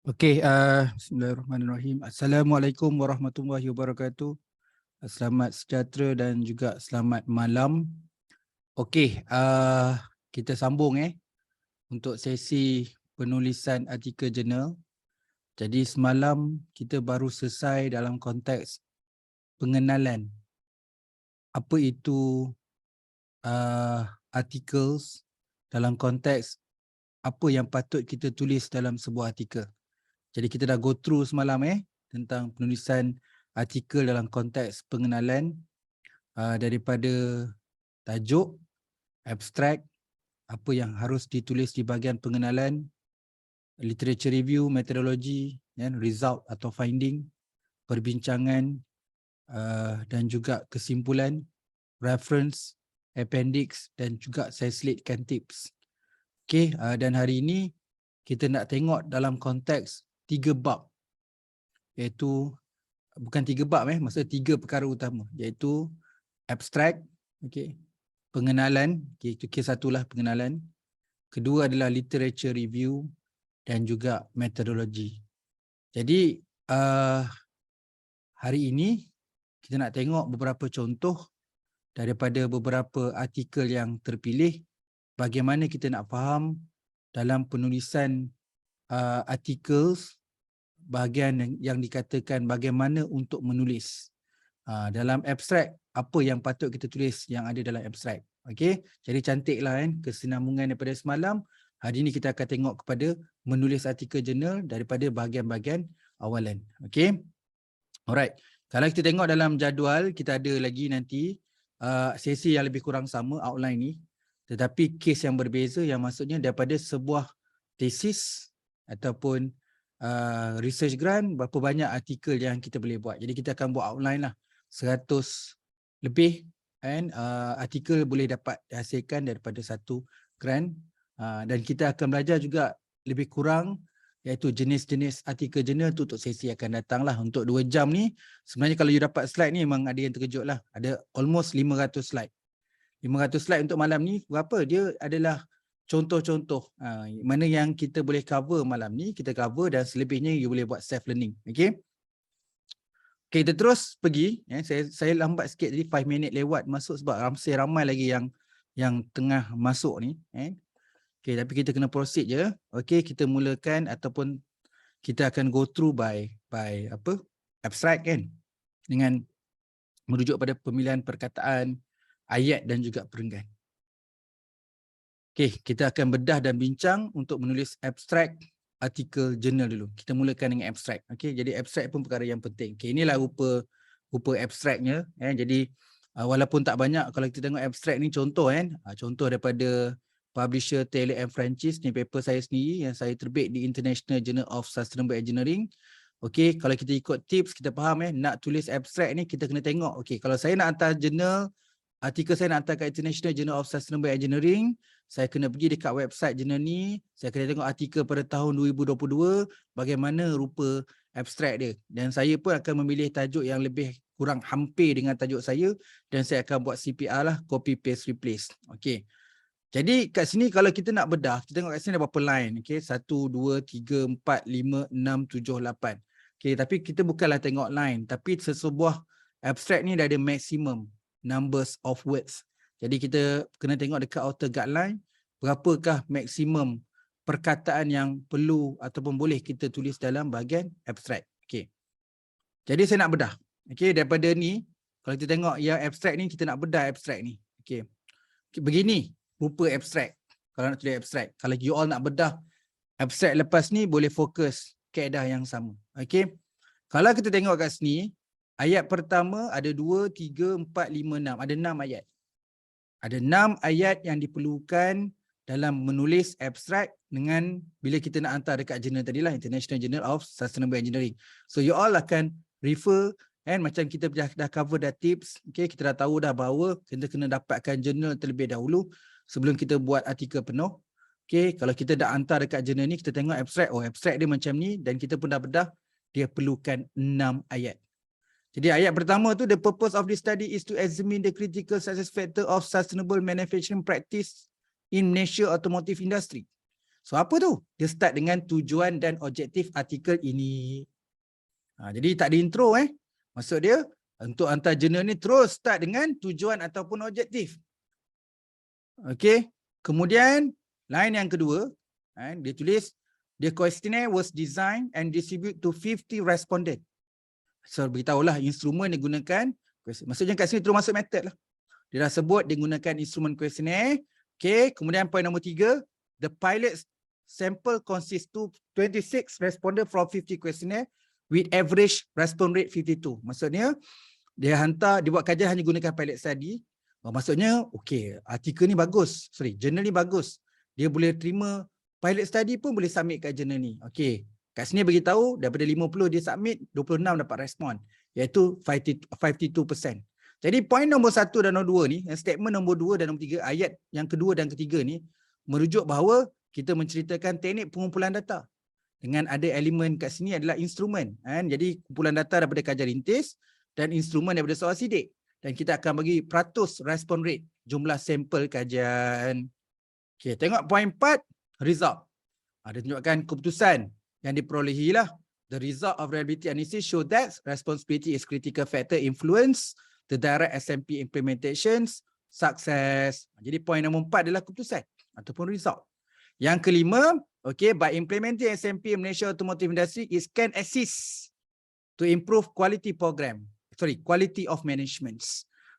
Okey, bismillahirrahmanirrahim. Assalamualaikum warahmatullahi wabarakatuh. Selamat sejahtera dan juga selamat malam. Okey, kita sambung untuk sesi penulisan artikel jurnal. Jadi semalam kita baru selesai dalam konteks pengenalan apa itu articles dalam konteks apa yang patut kita tulis dalam sebuah artikel. Jadi kita dah go through semalam tentang penulisan artikel dalam konteks pengenalan daripada tajuk, abstrak, apa yang harus ditulis di bahagian pengenalan, literature review, methodology, result atau finding, perbincangan dan juga kesimpulan, reference, appendix dan juga saya selitkan tips. Okey, dan hari ini kita nak tengok dalam konteks 3 bab, iaitu bukan 3 bab maksudnya 3 perkara utama, iaitu abstrak, pengenalan, itu kes satulah pengenalan. Kedua adalah literature review dan juga metodologi. Jadi hari ini kita nak tengok beberapa contoh daripada beberapa artikel yang terpilih, bagaimana kita nak faham dalam penulisan artikel bahagian yang dikatakan bagaimana untuk menulis. Dalam abstrak, apa yang patut kita tulis yang ada dalam abstrak. Okey, jadi cantiklah kesinambungan daripada semalam. Hari ini kita akan tengok kepada menulis artikel jurnal daripada bahagian-bahagian awalan. Okey. Alright. Kalau kita tengok dalam jadual, kita ada lagi nanti sesi yang lebih kurang sama outline ni, tetapi kes yang berbeza, yang maksudnya daripada sebuah tesis ataupun research grant, berapa banyak artikel yang kita boleh buat. Jadi kita akan buat outline lah, 100 lebih artikel boleh dapat dihasilkan daripada satu grant. Dan kita akan belajar juga lebih kurang iaitu jenis-jenis artikel jurnal tu untuk sesi akan datang lah. Untuk 2 jam ni, sebenarnya kalau you dapat slide ni memang ada yang terkejut lah. Ada almost 500 slide. 500 slide untuk malam ni, berapa? Dia adalah contoh-contoh. Mana yang kita boleh cover malam ni, kita cover, dan selebihnya you boleh buat self-learning. Okay? Okay, kita terus pergi. Saya lambat sikit jadi 5 minit lewat masuk sebab masih ramai lagi yang tengah masuk ni. Okay, tapi kita kena proceed je. Okay, kita mulakan ataupun kita akan go through by abstract dengan merujuk pada pemilihan perkataan, ayat dan juga perenggan. Okay, kita akan bedah dan bincang untuk menulis abstrak artikel jurnal dulu. Kita mulakan dengan abstrak. Okay, jadi abstrak pun perkara yang penting. Okay, inilah rupa abstraknya. Jadi walaupun tak banyak, kalau kita tengok abstrak ni contoh contoh daripada publisher Taylor & Francis, ni paper saya sendiri yang saya terbit di International Journal of Sustainable Engineering. Okey, kalau kita ikut tips, kita faham nak tulis abstrak ni kita kena tengok. Okey, kalau saya nak hantar jurnal, artikel saya nak hantar ke International Journal of Sustainable Engineering, saya kena pergi dekat website jurnal ni, saya kena tengok artikel pada tahun 2022, bagaimana rupa abstrak dia. Dan saya pun akan memilih tajuk yang lebih kurang hampir dengan tajuk saya, dan saya akan buat CPR lah, copy paste replace. Okey. Jadi kat sini kalau kita nak bedah, kita tengok kat sini ada berapa line. Okay, 1, 2, 3, 4, 5, 6, 7, 8. Okay, tapi kita bukanlah tengok line. Tapi sesebuah abstract ni dah ada maximum numbers of words. Jadi kita kena tengok dekat outer guideline, berapakah maksimum perkataan yang perlu ataupun boleh kita tulis dalam bahagian abstract. Okay. Jadi saya nak bedah. Okay, daripada ni, kalau kita tengok yang abstract ni, kita nak bedah abstract ni. Okay. Begini rupa abstrak. Kalau nak tulis abstrak, kalau you all nak bedah abstrak lepas ni, boleh fokus kaedah yang sama. Okey. Kalau kita tengok kat sini, ayat pertama ada 2, 3, 4, 5, 6. Ada 6 ayat. Ada 6 ayat yang diperlukan dalam menulis abstrak dengan bila kita nak hantar dekat jurnal tadilah, International Journal of Sustainable Engineering. So you all akan refer macam kita dah cover dah tips. Okay, kita dah tahu dah bahawa kita kena dapatkan jurnal terlebih dahulu sebelum kita buat artikel penuh. Okay, kalau kita dah hantar dekat jurnal ni, kita tengok abstrak. Oh, abstrak dia macam ni, dan kita pun dah bedah, dia perlukan 6 ayat. Jadi ayat pertama tu, the purpose of this study is to examine the critical success factor of sustainable manufacturing practice in Malaysia automotive industry. So apa tu? Dia start dengan tujuan dan objektif artikel ini. Jadi tak ada intro Maksud dia untuk hantar jurnal ni terus start dengan tujuan ataupun objektif. Okey. Kemudian line yang kedua, dia tulis the questionnaire was designed and distributed to 50 respondent. So beritahulah instrumen digunakan. Maksudnya kat sini terus masuk method lah. Dia dah sebut dia gunakan instrumen questionnaire. Okey, kemudian poin nombor 3, the pilot sample consists to 26 respondent from 50 questionnaire with average response rate 52. Maksudnya dia buat kajian hanya gunakan pilot study. Maksudnya okey, artikel ni bagus. Jurnal ni bagus. Dia boleh terima pilot study pun boleh submit kat jurnal ni. Okey. Kat sini beritahu daripada 50 dia submit, 26 dapat respon, iaitu 52%. Jadi poin nombor 1 dan nombor 2 ni, statement nombor 2 dan nombor 3, ayat yang kedua dan ketiga ni merujuk bahawa kita menceritakan teknik pengumpulan data. Dengan ada elemen kat sini adalah instrumen. Jadi kumpulan data daripada kajian rintis dan instrumen daripada soal sidik. Dan kita akan bagi peratus respon rate, jumlah sampel kajian. Okey, tengok poin 4, result. Dia tunjukkan keputusan yang diperolehi lah. The result of reliability analysis show that responsibility is critical factor influence the direct SMP implementations success. Jadi poin nombor 4 adalah keputusan ataupun result. Yang kelima, okay, by implementing SMP in Malaysia automotive industry, it can assist to improve quality of management.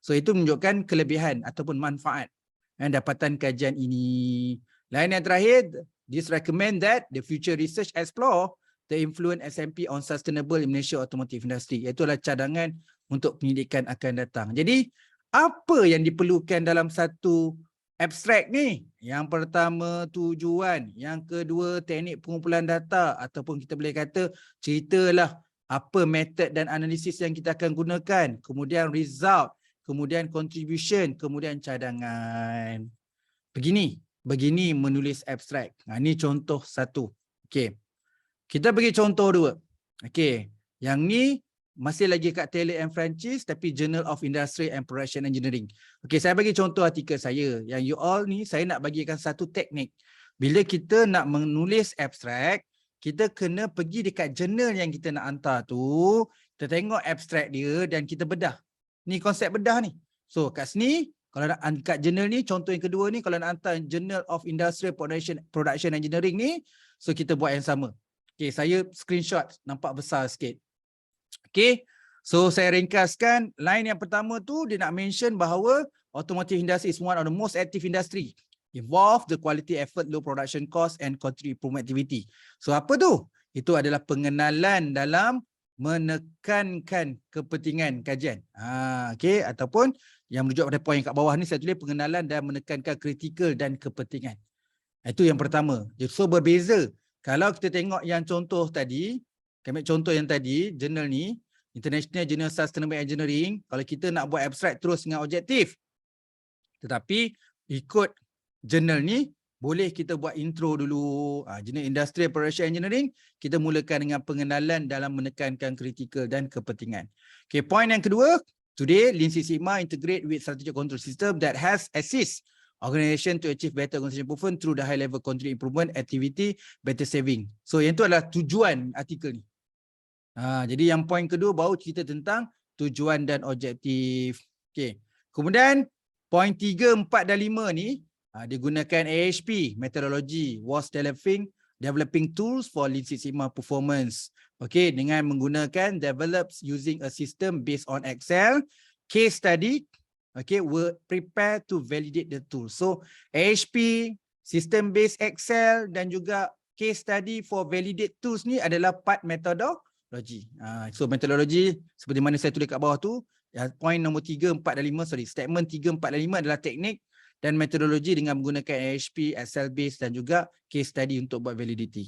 So itu menunjukkan kelebihan ataupun manfaat dapatan kajian ini. Lain yang terakhir, this recommend that the future research explore the influence SMP on sustainable in Malaysia automotive industry. Itulah cadangan untuk penyelidikan akan datang. Jadi apa yang diperlukan dalam satu abstrak ni? Yang pertama tujuan, yang kedua teknik pengumpulan data, ataupun kita boleh kata ceritalah apa metod dan analisis yang kita akan gunakan, kemudian result, kemudian contribution, kemudian cadangan. Begini menulis abstrak. Ini contoh satu. Okey. Kita bagi contoh dua. Okey. Yang ni masih lagi kat Taylor and Francis tapi Journal of Industry and Production Engineering. Okey, saya bagi contoh artikel saya. Yang you all ni saya nak bagikan satu teknik. Bila kita nak menulis abstrak, kita kena pergi dekat jurnal yang kita nak hantar tu, kita tengok abstrak dia dan kita bedah. Ni konsep bedah ni. So kat sini kalau nak angkat jurnal ni, contoh yang kedua ni, kalau nak hantar Journal of Industry Production Engineering ni, so kita buat yang sama. Okay, saya screenshot, nampak besar sikit. Okay, so saya ringkaskan, line yang pertama tu dia nak mention bahawa automotive industry is one of the most active industry. Involve the quality effort, low production cost and contribute improvement activity. So apa tu? Itu adalah pengenalan dalam menekankan kepentingan kajian. Okay, ataupun yang merujuk pada poin kat bawah ni saya tulis pengenalan dan menekankan kritikal dan kepentingan. Itu yang pertama. So berbeza. Kalau kita tengok yang contoh tadi, kami contoh yang tadi, jurnal ni, International Journal Sustainable Engineering, kalau kita nak buat abstrak terus dengan objektif. Tetapi ikut jurnal ni, boleh kita buat intro dulu. Jurnal Industrial Production Engineering, kita mulakan dengan pengenalan dalam menekankan kritikal dan kepentingan. Okay, poin yang kedua, today Lean Six Sigma integrate with strategic control system that has assist organization to achieve better organization improvement through the high level continuous improvement activity, better saving. So yang itu adalah tujuan artikel ni. Jadi yang poin kedua baru cerita tentang tujuan dan objektif. Okay. Kemudian poin 3, 4 dan 5 ni digunakan AHP methodology was developing tools for Lean Six Sigma performance. Okay, dengan menggunakan develops using a system based on Excel, case study. Okay, were prepared to validate the tool. So AHP, system based Excel dan juga case study for validate tools ni adalah part methodology. So methodology seperti mana saya tulis kat bawah tu, point nombor 3, 4 dan 5, statement 3, 4 dan 5 adalah teknik dan metodologi dengan menggunakan AHP, Excel based dan juga case study untuk buat validity.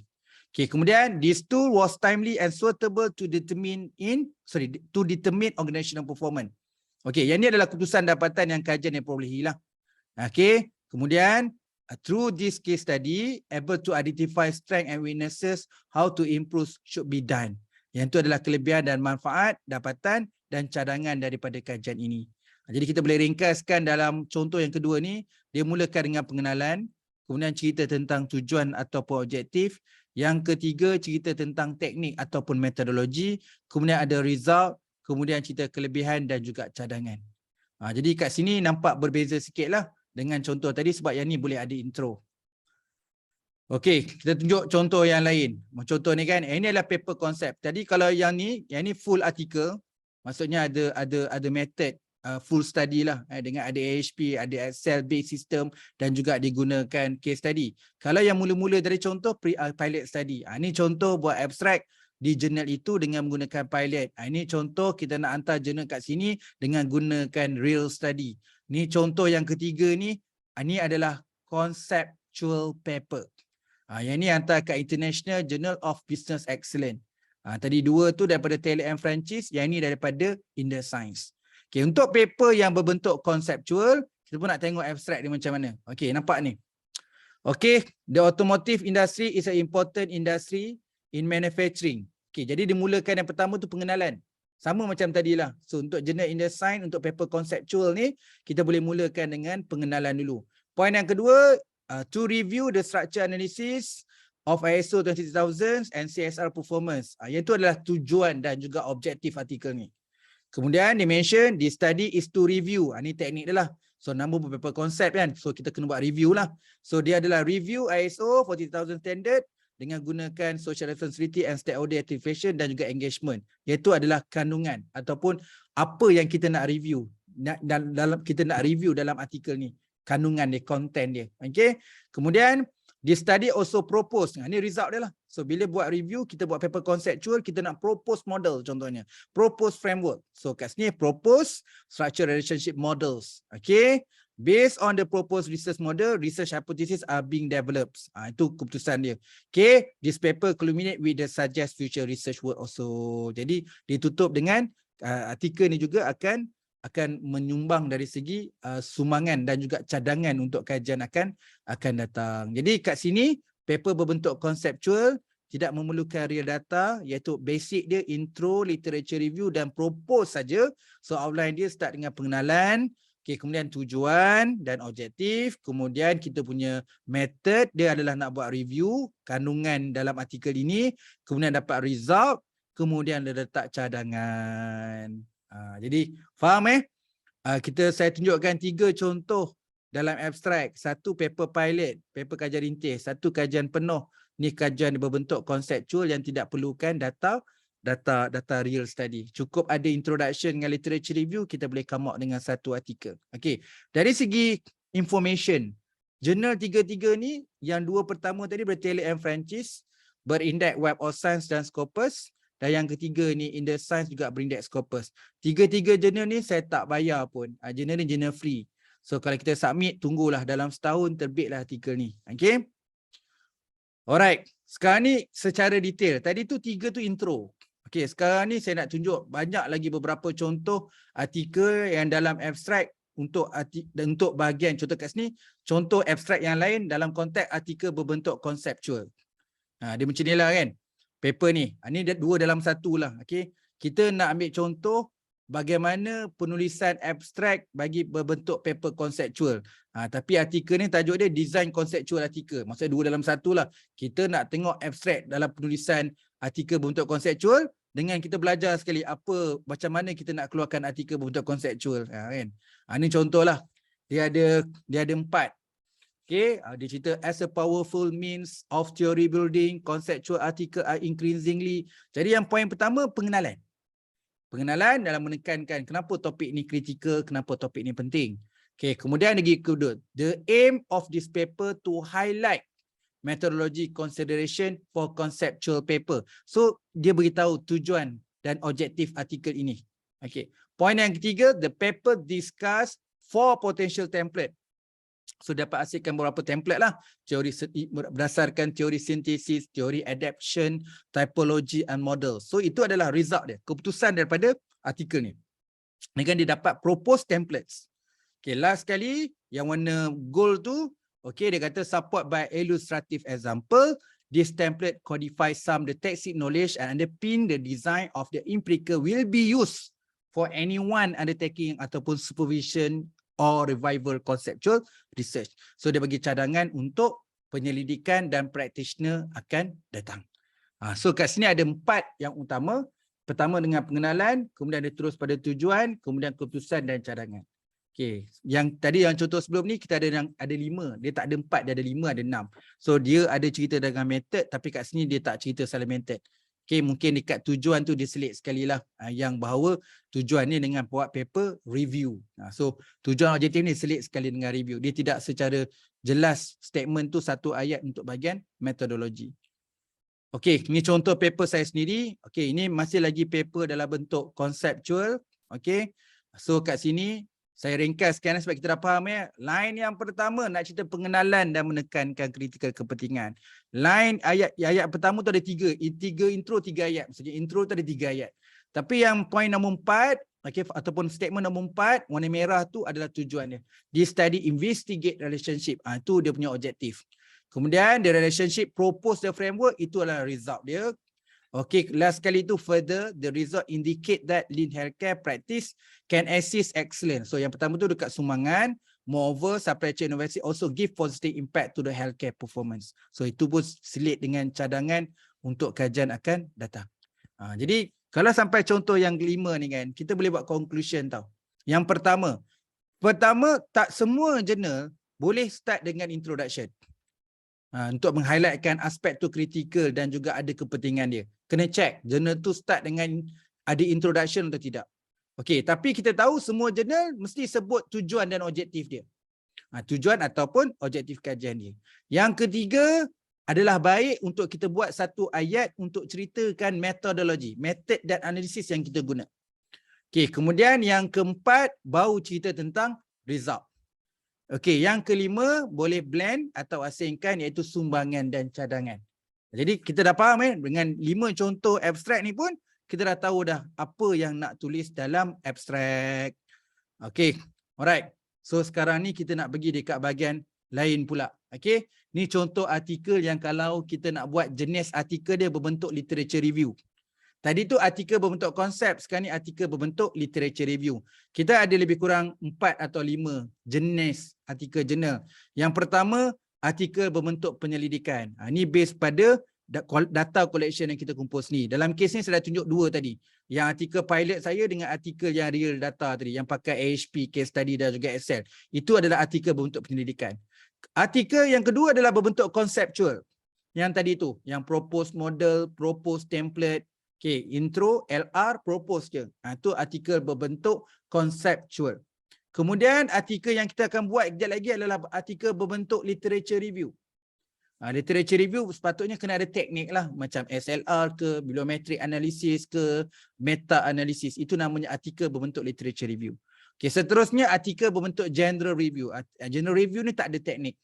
Okay, kemudian this tool was timely and suitable to determine organizational performance. Okey, yang ini adalah keputusan dapatan yang kajian yang perolehi lah. Okey, kemudian through this case study, able to identify strength and weaknesses, how to improve should be done. Yang itu adalah kelebihan dan manfaat, dapatan dan cadangan daripada kajian ini. Jadi kita boleh ringkaskan dalam contoh yang kedua ni, dia mulakan dengan pengenalan, Kemudian cerita tentang tujuan ataupun objektif. Yang ketiga, cerita tentang teknik ataupun metodologi. Kemudian ada result. Kemudian cerita kelebihan dan juga cadangan. Jadi kat sini nampak berbeza sikit lah dengan contoh tadi sebab yang ni boleh ada intro. Okey, kita tunjuk contoh yang lain. Contoh ni kan, ini adalah paper konsep. Tadi kalau yang ni full article, maksudnya ada method full study lah, dengan ada AHP, ada Excel based system dan juga digunakan case study. Kalau yang mula-mula dari contoh pilot study. Ini contoh buat abstract di jurnal itu dengan menggunakan pilot. Ini contoh kita nak hantar jurnal kat sini dengan gunakan real study. Ni contoh yang ketiga ni, ini adalah conceptual paper. Yang ni hantar kat International Journal of Business Excellence. Tadi dua tu daripada Taylor and Francis, yang ni daripada In The Science. Okay, untuk paper yang berbentuk konseptual, kita pun nak tengok abstract dia macam mana. Okay, nampak ni. Okay, the automotive industry is an important industry in manufacturing. Okay, jadi dimulakan yang pertama tu pengenalan. Sama macam tadilah. So, untuk Journal In The Science, untuk paper konseptual ni, kita boleh mulakan dengan pengenalan dulu. Poin yang kedua, to review the structure analysis of ISO 26000 and CSR performance. Iaitu adalah tujuan dan juga objektif artikel ni. Kemudian dia mention, the study is to review. Ini teknik dia lah. So nama paper konsep kan. So kita kena buat review lah. So dia adalah review ISO 40000 standard dengan gunakan social responsibility and stakeholder activation dan juga engagement. Iaitu adalah kandungan ataupun apa yang kita nak review. Kita nak review dalam artikel ni. Kandungan dia, content dia. Okay. Kemudian, the study also propose. Ini result dia lah. So, bila buat review, kita buat paper conceptual, kita nak propose model contohnya. Propose framework. So, kat sini propose structure relationship models. Okay. Based on the proposed research model, research hypothesis are being developed. Itu keputusan dia. Okay. This paper culminate with the suggest future research work also. Jadi, ditutup dengan artikel ni juga akan menyumbang dari segi sumbangan dan juga cadangan untuk kajian akan datang. Jadi kat sini paper berbentuk konseptual, tidak memerlukan real data, iaitu basic dia intro, literature review dan propose saja. So outline dia start dengan pengenalan, okay, kemudian tujuan dan objektif, kemudian kita punya method dia adalah nak buat review kandungan dalam artikel ini, kemudian dapat result, kemudian dia letak cadangan. Jadi faham saya tunjukkan 3 contoh dalam abstrak. Satu paper pilot, paper kajian rintis. Satu kajian penuh. Ni kajian berbentuk konseptual yang tidak perlukan data real study. Cukup ada introduction dengan literature review, kita boleh come out dengan satu artikel. Okay. Dari segi information, jurnal 3-3 ni, yang dua pertama tadi Taylor and Francis, berindeks Web of Science dan Scopus. Dan yang ketiga ni In The Science juga berindeks Scopus. 3-3 jurnal ni saya tak bayar pun. Jurnal ni jurnal free. So kalau kita submit, tunggulah dalam setahun terbitlah artikel ni. Okay. Alright. Sekarang ni secara detail. Tadi tu 3 tu intro. Okay. Sekarang ni saya nak tunjuk banyak lagi beberapa contoh artikel yang dalam abstrak untuk bahagian. Contoh kat sini, contoh abstrak yang lain dalam konteks artikel berbentuk konseptual. Dia macam ni lah kan. Paper ni. Ini 2 dalam 1 lah. Okay. Kita nak ambil contoh bagaimana penulisan abstrak bagi berbentuk paper konseptual. Tapi artikel ni tajuk dia design konseptual artikel. Maksudnya 2 dalam 1 lah. Kita nak tengok abstrak dalam penulisan artikel berbentuk konseptual dengan kita belajar sekali macam mana kita nak keluarkan artikel berbentuk konseptual. Kan? Ini contoh lah. Dia ada 4. Okay, dia cerita as a powerful means of theory building, conceptual article are increasingly. Jadi yang poin pertama, pengenalan. Pengenalan dalam menekankan kenapa topik ni kritikal, kenapa topik ni penting. Okay, kemudian lagi kedua, the aim of this paper to highlight methodology consideration for conceptual paper. So, dia beritahu tujuan dan objektif artikel ini. Okay, poin yang ketiga, the paper discuss 4 potential template. So dapat hasilkan beberapa template lah. Teori berdasarkan teori sintesis, teori adaptation, typology and model. So itu adalah result dia, keputusan daripada artikel ni. Ni kan dia dapat propose templates. Okay, last kali yang warna gold tu, okay, dia kata support by illustrative example. This template codifies some the technical knowledge and underpin the design of the empirical will be used for anyone undertaking ataupun supervision or revival conceptual research. So dia bagi cadangan untuk penyelidikan dan practitioner akan datang. So kat sini ada 4 yang utama. Pertama dengan pengenalan, kemudian dia terus pada tujuan, kemudian keputusan dan cadangan. Okey, yang tadi yang contoh sebelum ni kita ada 5, dia tak ada 4, dia ada 5, ada 6. So dia ada cerita dengan method tapi kat sini dia tak cerita salah method. Okey, mungkin dekat tujuan tu dia selit sekali lah yang bahawa tujuan ni dengan buat paper review. So tujuan objektif ni selit sekali dengan review. Dia tidak secara jelas statement tu satu ayat untuk bahagian metodologi. Okey, ini contoh paper saya sendiri. Okey, ini masih lagi paper dalam bentuk konseptual. Okey. So kat sini saya ringkaskan sebab kita dah faham ya. Line yang pertama nak cerita pengenalan dan menekankan kritikal kepentingan. Line ayat pertama tu ada 3 intro 3 ayat. Maksudnya intro tu ada 3 ayat. Tapi yang point nombor 4, okey, ataupun statement nombor 4, warna merah tu adalah tujuannya. Dia study investigate relationship. Itu dia punya objektif. Kemudian the relationship propose the framework, itu adalah result dia. Okay, last kali itu further the result indicate that lean healthcare practice can assist excellence. So yang pertama tu dekat sumbangan, moreover supply chain innovation also give positive impact to the healthcare performance. So itu pun selit dengan cadangan untuk kajian akan datang. Jadi kalau sampai contoh yang 5 ni kan, kita boleh buat conclusion tau. Yang pertama tak semua jurnal boleh start dengan introduction. Untuk meng-highlightkan aspek tu kritikal dan juga ada kepentingan dia. Kena check, jurnal tu start dengan ada introduction atau tidak. Okey, tapi kita tahu semua jurnal mesti sebut tujuan dan objektif dia. Tujuan ataupun objektif kajian dia. Yang ketiga adalah baik untuk kita buat satu ayat untuk ceritakan metodologi, method dan analisis yang kita guna. Okey, kemudian yang keempat baru cerita tentang result. Okey, yang kelima boleh blend atau asingkan iaitu sumbangan dan cadangan. Jadi kita dah faham dengan 5 contoh abstrak ni pun kita dah tahu dah apa yang nak tulis dalam abstrak. Okey, alright. So sekarang ni kita nak pergi dekat bahagian lain pula. Okey, ni contoh artikel yang kalau kita nak buat jenis artikel dia berbentuk literature review. Tadi tu artikel berbentuk konsep, sekarang ni artikel berbentuk literature review. Kita ada lebih kurang 4 atau 5 jenis artikel jurnal. Yang pertama, artikel berbentuk penyelidikan. Ini based pada data collection yang kita kumpul sini. Dalam kes ni saya dah tunjuk 2 tadi. Yang artikel pilot saya dengan artikel yang real data tadi, yang pakai AHP, case study dan juga Excel. Itu adalah artikel berbentuk penyelidikan. Artikel yang kedua adalah berbentuk conceptual. Yang tadi tu, yang propose model, propose template, okay, intro, LR, propose je. Itu artikel berbentuk conceptual. Kemudian artikel yang kita akan buat kejap lagi adalah artikel berbentuk literature review. Literature review sepatutnya kena ada teknik lah. Macam SLR ke, bibliometric analysis ke, meta analysis. Itu namanya artikel berbentuk literature review. Okay, seterusnya artikel berbentuk general review. General review ni tak ada teknik.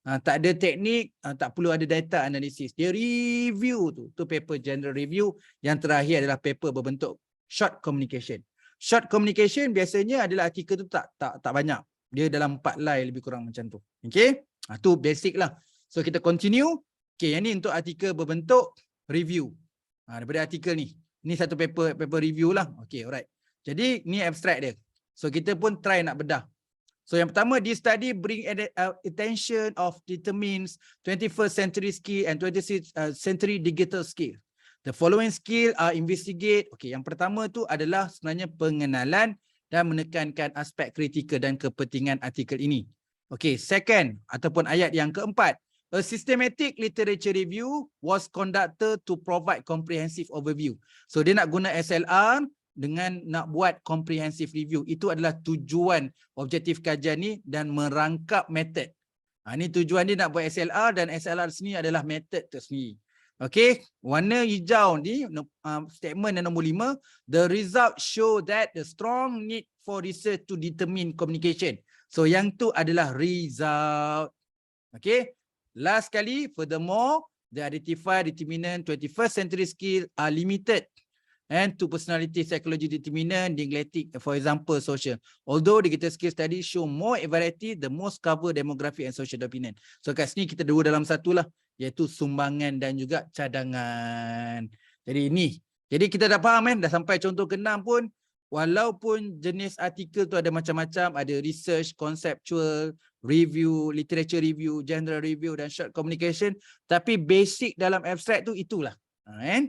Tak ada teknik, tak perlu ada data analisis. Dia review tu paper general review. Yang terakhir adalah paper berbentuk short communication. Short communication biasanya adalah artikel tu tak banyak. Dia dalam 4 line lebih kurang macam tu. Okey? Tu basic lah. So kita continue. Okey, yang ni untuk artikel berbentuk review. Daripada artikel ni. Ni satu paper review lah. Okey, alright. Jadi ni abstract dia. So kita pun try nak bedah. So yang pertama, this study bring attention of determines 21st century skill and 20th century digital skill. The following skill are investigate. Okay, yang pertama tu adalah sebenarnya pengenalan dan menekankan aspek kritikal dan kepentingan artikel ini. Okay, second ataupun ayat yang keempat. A systematic literature review was conducted to provide comprehensive overview. So dia nak guna SLR dengan nak buat comprehensive review. Itu adalah tujuan objektif kajian ni dan merangkap method. Ini tujuan dia nak buat SLR dan SLR sini adalah method tersendiri. Okey, warna hijau ni statement yang nombor 5, the result show that the strong need for research to determine communication. So yang tu adalah result. Okey, last kali, furthermore, the identified determinant 21st century skill are limited and to personality psychology determinant, dingletic, for example, social. Although digital skill study show more variety, the most cover demographic and social determinant. So kat sini kita dua dalam satu lah, iaitu sumbangan dan juga cadangan. Jadi ini. Jadi kita dah faham dah sampai contoh ke-6 pun, walaupun jenis artikel tu ada macam-macam, ada research, conceptual, review, literature review, general review dan short communication, tapi basic dalam abstract tu itulah. Kan?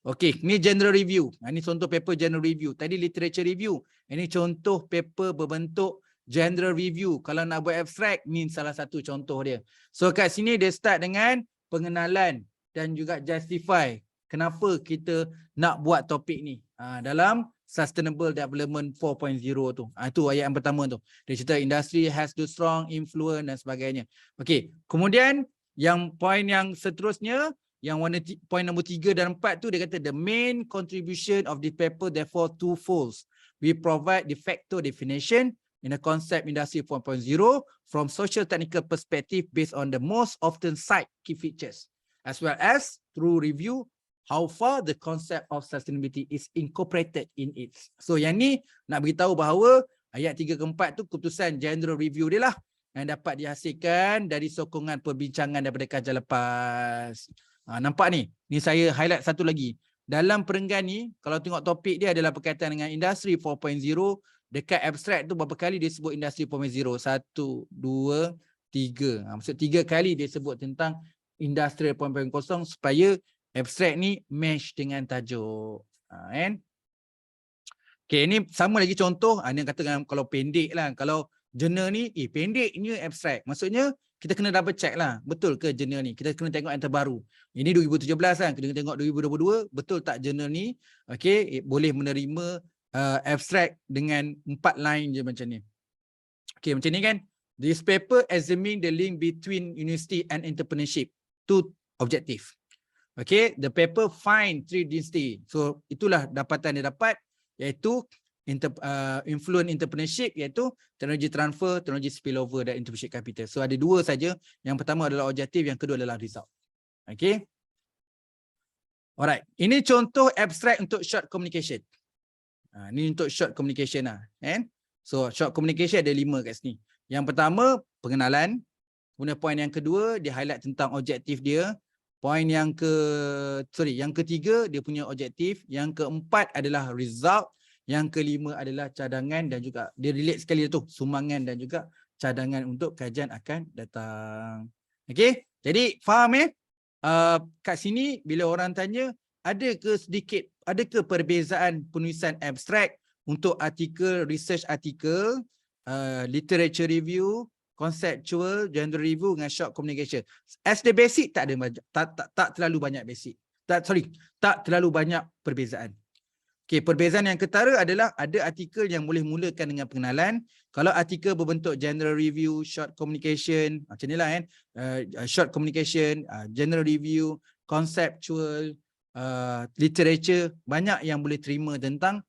Okey, ni general review. Ini contoh paper general review. Tadi literature review. Ini contoh paper berbentuk general review. Kalau nak buat abstract, ni salah satu contoh dia. So kat sini dia start dengan pengenalan dan juga justify kenapa kita nak buat topik ni. Dalam Sustainable Development 4.0 tu. Itu ayat yang pertama tu. Dia cerita industry has to strong influence dan sebagainya. Okey, kemudian yang poin yang seterusnya, yang warna poin nombor 3 dan 4 tu dia kata the main contribution of the paper therefore twofold. We provide de facto definition in a concept industry 4.0 from social technical perspective based on the most often cited key features, as well as through review how far the concept of sustainability is incorporated in it. So yang ni nak beritahu bahawa ayat 3 ke 4 tu keputusan general review dia lah yang dapat dihasilkan dari sokongan perbincangan daripada kajian lepas. Nampak ni? Ni saya highlight satu lagi. Dalam perenggan ni, kalau tengok topik dia adalah berkaitan dengan industri 4.0, dekat abstract tu berapa kali dia sebut industri 4.0? 1, 2, 3. Maksud 3 kali dia sebut tentang industri 4.0 supaya abstract ni match dengan tajuk. Kan? Okay, ni sama lagi contoh. Ni katakan kalau pendek lah. Kalau jurnal ni, pendeknya abstract. Maksudnya, kita kena double check lah. Betul ke jurnal ni? Kita kena tengok yang terbaru. Ini 2017 kan. Kita kena tengok 2022. Betul tak jurnal ni? Okay, boleh menerima abstract dengan 4 line je macam ni. Okay, macam ni kan. This paper examining the link between university and entrepreneurship. Two objective. Okay, the paper find 3 density. So, itulah dapatan dia dapat. Iaitu influence entrepreneurship, iaitu teknologi transfer, teknologi spillover dan entrepreneurship capital. So ada 2 saja. Yang pertama adalah objektif, yang kedua adalah result. Okay. Alright. Ini contoh abstract untuk short communication. Ini untuk short communication lah. So short communication ada 5 kat sini. Yang pertama, pengenalan. Kemudian poin yang kedua, dia highlight tentang objektif dia. Poin yang ketiga, dia punya objektif. Yang keempat adalah result. Yang kelima adalah cadangan dan juga dia relate sekali tu, sumbangan dan juga cadangan untuk kajian akan datang. Okey, jadi faham kat sini bila orang tanya adakah perbezaan penulisan abstract untuk artikel, research artikel, literature review, conceptual, general review dengan short communication. As the basic tak terlalu banyak basic. Tak terlalu banyak perbezaan. Okay, perbezaan yang ketara adalah ada artikel yang boleh mulakan dengan pengenalan. Kalau artikel berbentuk general review, short communication, macam ni lah short communication, general review, conceptual, literature, banyak yang boleh terima tentang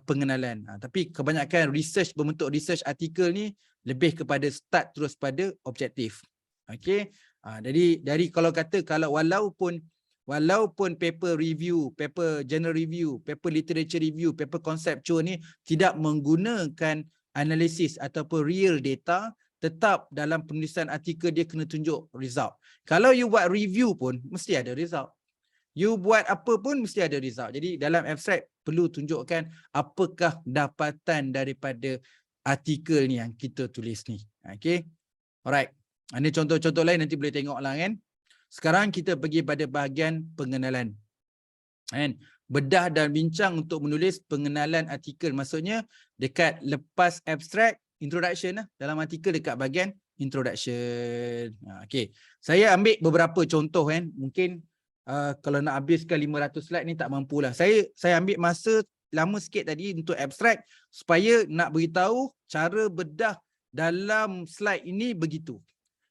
pengenalan. Tapi kebanyakan research berbentuk research artikel ni lebih kepada start terus pada objektif. Okay, jadi dari kalau walaupun paper review, paper general review, paper literature review, paper conceptual ni tidak menggunakan analisis ataupun real data, tetap dalam penulisan artikel dia kena tunjuk result. Kalau you buat review pun mesti ada result. You buat apa pun mesti ada result. Jadi dalam abstract perlu tunjukkan apakah dapatan daripada artikel ni yang kita tulis ni. Okay. Alright. Ini contoh-contoh lain nanti boleh tengok lah kan. Sekarang kita pergi pada bahagian pengenalan. Bedah dan bincang untuk menulis pengenalan artikel. Maksudnya dekat lepas abstract, introduction lah. Dalam artikel dekat bahagian introduction. Okay. Saya ambil beberapa contoh kan. Mungkin kalau nak habiskan 500 slide ni tak mampulah. Saya ambil masa lama sikit tadi untuk abstract supaya nak beritahu cara bedah dalam slide ini begitu.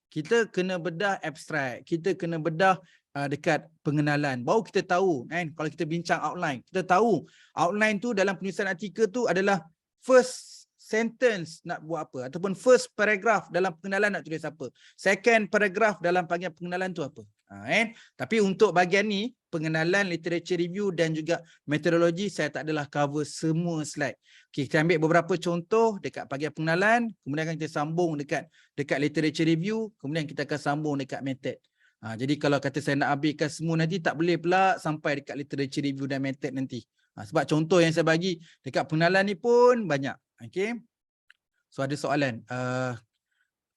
Kita kena bedah abstract, kita kena bedah dekat pengenalan. Baru kita tahu kan, kalau kita bincang outline, kita tahu outline tu dalam penulisan artikel tu adalah first sentence nak buat apa, ataupun first paragraph dalam pengenalan nak tulis apa, second paragraph dalam bahagian pengenalan tu apa. Tapi untuk bahagian ni, pengenalan, literature review dan juga metodologi, saya tak adalah cover semua slide. Okay, kita ambil beberapa contoh dekat bahagian pengenalan, kemudian kita sambung dekat literature review, kemudian kita akan sambung dekat method. Jadi kalau kata saya nak habiskan semua nanti tak boleh pula sampai dekat literature review dan method nanti. Sebab contoh yang saya bagi dekat pengenalan ni pun banyak. Okay. So ada soalan.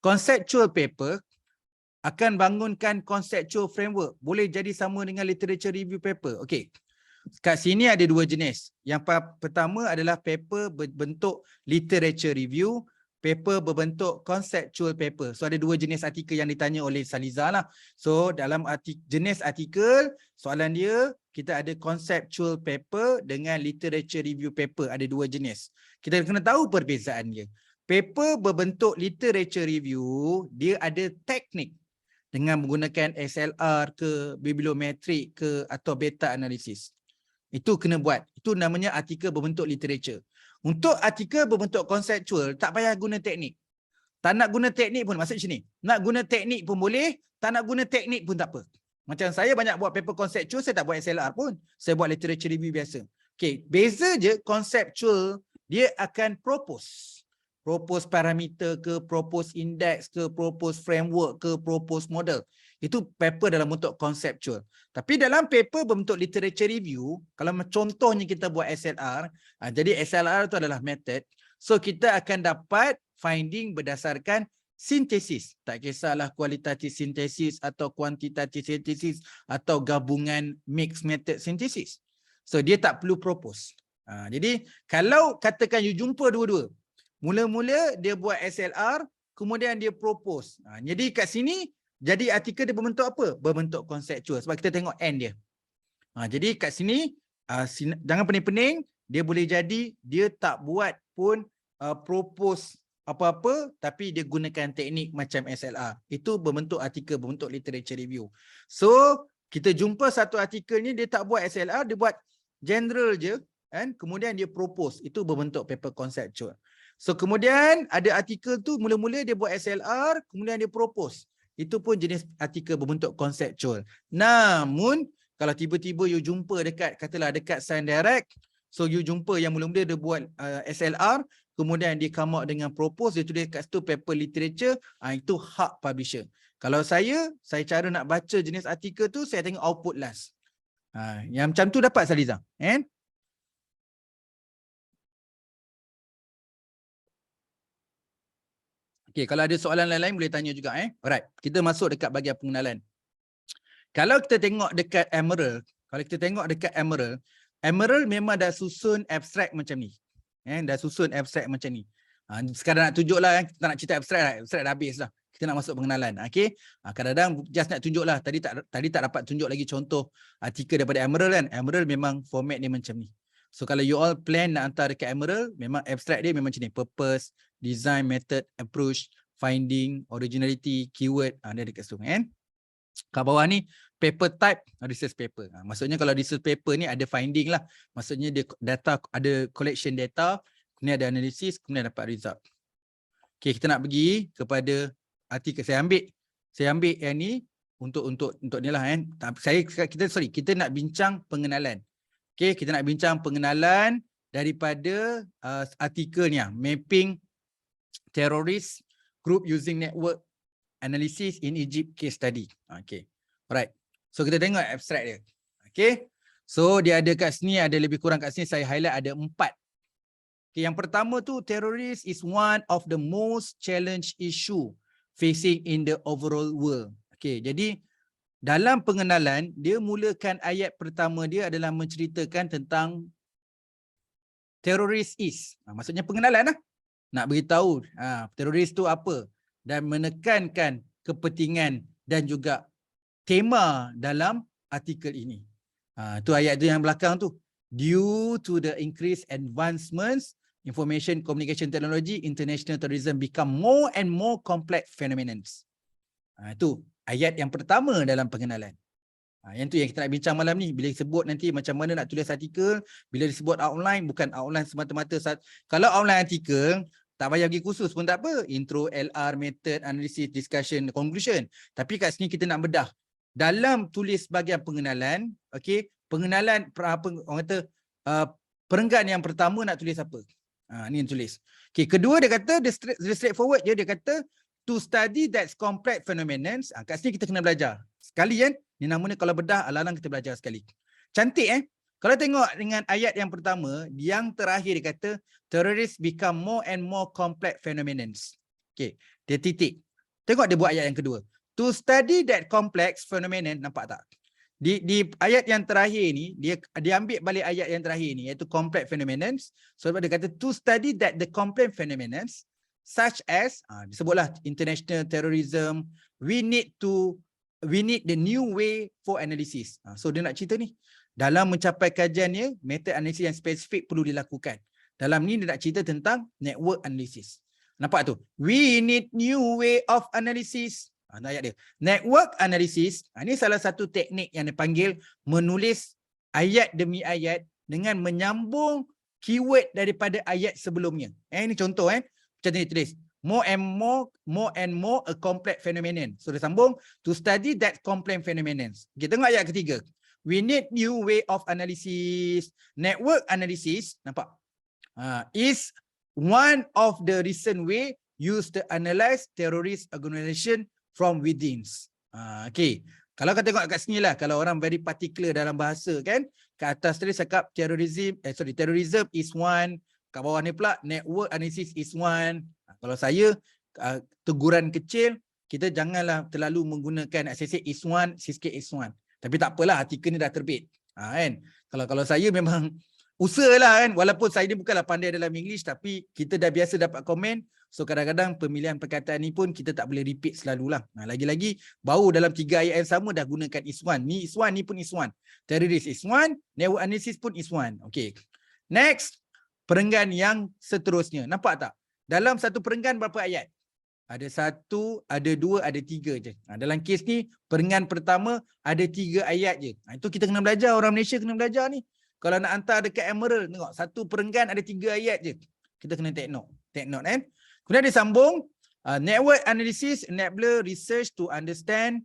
Conceptual paper akan bangunkan conceptual framework. Boleh jadi sama dengan literature review paper. Okay. Kat sini ada dua jenis. Yang pertama adalah paper berbentuk literature review, paper berbentuk conceptual paper. So ada dua jenis artikel yang ditanya oleh Saliza lah. So dalam jenis artikel, soalan dia, kita ada conceptual paper dengan literature review paper. Ada dua jenis. Kita kena tahu perbezaan dia. Paper berbentuk literature review, dia ada teknik dengan menggunakan SLR ke, bibliometrik ke, atau beta analysis. Itu kena buat. Itu namanya artikel berbentuk literature. Untuk artikel berbentuk konseptual, tak payah guna teknik. Tak nak guna teknik pun, maksud macam ni. Nak guna teknik pun boleh, tak nak guna teknik pun tak apa. Macam saya banyak buat paper konseptual, saya tak buat SLR pun. Saya buat literature review biasa. Okay, beza je konseptual, dia akan propose. Propose parameter ke, propose index ke, propose framework ke, propose model. Itu paper dalam bentuk konseptual. Tapi dalam paper berbentuk literature review, kalau contohnya kita buat SLR, jadi SLR itu adalah method. So kita akan dapat finding berdasarkan sintesis. Tak kisahlah kualitatif sintesis atau kuantitatif sintesis atau gabungan mixed method sintesis. So dia tak perlu propose. Jadi kalau katakan you jumpa dua-dua, mula-mula dia buat SLR, kemudian dia propose. Jadi kat sini, jadi artikel dia berbentuk apa? Berbentuk konseptual. Sebab kita tengok end dia. Jadi kat sini, jangan pening-pening, dia boleh jadi dia tak buat pun propose apa-apa, tapi dia gunakan teknik macam SLR. Itu berbentuk artikel, berbentuk literature review. So, kita jumpa satu artikel ni, dia tak buat SLR, dia buat general je, kan? Kemudian dia propose. Itu berbentuk paper conceptual. So, kemudian ada artikel tu, mula-mula dia buat SLR, kemudian dia propose. Itu pun jenis artikel berbentuk konseptual. Namun, kalau tiba-tiba you jumpa dekat, katalah dekat Science Direct, so you jumpa yang mula-mula dia buat SLR, kemudian dia come out dengan propose, dia tulis kat situ paper literature, itu hak publisher. Kalau saya cara nak baca jenis artikel tu, saya tengok output last. Yang macam tu dapat Saliza. Okay, kalau ada soalan lain-lain boleh tanya juga. Alright, kita masuk dekat bahagian pengenalan. Kalau kita tengok dekat Emerald, Emerald memang dah susun abstrak macam ni. Dah susun abstrak macam ni. Sekarang nak tunjuk lah, kita nak cerita abstrak lah. Abstrak dah habis lah. Kita nak masuk pengenalan. Okay. Kadang-kadang just nak tunjuk lah. Tadi tak dapat tunjuk lagi contoh artikel daripada Emerald kan. Emerald memang format dia macam ni. So kalau you all plan nak hantar dekat Emerald, memang abstrak dia memang macam ni. Purpose, design, method, approach, finding, originality, keyword. Dia dekat situ kan. Kat bawah ni paper type, research paper. Maksudnya kalau research paper ni ada finding lah. Maksudnya dia data, ada collection data, kemudian ada analisis, kemudian dapat result. Okay, kita nak pergi kepada artikel. Saya ambil yang ni untuk ni lah kan. Kita nak bincang pengenalan. Okay, kita nak bincang pengenalan daripada artikel ni, mapping terrorist group using network analysis in Egypt case study. Okay. Alright. So kita tengok abstrak dia. Okay. So dia ada kat sini, ada lebih kurang kat sini saya highlight ada 4. Okay, yang pertama tu, terrorist is one of the most challenged issue facing in the overall world. Okay, jadi dalam pengenalan, dia mulakan ayat pertama dia adalah menceritakan tentang terrorist is. Maksudnya pengenalan lah. Nak beritahu teroris tu apa dan menekankan kepentingan dan juga tema dalam artikel ini. Tu ayat tu yang belakang tu. Due to the increased advancements, information communication technology, international terrorism become more and more complex phenomenons. Itu ayat yang pertama dalam pengenalan. Yang tu yang kita nak bincang malam ni. Bila disebut nanti macam mana nak tulis artikel, bila disebut outline, bukan outline semata-mata. Kalau outline artikel, tak payah pergi khusus pun tak apa. Intro, LR, method, analysis, discussion, conclusion. Tapi kat sini kita nak bedah. Dalam tulis bahagian pengenalan, okay, pengenalan, orang kata, perenggan yang pertama nak tulis apa? Ni yang tulis. Okay, kedua dia kata, the straightforward je, dia kata, to study that's complex phenomenon. Kat sini kita kena belajar. Sekali kan, ni namanya kalau bedah, alang-alang kita belajar sekali. Cantik Kalau tengok dengan ayat yang pertama, yang terakhir dia kata terrorists become more and more complex phenomenon. Okey, dia titik. Tengok dia buat ayat yang kedua. To study that complex phenomenon, nampak tak? Di ayat yang terakhir ni, dia ambil balik ayat yang terakhir ni, iaitu complex phenomenon. So dia kata to study that the complex phenomenon such as, disebutlah international terrorism, we need the new way for analysis. So dia nak cerita ni, dalam mencapai kajiannya, method analisis yang spesifik perlu dilakukan. Dalam ni dia nak cerita tentang network analysis. Nampak tu? We need new way of analysis. Ayat dia. Network analysis, ini salah satu teknik yang dipanggil menulis ayat demi ayat dengan menyambung keyword daripada ayat sebelumnya. Ini contoh macam ni tulis. More and more a complex phenomenon. So dia sambung to study that complex phenomenon. Kita tengok ayat ketiga. We need new way of analysis. Network analysis, nampak? Is one of the recent way used to analyze terrorist organization from within. Okay. Kalau kita tengok kat sini lah, kalau orang very particular dalam bahasa kan, kat atas tadi cakap terrorism is one. Kat bawah ni pula network analysis is one. Kalau saya teguran kecil, kita janganlah terlalu menggunakan access is one, sikit is one. Tapi tak apalah, artikel ni dah terbit. Kan? Kalau saya memang usahalah kan, walaupun saya ni bukanlah pandai dalam English, tapi kita dah biasa dapat komen. So kadang-kadang pemilihan perkataan ni pun kita tak boleh repeat selalulah. Lagi-lagi baru dalam 3 ayat yang sama dah gunakan is one. Ni is one, ni pun is one. Terrorist is one, network analysis pun is one. Okay. Next, perenggan yang seterusnya. Nampak tak? Dalam satu perenggan berapa ayat? Ada 1, ada 2, ada 3 je. Dalam kes ni, perenggan pertama ada 3 ayat je. Itu kita kena belajar, orang Malaysia kena belajar ni. Kalau nak hantar dekat Emerald, tengok satu perenggan ada 3 ayat je. Kita kena take note kan. Kemudian dia sambung, network analysis enable research to understand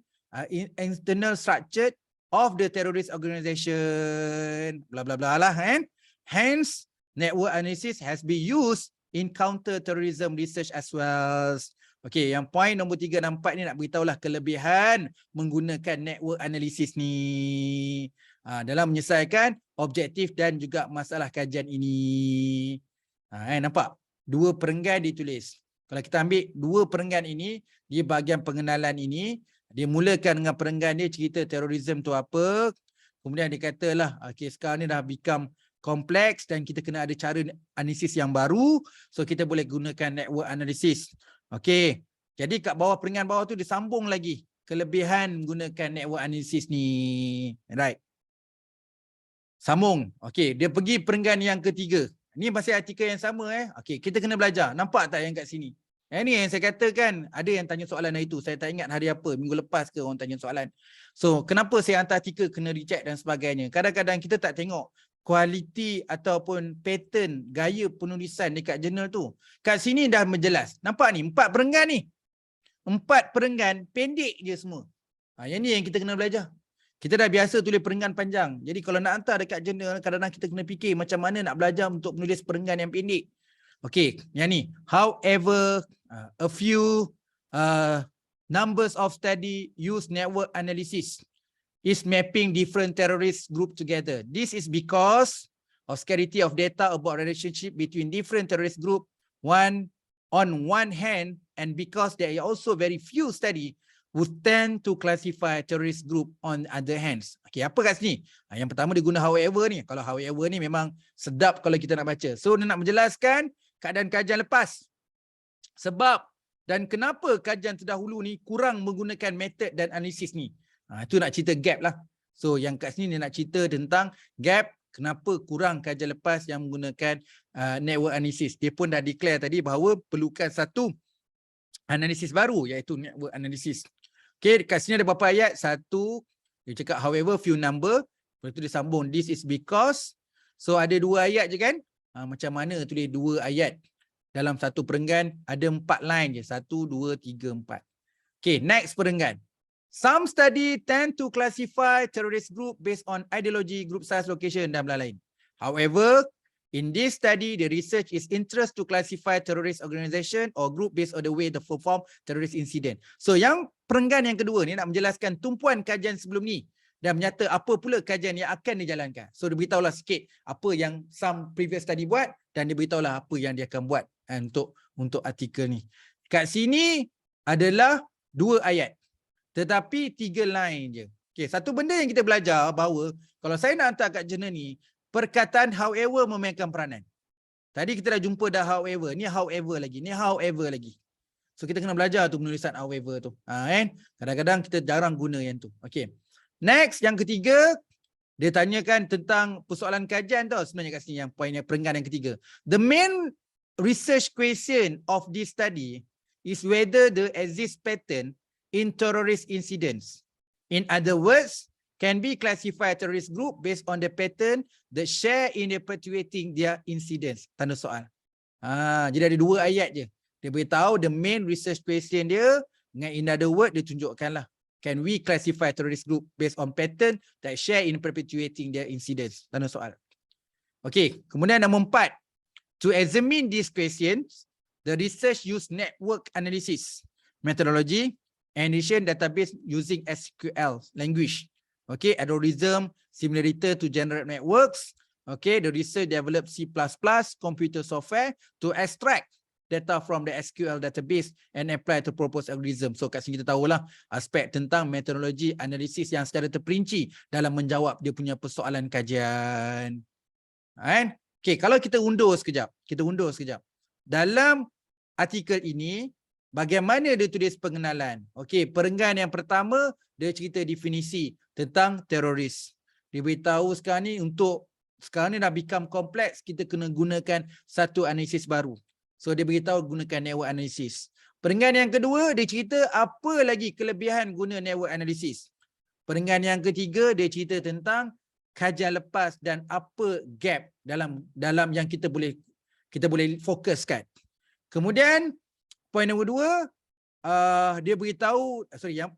internal structure of the terrorist organization. Bla bla bla lah kan. Hence, network analysis has been used in counter-terrorism research as well. Okey, yang point nombor 3 dan 4 ni nak beritahulah kelebihan menggunakan network analysis ni dalam menyelesaikan objektif dan juga masalah kajian ini. Nampak? 2 perenggan ditulis. Kalau kita ambil 2 perenggan ini, di bahagian pengenalan ini, dia mulakan dengan perenggan dia cerita terorisme tu apa. Kemudian dia katalah, okey sekarang ni dah become kompleks dan kita kena ada cara analisis yang baru. So kita boleh gunakan network analysis. Okey. Jadi kat bawah perenggan bawah tu disambung lagi kelebihan menggunakan network analysis ni. Right. Sambung. Okey, dia pergi perenggan yang ketiga. Ni masih artikel yang sama Okey, kita kena belajar. Nampak tak yang kat sini? Ini yang saya katakan, ada yang tanya soalan hari tu. Saya tak ingat hari apa, minggu lepas ke orang tanya soalan. So, kenapa saya hantar artikel kena reject dan sebagainya? Kadang-kadang kita tak tengok kualiti ataupun pattern gaya penulisan dekat jurnal tu. Kat sini dah menjelas. Nampak ni, 4 perenggan ni. 4 perenggan pendek je semua. Yang ni yang kita kena belajar. Kita dah biasa tulis perenggan panjang. Jadi kalau nak hantar dekat jurnal, kadang-kadang kita kena fikir macam mana nak belajar untuk menulis perenggan yang pendek. Okey, yang ni. However, a few numbers of study use network analysis is mapping different terrorist group together. This is because of scarcity of data about relationship between different terrorist group on one hand, and because there are also very few study would tend to classify terrorist group on other hands. Okay, apa kat sini? Yang pertama dia guna however ni. Kalau however ni memang sedap kalau kita nak baca. So dia nak menjelaskan keadaan kajian lepas. Sebab dan kenapa kajian terdahulu ni kurang menggunakan metod dan analisis ni. Itu nak cerita gap lah. So yang kat sini dia nak cerita tentang gap, kenapa kurang kajian lepas yang menggunakan network analysis. Dia pun dah declare tadi bahawa perlukan satu analisis baru, iaitu network analysis. Okay, kat sini ada berapa ayat? 1, dia cakap however few number. Lepas tu dia sambung this is because. So ada 2 ayat je kan? Macam mana tulis 2 ayat dalam satu perenggan? Ada 4 line je. 1, 2, 3, 4. Okay, next perenggan. Some study tend to classify terrorist group based on ideology, group size, location dan lain-lain. However, in this study, the research is interest to classify terrorist organization or group based on the way they perform terrorist incident. So yang perenggan yang kedua ni nak menjelaskan tumpuan kajian sebelum ni dan menyata apa pula kajian yang akan dijalankan. So dia beritahulah sikit apa yang some previous study buat dan dia beritahulah apa yang dia akan buat untuk artikel ni. Kat sini adalah 2 ayat. Tetapi 3 line je. Okey, satu benda yang kita belajar bahawa kalau saya nak hantar kat jurnal ni, perkataan however memainkan peranan. Tadi kita dah jumpa dah however, ni however lagi, ni however lagi. So kita kena belajar tu penulisan however tu. Kan? Kadang-kadang kita jarang guna yang tu. Okey. Next, yang ketiga, dia tanyakan tentang persoalan kajian tau sebenarnya kat sini yang poin yang perenggan yang ketiga. The main research question of this study is whether there exists pattern in terrorist incidents. In other words, can be classified terrorist group based on the pattern that share in perpetuating their incidents. Tanda soal. Jadi ada 2 ayat je. Dia beritahu the main research question dia, dengan in other word dia tunjukkanlah. Can we classify terrorist group based on pattern that share in perpetuating their incidents? Tanda soal. Okey, kemudian nombor 4. To examine these questions, the research use network analysis methodology and addition database using SQL language. Okay, algorithm similarity to generate networks. Okay, the research developed C++ computer software to extract data from the SQL database and apply to proposed algorithm. So kat sini kita tahulah aspek tentang metodologi analisis yang secara terperinci dalam menjawab dia punya persoalan kajian. Kan? Okay, kalau kita undur sekejap. Dalam artikel ini, bagaimana dia tulis pengenalan? Okay, perenggan yang pertama, dia cerita definisi tentang teroris. Dia beritahu sekarang ni sekarang ni dah become kompleks, kita kena gunakan satu analisis baru. So dia beritahu gunakan network analysis. Perenggan yang kedua, dia cerita apa lagi kelebihan guna network analysis. Perenggan yang ketiga, dia cerita tentang kajian lepas dan apa gap dalam yang kita boleh fokuskan. Kemudian poin nombor 2, dia beritahu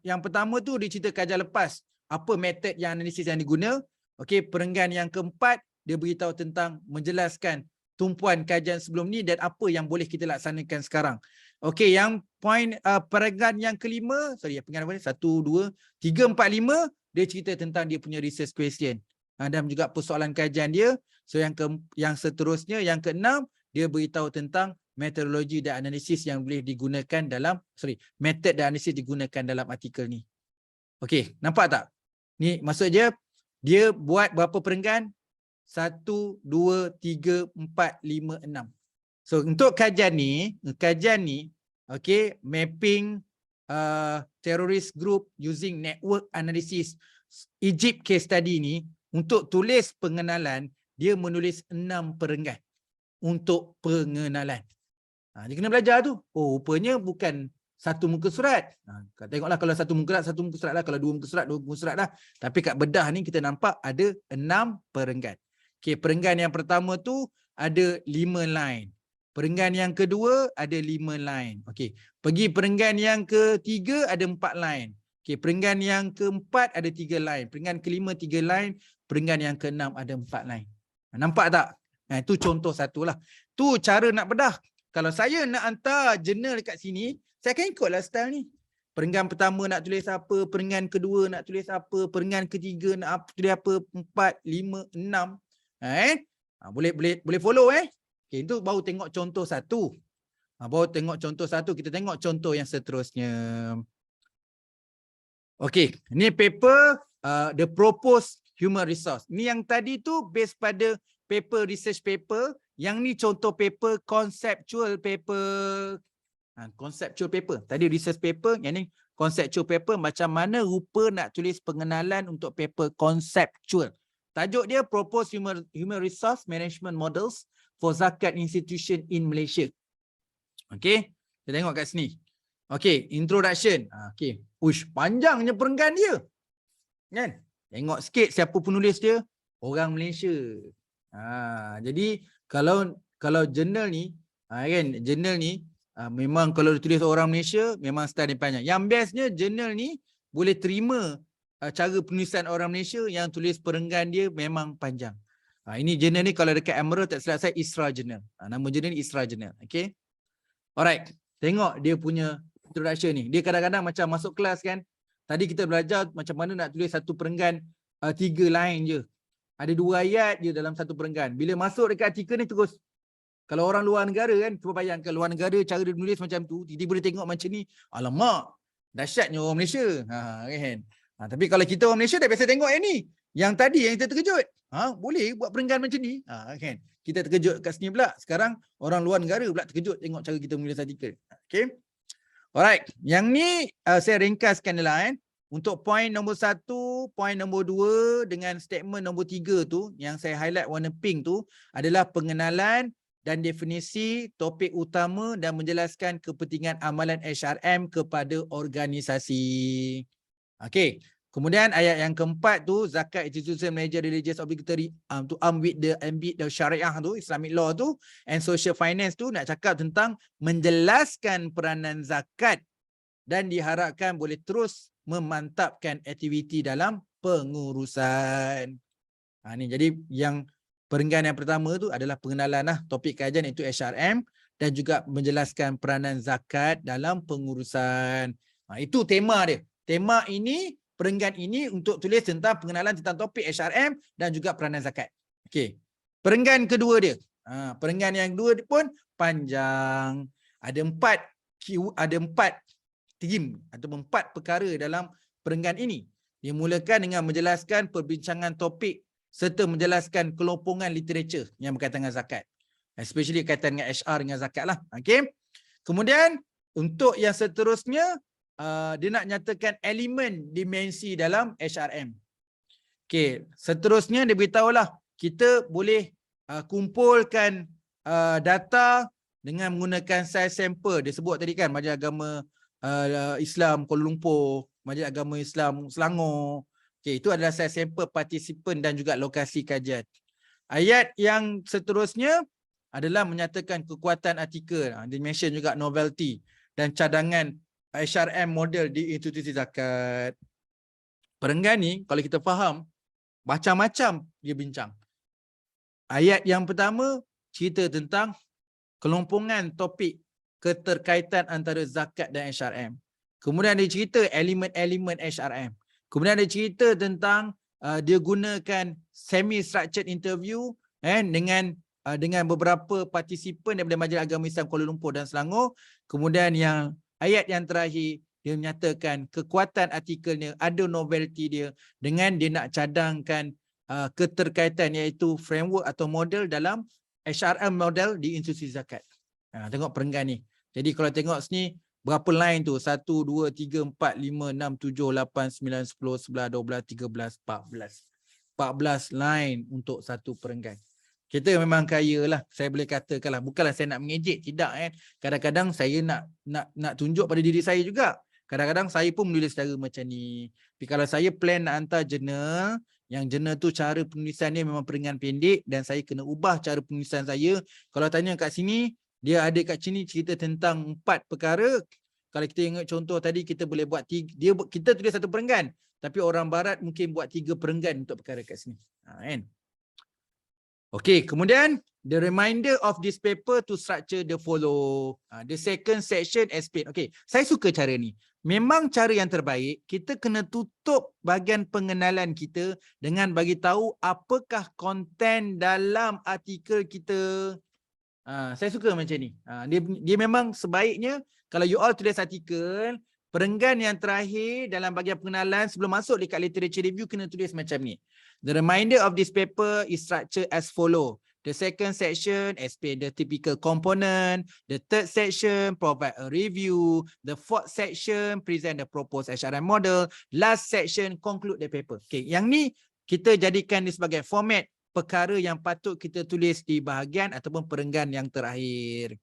yang pertama tu dia cerita kajian lepas, apa metod yang analisis yang diguna. Okey, perenggan yang keempat dia beritahu tentang menjelaskan tumpuan kajian sebelum ni dan apa yang boleh kita laksanakan sekarang. Okey, yang poin perenggan yang kelima, perenggan apa ni? 1 2 3 4 5 dia cerita tentang dia punya research question. Dan juga persoalan kajian dia. So yang seterusnya yang keenam dia beritahu tentang metodologi dan analisis yang boleh digunakan dalam metod dan analisis digunakan dalam artikel ni. Okey, nampak tak? Ni maksudnya dia buat berapa perenggan? 1 2 3 4 5 6. So untuk kajian ni okey, mapping terrorist group using network analysis Egypt case study ni, untuk tulis pengenalan dia menulis 6 perenggan untuk pengenalan. Dia kena belajar tu. Oh, rupanya bukan satu muka surat. Tengoklah kalau satu muka surat lah, kalau 2 muka surat lah. Tapi kat bedah ni kita nampak ada 6 perenggan. Okey, perenggan yang pertama tu ada 5 line. Perenggan yang kedua ada 5 line. Okey, pergi perenggan yang ketiga ada 4 line. Okey, perenggan yang keempat ada 3 line. Perenggan kelima 3 line. Perenggan yang keenam ada 4 line. Nampak tak? Itu contoh satu lah. Tu cara nak bedah. Kalau saya nak hantar jurnal dekat sini, saya akan ikutlah style ni. Perenggan pertama nak tulis apa, perenggan kedua nak tulis apa, perenggan ketiga nak tulis apa, 4, 5, 6. Boleh follow Okay, itu baru tengok contoh satu. Kita tengok contoh yang seterusnya. Okay, ni paper the proposed human resource. Ni yang tadi tu based pada paper research paper. Yang ni contoh paper conceptual paper. Conceptual paper. Tadi research paper, yang ni conceptual paper. Macam mana rupa nak tulis pengenalan untuk paper conceptual. Tajuk dia Proposed Human Resource Management Models for Zakat Institution in Malaysia. Okay, kita tengok kat sini. Okay, introduction. Okay, panjangnya perenggan dia. Kan? Tengok sikit siapa penulis dia. Orang Malaysia. Jadi kalau jurnal ni, kan, jurnal ni memang kalau ditulis orang Malaysia memang style dia panjang. Yang bestnya jurnal ni boleh terima cara penulisan orang Malaysia yang tulis perenggan dia memang panjang. Ini jurnal ni kalau dekat Emerald tak silap saya Isra Journal. Nama jurnal ni Isra Journal. Okay. Alright. Tengok dia punya introduction ni. Dia kadang-kadang macam masuk kelas kan. Tadi kita belajar macam mana nak tulis satu perenggan 3 line je. Ada 2 ayat je dalam satu perenggan. Bila masuk dekat artikel ni terus. Kalau orang luar negara kan, cuba bayangkan luar negara cara dia menulis macam tu, tiba-tiba dia tengok macam ni, alamak, dahsyatnya orang Malaysia. Kan? Tapi kalau kita orang Malaysia dah biasa tengok yang ni. Yang tadi yang kita terkejut. Boleh buat perenggan macam ni? Kan? Kita terkejut kat sini pula. Sekarang orang luar negara pula terkejut tengok cara kita menulis artikel. Okay? Alright. Yang ni saya ringkaskan lah kan. Untuk poin nombor 1, poin nombor 2 dengan statement nombor 3 tu, yang saya highlight warna pink tu adalah pengenalan dan definisi topik utama dan menjelaskan kepentingan amalan HRM kepada organisasi. Okey. Kemudian ayat yang keempat tu, zakat institution manager religious obligatory to arm with the ambit the syariah tu, Islamic law tu, and social finance tu nak cakap tentang menjelaskan peranan zakat dan diharapkan boleh terus memantapkan aktiviti dalam pengurusan. Ni jadi yang perenggan yang pertama tu adalah pengenalan topik kajian iaitu HRM dan juga menjelaskan peranan zakat dalam pengurusan. Itu tema dia. Tema ini, perenggan ini untuk tulis tentang pengenalan tentang topik HRM dan juga peranan zakat. Okey. Perenggan kedua dia. Perenggan yang kedua pun panjang. Ada 4 theme atau 4 perkara dalam perenggan ini. Dimulakan dengan menjelaskan perbincangan topik serta menjelaskan kelompongan literature yang berkaitan dengan zakat. Especially kaitan dengan HR dengan zakat lah. Okay. Kemudian untuk yang seterusnya, dia nak nyatakan elemen dimensi dalam HRM. Okay. Seterusnya dia beritahulah kita boleh kumpulkan data dengan menggunakan size sampel. Dia sebut tadi kan Majlis Agama Islam Kuala Lumpur, Majlis Agama Islam Selangor. Okay, itu adalah size sampel partisipan dan juga lokasi kajian. Ayat yang seterusnya adalah menyatakan kekuatan artikel. Dia mention juga novelty dan cadangan HRM model di institusi zakat. Perenggan ni kalau kita faham, macam-macam dia bincang. Ayat yang pertama cerita tentang kelompongan topik keterkaitan antara zakat dan HRM. Kemudian dia cerita elemen-elemen HRM. Kemudian dia cerita tentang dia gunakan semi-structured interview dengan beberapa partisipan daripada Majlis Agama Islam Kuala Lumpur dan Selangor. Kemudian yang ayat yang terakhir dia menyatakan kekuatan artikelnya, ada novelty dia dengan dia nak cadangkan keterkaitan iaitu framework atau model dalam HRM model di institusi zakat. Tengok perenggan ni. Jadi kalau tengok sini berapa line tu? 1, 2, 3, 4, 5, 6, 7, 8, 9, 10, 11, 12, 13, 14. 14 line untuk satu perenggan. Kita memang kaya lah. Saya boleh katakan lah. Bukanlah saya nak mengejek. Tidak kan. Kadang-kadang saya nak tunjuk pada diri saya juga. Kadang-kadang saya pun menulis cara macam ni. Tapi kalau saya plan nak hantar jurnal, yang jurnal tu cara penulisan dia memang perenggan pendek dan saya kena ubah cara penulisan saya. Kalau tanya kat sini, dia ada kat sini cerita tentang 4 perkara. Kalau kita ingat contoh tadi, kita boleh buat 3. Kita tulis satu perenggan. Tapi orang barat mungkin buat 3 perenggan untuk perkara kat sini. Kan? Okey, kemudian the reminder of this paper to structure the follow. The second section explain. Okey, saya suka cara ni. Memang cara yang terbaik, kita kena tutup bahagian pengenalan kita dengan bagi tahu apakah konten dalam artikel kita. Saya suka macam ni. Dia memang sebaiknya kalau you all tulis artikel, perenggan yang terakhir dalam bahagian pengenalan sebelum masuk dekat literature review kena tulis macam ni. The reminder of this paper is structured as follow. The second section explain the typical component. The third section provide a review. The fourth section present the proposed HRM model. Last section conclude the paper. Okay, yang ni kita jadikan ni sebagai format perkara yang patut kita tulis di bahagian ataupun perenggan yang terakhir.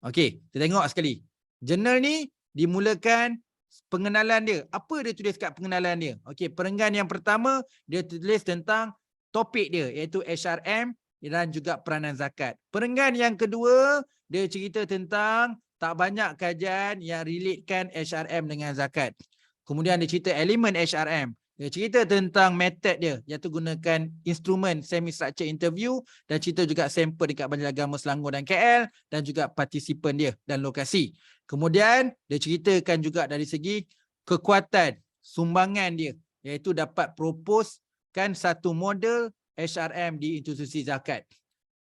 Okey, kita tengok sekali. Jurnal ni dimulakan pengenalan dia. Apa dia tulis kat pengenalan dia? Okey, perenggan yang pertama dia tulis tentang topik dia iaitu HRM dan juga peranan zakat. Perenggan yang kedua dia cerita tentang tak banyak kajian yang relatekan HRM dengan zakat. Kemudian dia cerita elemen HRM. Dia cerita tentang method dia, iaitu gunakan instrumen semi-structured interview dan cerita juga sampel dekat Majlis Agama Selangor dan KL dan juga partisipan dia dan lokasi. Kemudian dia ceritakan juga dari segi kekuatan sumbangan dia, iaitu dapat propose menuliskan satu model HRM di institusi zakat.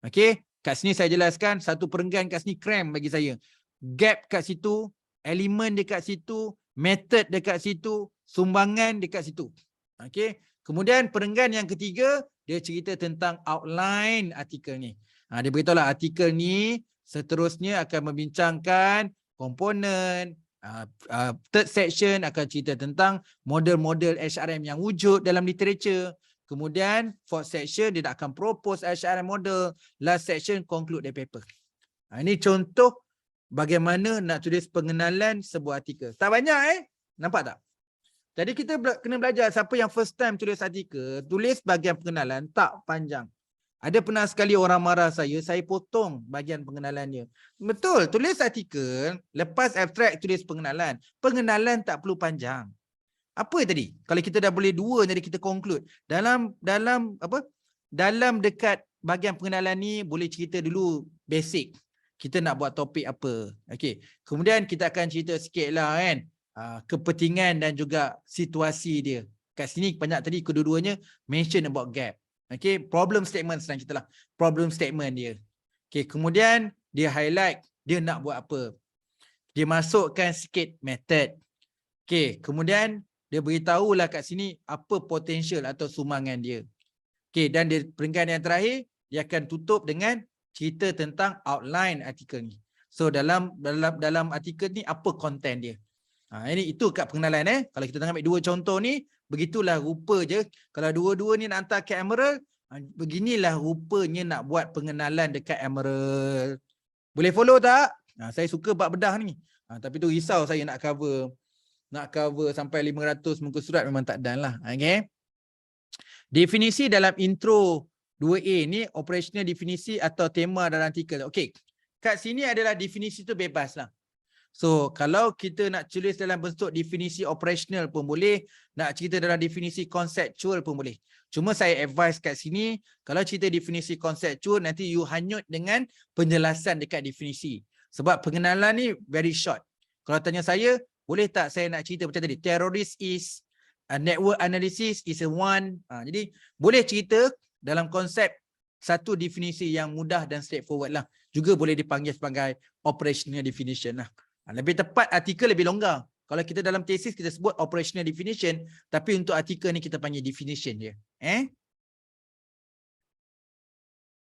Okey, kat sini saya jelaskan satu perenggan kat sini cram bagi saya. Gap kat situ, elemen dekat situ, method dekat situ, sumbangan dekat situ. Okey, kemudian perenggan yang ketiga, dia cerita tentang outline artikel ni. Dia beritahulah artikel ni seterusnya akan membincangkan komponen. Third section akan cerita tentang model-model HRM yang wujud dalam literature. Kemudian fourth section dia akan propose HRM model. Last section conclude the paper. Ini contoh bagaimana nak tulis pengenalan sebuah artikel. Tak banyak nampak tak? Jadi kita kena belajar siapa yang first time tulis artikel, tulis bahagian pengenalan tak panjang. Ada pernah sekali orang marah saya potong bahagian pengenalannya. Betul, tulis artikel, lepas abstrak tulis pengenalan. Pengenalan tak perlu panjang. Apa tadi? Kalau kita dah boleh dua, jadi kita conclude. Dalam dekat bahagian pengenalan ni boleh cerita dulu basic. Kita nak buat topik apa. Okey. Kemudian kita akan cerita sikit lah kan. Kepentingan dan juga situasi dia. Kat sini banyak tadi kedua-duanya mention about gap. Okay, problem statement senang cerita lah. Problem statement dia. Okay, kemudian dia highlight dia nak buat apa. Dia masukkan sikit method. Okay, kemudian dia beritahulah kat sini apa potential atau sumbangan dia. Okay, dan di perenggan yang terakhir, dia akan tutup dengan cerita tentang outline artikel ni. So dalam artikel ni apa konten dia. Itu kat pengenalan Kalau kita tengok ambil dua contoh ni, begitulah rupa je. Kalau dua-dua ni nak hantar ke Emerald, beginilah rupanya nak buat pengenalan dekat Emerald. Boleh follow tak? Saya suka bab bedah ni. Tapi tu risau saya nak cover sampai 500 muka surat memang tak dan lah. Okay. Definisi dalam intro 2A ni operational definisi atau tema dalam artikel. Okey. Kat sini adalah definisi tu bebas lah. So, kalau kita nak tulis dalam bentuk definisi operational pun boleh, nak cerita dalam definisi konseptual pun boleh. Cuma saya advise kat sini, kalau cerita definisi konseptual, nanti you hanyut dengan penjelasan dekat definisi. Sebab pengenalan ni very short. Kalau tanya saya, boleh tak saya nak cerita macam tadi? Terrorist is, network analysis is a one. Jadi, boleh cerita dalam konsep satu definisi yang mudah dan straightforward lah. Juga boleh dipanggil sebagai operational definition lah. Lebih tepat artikel lebih longgar. Kalau kita dalam tesis kita sebut operational definition, tapi untuk artikel ni kita panggil definition je.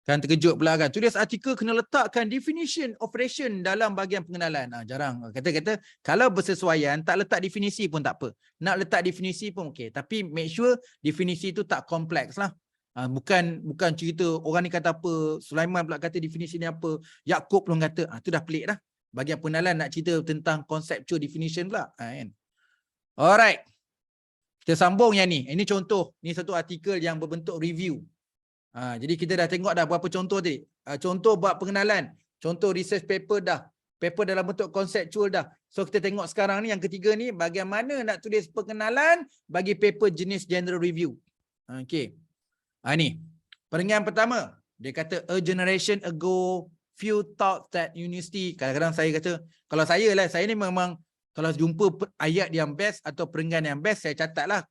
Kan terkejut pula kan. Tulis artikel kena letakkan definition operation dalam bahagian pengenalan. Jarang. Kata-kata kalau bersesuaian tak letak definisi pun tak apa. Nak letak definisi pun okey. Tapi make sure definisi tu tak kompleks lah. Bukan cerita orang ni kata apa, Sulaiman pula kata definisi ni apa, Yaakob pun kata, tu dah pelik dah. Bahagian pengenalan nak cerita tentang conceptual definition pula. Kan? Alright. Kita sambung yang ni. Ini contoh. Ini satu artikel yang berbentuk review. Jadi kita dah tengok dah berapa contoh tadi. Contoh buat pengenalan. Contoh research paper dah. Paper dalam bentuk conceptual dah. So kita tengok sekarang ni yang ketiga ni bagaimana nak tulis pengenalan bagi paper jenis general review. Okay. Ni. Perenggan pertama. Dia kata a generation ago few thought that university, kadang-kadang saya kata, kalau saya ni memang kalau jumpa ayat yang best atau perenggan yang best, saya catat lah.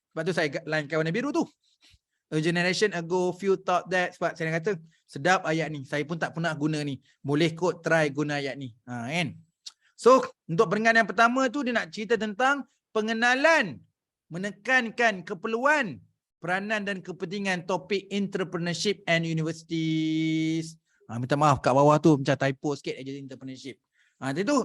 Sebab tu saya lainkan warna biru tu. A generation ago few thought that, sebab saya kata, sedap ayat ni. Saya pun tak pernah guna ni. Boleh kot try guna ayat ni. Kan? So, untuk perenggan yang pertama tu, dia nak cerita tentang pengenalan, menekankan keperluan, peranan dan kepentingan topik entrepreneurship and universities. Minta maaf kat bawah tu macam typo sikit aja entrepreneurship.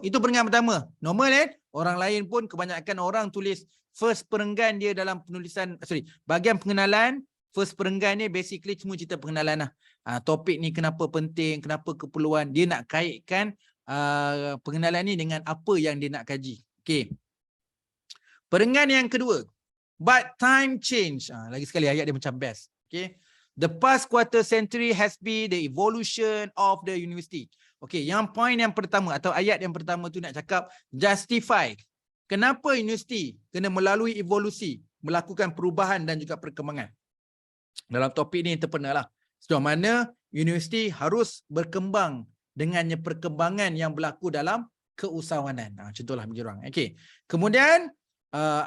Itu perenggan pertama. Normal orang lain pun kebanyakan orang tulis first perenggan dia dalam penulisan, bahagian pengenalan, first perenggan ni basically cuma cerita pengenalan lah. Topik ni kenapa penting, kenapa keperluan, dia nak kaitkan pengenalan ni dengan apa yang dia nak kaji. Okey. Perenggan yang kedua. But time change. Lagi sekali ayat dia macam best. Okay. The past quarter century has been the evolution of the university. Okay, yang point yang pertama atau ayat yang pertama tu nak cakap justify. Kenapa universiti kena melalui evolusi, melakukan perubahan dan juga perkembangan. Dalam topik ni entrepreneur lah. Sejauh mana universiti harus berkembang dengannya perkembangan yang berlaku dalam keusahawanan. Contohlah macam orang. Okay. Kemudian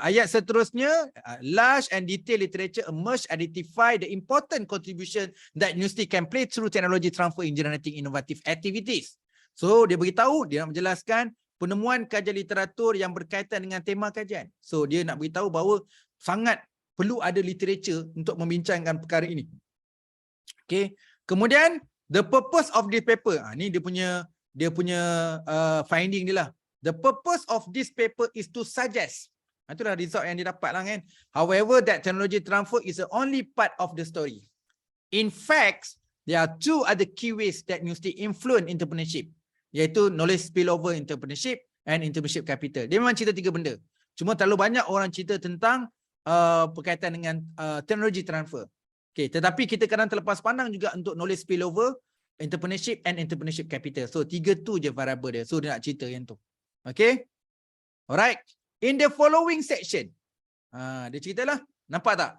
Ayat seterusnya, large and detailed literature emerge identify the important contribution that university can play through technology transfer in generating innovative activities. So dia beritahu, dia nak menjelaskan penemuan kajian literatur yang berkaitan dengan tema kajian. So dia nak beritahu bahawa sangat perlu ada literature untuk membincangkan perkara ini. Okay. Kemudian the purpose of this paper, ni dia punya finding dia lah. The purpose of this paper is to suggest. Itulah result yang dia dapat lah kan. However, that technology transfer is the only part of the story. In fact, there are two other key ways that university influence entrepreneurship, iaitu knowledge spillover entrepreneurship and entrepreneurship capital. Dia memang cerita 3 benda. Cuma terlalu banyak orang cerita tentang berkaitan dengan technology transfer. Okay, tetapi kita kadang terlepas pandang juga untuk knowledge spillover, entrepreneurship and entrepreneurship capital. So 3 tu je variable dia. So dia nak cerita yang tu. Okay. Alright. In the following section, dia ceritalah, nampak tak?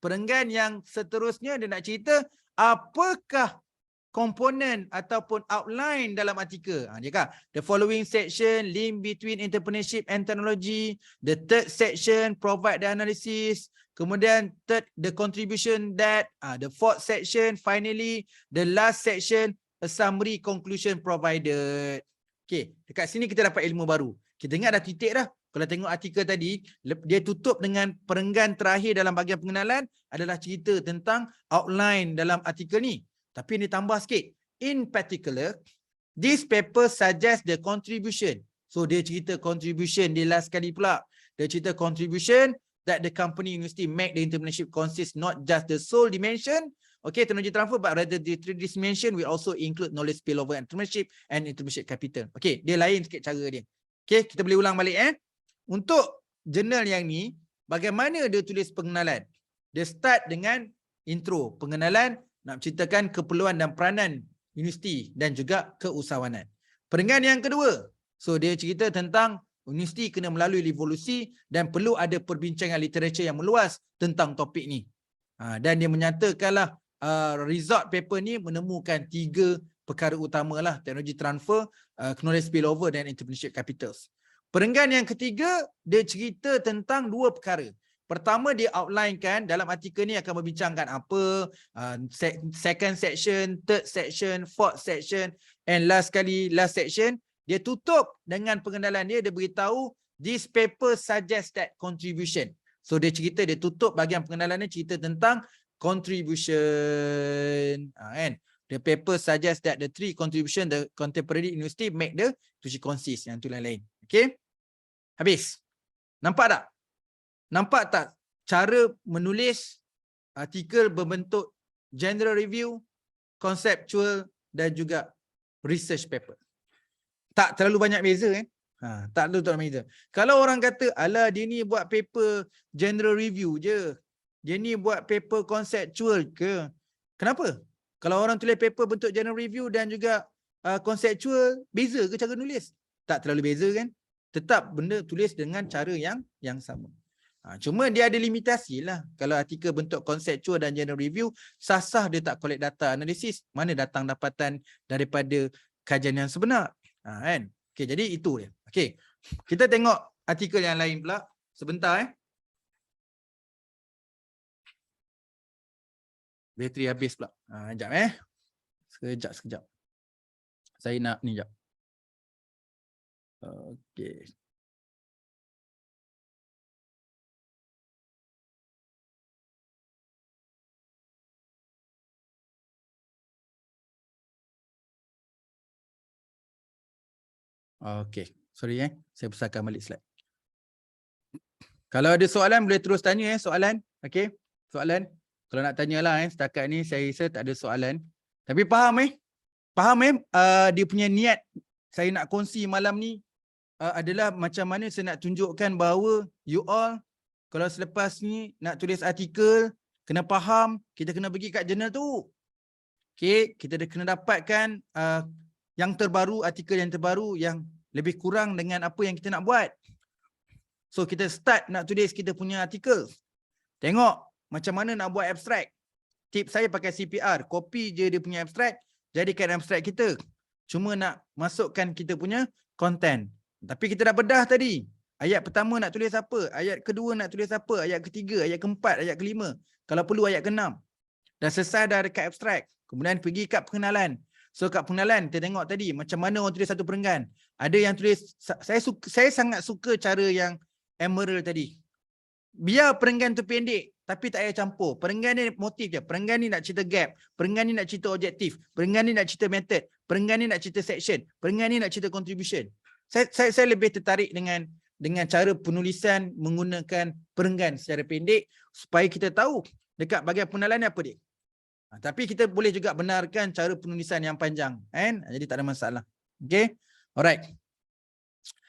Perenggan yang seterusnya dia nak cerita apakah komponen ataupun outline dalam artikel. Dia kata, the following section link between entrepreneurship and technology. The third section provide the analysis. Kemudian third, the contribution that. The fourth section, finally, the last section, a summary conclusion provided. Okay, dekat sini kita dapat ilmu baru. Kita ingat dah titik dah. Kalau tengok artikel tadi, dia tutup dengan perenggan terakhir dalam bahagian pengenalan adalah cerita tentang outline dalam artikel ni. Tapi ini tambah sikit. In particular, this paper suggests the contribution. So dia cerita contribution, dia last sekali pula. Dia cerita contribution that the company university make the entrepreneurship consists not just the sole dimension, okay, technology transfer, but rather the three dimension will also include knowledge spillover entrepreneurship and entrepreneurship capital. Okay, dia lain sikit cara dia. Okay, kita boleh ulang balik Untuk jurnal yang ni, bagaimana dia tulis pengenalan? Dia start dengan intro, pengenalan, nak ceritakan keperluan dan peranan universiti dan juga keusahawanan. Perenggan yang kedua, so dia cerita tentang universiti kena melalui revolusi dan perlu ada perbincangan literatur yang meluas tentang topik ni. Dan dia menyatakanlah result paper ni menemukan 3 perkara utama lah, teknologi transfer, knowledge spillover dan entrepreneurship capitals. Perenggan yang ketiga, dia cerita tentang 2 perkara. Pertama, dia outlinekan dalam artikel ni akan membincangkan apa, second section, third section, fourth section, and last section. Dia tutup dengan pengenalan dia beritahu, this paper suggests that contribution. So dia cerita, dia tutup bahagian pengenalan ni cerita tentang contribution. Kan? The paper suggests that the 3 contribution the contemporary university make the to consist. Yang tu lain-lain. Okay? Habis. Nampak tak? Nampak tak cara menulis artikel berbentuk general review, conceptual dan juga research paper? Tak terlalu banyak beza tak terlalu beza. Kalau orang kata, alah dia ni buat paper general review je, dia ni buat paper conceptual ke? Kenapa? Kalau orang tulis paper bentuk general review dan juga conceptual, beza ke cara nulis? Tak terlalu beza kan? Tetap benda tulis dengan cara yang sama. Cuma dia ada limitasi lah. Kalau artikel bentuk conceptual dan general review, sah-sah dia tak collect data analisis, mana datang dapatan daripada kajian yang sebenar. Kan? Okay, jadi itu dia. Okay. Kita tengok artikel yang lain pula. Sebentar Bateri habis pula. Sekejap Sekejap. Saya nak ni jap. Okay. Okay. Sorry saya besarkan balik slide. Kalau ada soalan boleh terus tanya soalan. Okay. Soalan. Kalau nak tanyalah setakat ni saya rasa tak ada soalan. Tapi faham dia punya niat saya nak kongsi malam ni adalah macam mana saya nak tunjukkan bahawa you all kalau selepas ni nak tulis artikel, kena faham, kita kena pergi kat jurnal tu. Okay, kita kena dapatkan yang terbaru, artikel yang terbaru yang lebih kurang dengan apa yang kita nak buat. So kita start nak tulis kita punya artikel. Tengok macam mana nak buat abstract. Tip saya pakai CPR, copy je dia punya abstract, jadikan abstract kita. Cuma nak masukkan kita punya content. Tapi kita dah bedah tadi. Ayat pertama nak tulis apa? Ayat kedua nak tulis apa? Ayat ketiga, ayat keempat, ayat kelima. Kalau perlu ayat keenam. Dah selesai dah dekat abstrak. Kemudian pergi kat pengenalan. So kat pengenalan kita tengok tadi macam mana orang tulis satu perenggan. Ada yang tulis, saya sangat suka cara yang Emerald tadi. Biar perenggan tu pendek tapi tak payah campur. Perenggan ni motif je. Perenggan ni nak cerita gap. Perenggan ni nak cerita objektif. Perenggan ni nak cerita method. Perenggan ni nak cerita section. Perenggan ni nak cerita contribution. Saya lebih tertarik dengan cara penulisan menggunakan perenggan secara pendek supaya kita tahu dekat bahagian pengenalan ni apa dia. Tapi kita boleh juga benarkan cara penulisan yang panjang, kan? Jadi tak ada masalah. Okay? Alright.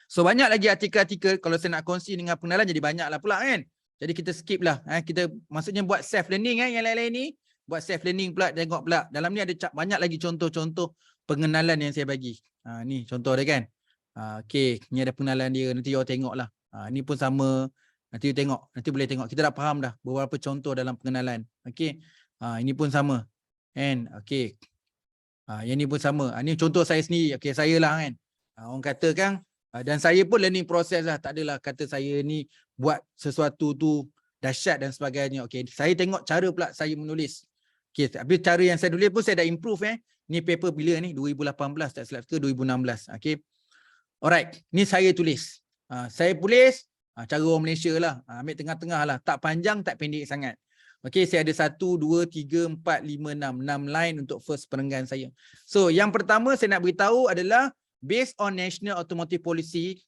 So banyak lagi artikel-artikel kalau saya nak kongsi dengan pengenalan jadi banyak lah pula, kan? Jadi kita skip lah. Kita maksudnya buat self learning, yang lain-lain ni buat self learning pula, tengok pula. Dalam ni ada banyak lagi contoh-contoh pengenalan yang saya bagi. Ni contoh dia, kan? Okay, ni ada pengenalan dia. Nanti awak tengok lah. Ni pun sama. Nanti you tengok. Nanti boleh tengok. Kita dah faham dah beberapa contoh dalam pengenalan. Okay. Ini pun sama. Kan? Okay. Yang ni pun sama. Ni contoh saya sendiri. Okay, saya lah, kan. Orang kata kan. Dan saya pun learning process lah. Tak adalah kata saya ni buat sesuatu tu dahsyat dan sebagainya. Okay. Saya tengok cara pula saya menulis. Okay. Tapi cara yang saya tulis pun saya dah improve. Ni paper bila ni? 2018 tak silap ke 2016. Okay. Alright, ni saya tulis. Saya tulis cara orang Malaysia lah. Ambil tengah-tengah lah. Tak panjang, tak pendek sangat. Okey, saya ada 1, 2, 3, 4, 5, 6. 6 line untuk first perenggan saya. So, yang pertama saya nak beritahu adalah based on National Automotive Policy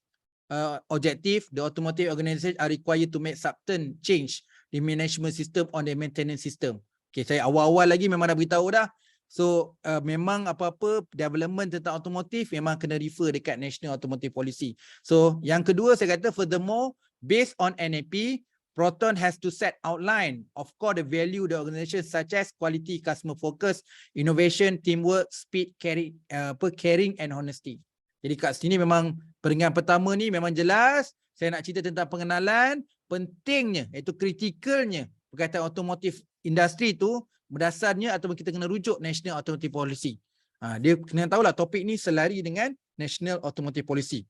objective, the automotive organisation are required to make certain change the management system on the maintenance system. Okey, saya awal-awal lagi memang dah beritahu dah. So memang apa-apa development tentang otomotif memang kena refer dekat National Automotive Policy. So yang kedua saya kata furthermore based on NAP, Proton has to set outline of core the value the organisation such as quality, customer focus, innovation, teamwork, speed, caring and honesty. Jadi kat sini memang perenggan pertama ni memang jelas saya nak cerita tentang pengenalan, pentingnya iaitu kritikalnya berkaitan otomotif industri tu berdasarnya ataupun kita kena rujuk National Automotive Policy. Dia kena tahulah topik ni selari dengan National Automotive Policy.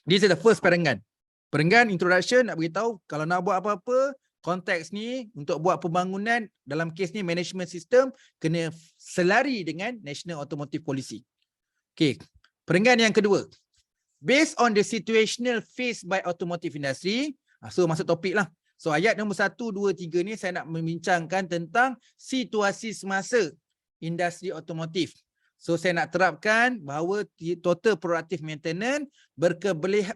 This is the first perenggan. Perenggan introduction nak beritahu kalau nak buat apa-apa, konteks ni untuk buat pembangunan dalam kes ni management system kena selari dengan National Automotive Policy. Okay. Perenggan yang kedua. Based on the situational faced by automotive industry, so masuk topik lah. So ayat nombor 1, 2, 3 ni saya nak membincangkan tentang situasi semasa industri otomotif. So saya nak terapkan bahawa total proactive maintenance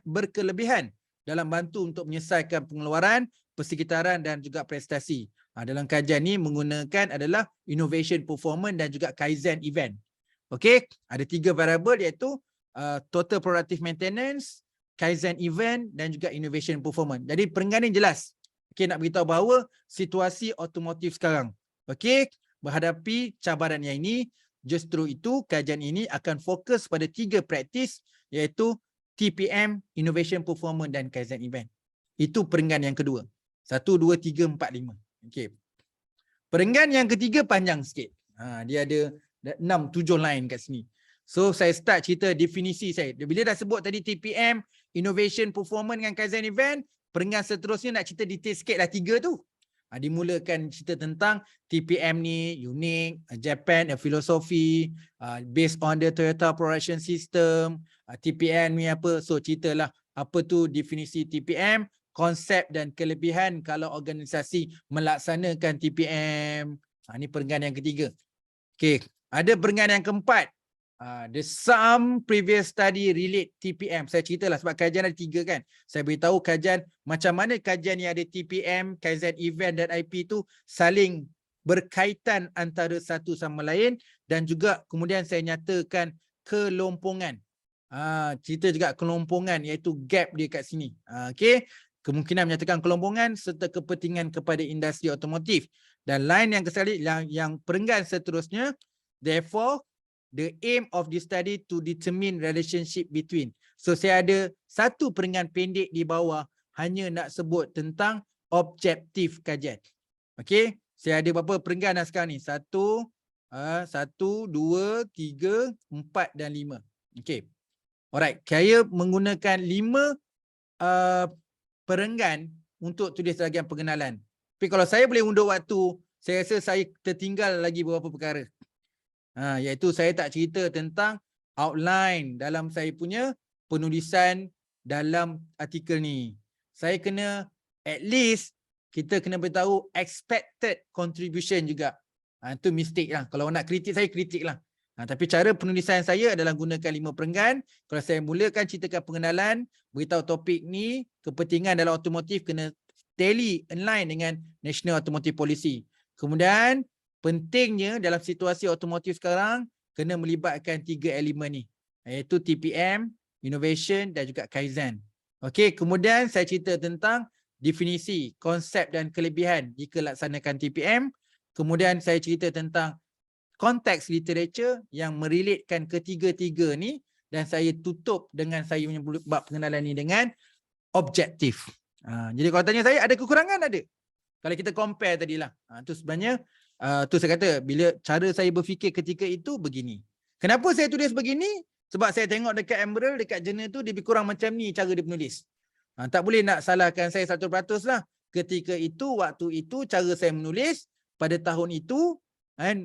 berkelebihan dalam bantu untuk menyelesaikan pengeluaran, persekitaran dan juga prestasi. Dalam kajian ni menggunakan adalah innovation performance dan juga Kaizen event. Okey, ada 3 variable iaitu total proactive maintenance, Kaizen event dan juga innovation performance. Jadi perenggan ni jelas. Okey, nak beritahu bahawa situasi otomotif sekarang, okey, berhadapi cabaran yang ini. Justru itu kajian ini akan fokus pada 3 praktis iaitu TPM, innovation performance dan Kaizen event. Itu perenggan yang kedua. 1, 2, 3, 4, 5. Okey. Perenggan yang ketiga panjang sikit. Dia ada 6, 7 line kat sini. So saya start cerita definisi saya. Bila dah sebut tadi TPM, innovation performance dengan Kaizen event, perenggan seterusnya nak cerita detail sikit lah 3 tu. Dimulakan cerita tentang TPM ni, unique, Japan, a philosophy, based on the Toyota production system, TPM ni apa. So ceritalah apa tu definisi TPM, konsep dan kelebihan kalau organisasi melaksanakan TPM. Ni perenggan yang ketiga. Okay, ada perenggan yang keempat. The some previous study relate TPM. Saya ceritalah sebab kajian ada 3 kan. Saya beritahu kajian macam mana kajian yang ada TPM, Kaizen event dan IP tu saling berkaitan antara satu sama lain dan juga kemudian saya nyatakan kelompongan. Cerita juga kelompongan iaitu gap dia kat sini. Okey. Kemungkinan menyatakan kelompongan serta kepentingan kepada industri otomotif. Dan line yang kesekali yang perenggan seterusnya, therefore the aim of this study to determine relationship between. So saya ada satu perenggan pendek di bawah hanya nak sebut tentang objektif kajian. Okey, saya ada berapa perenggan dah sekarang ni? 1, 2, 3, 4 dan 5. Okey. Alright, saya menggunakan 5 perenggan untuk tulis bahagian pengenalan. Tapi kalau saya boleh undur waktu, saya rasa saya tertinggal lagi beberapa perkara. Iaitu saya tak cerita tentang outline dalam saya punya penulisan dalam artikel ni. Saya kena at least kita kena beritahu expected contribution juga. Itu mistake lah. Kalau nak kritik saya, kritik lah. Tapi cara penulisan saya adalah gunakan 5 perenggan. Kalau saya mulakan ceritakan pengenalan, beritahu topik ni, kepentingan dalam otomotif kena tally, align dengan National Automotive Policy. Kemudian, pentingnya dalam situasi otomotif sekarang, kena melibatkan 3 elemen ni. Iaitu TPM, Innovation dan juga Kaizen. Okey, kemudian saya cerita tentang definisi, konsep dan kelebihan jika laksanakan TPM. Kemudian saya cerita tentang konteks literature yang merelatekan ketiga-tiga ni dan saya tutup dengan saya punya bab pengenalan ni dengan objektif. Jadi kalau tanya saya ada kekurangan, ada. Kalau kita compare tadilah. Tu sebenarnya tu saya kata bila cara saya berfikir ketika itu begini. Kenapa saya tulis begini? Sebab saya tengok dekat Emerald, dekat jurnal tu dia lebih kurang macam ni cara dia menulis. Tak boleh nak salahkan saya 100% lah. Ketika itu, waktu itu cara saya menulis pada tahun itu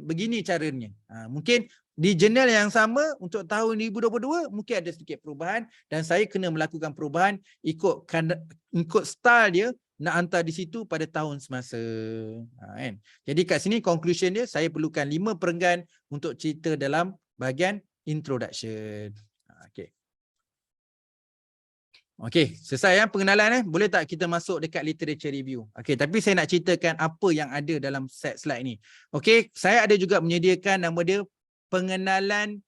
begini caranya. Mungkin di jurnal yang sama untuk tahun 2022 mungkin ada sedikit perubahan dan saya kena melakukan perubahan ikut style dia nak hantar di situ pada tahun semasa. Jadi kat sini conclusion dia saya perlukan 5 perenggan untuk cerita dalam bahagian introduction. Okey, selesai pengenalan boleh tak kita masuk dekat literature review? Okey, tapi saya nak ceritakan apa yang ada dalam set slide ni. Okey, saya ada juga menyediakan nama dia pengenalan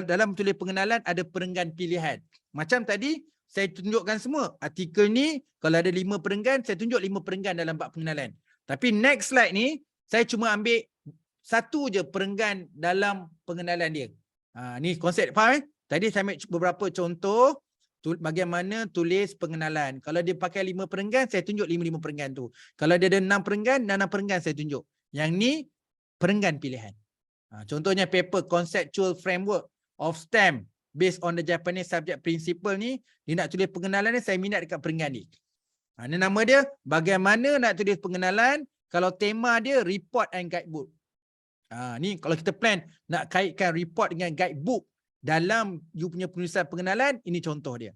dalam tulis pengenalan ada perenggan pilihan. Macam tadi saya tunjukkan semua artikel ni kalau ada 5 perenggan, saya tunjuk 5 perenggan dalam bab pengenalan. Tapi next slide ni saya cuma ambil satu je perenggan dalam pengenalan dia. Ni konsep faham Tadi saya ambil beberapa contoh bagaimana tulis pengenalan. Kalau dia pakai 5 perenggan, saya tunjuk 5 perenggan tu. Kalau dia ada 6 perenggan, 6 perenggan saya tunjuk. Yang ni perenggan pilihan. Contohnya paper Conceptual Framework of STEM based on the Japanese Subject Principle ni, dia nak tulis pengenalan ni, saya minat dekat perenggan ni. Ini nama dia, bagaimana nak tulis pengenalan kalau tema dia report and guidebook. Ni kalau kita plan nak kaitkan report dengan guidebook dalam you punya penulisan pengenalan, ini contoh dia.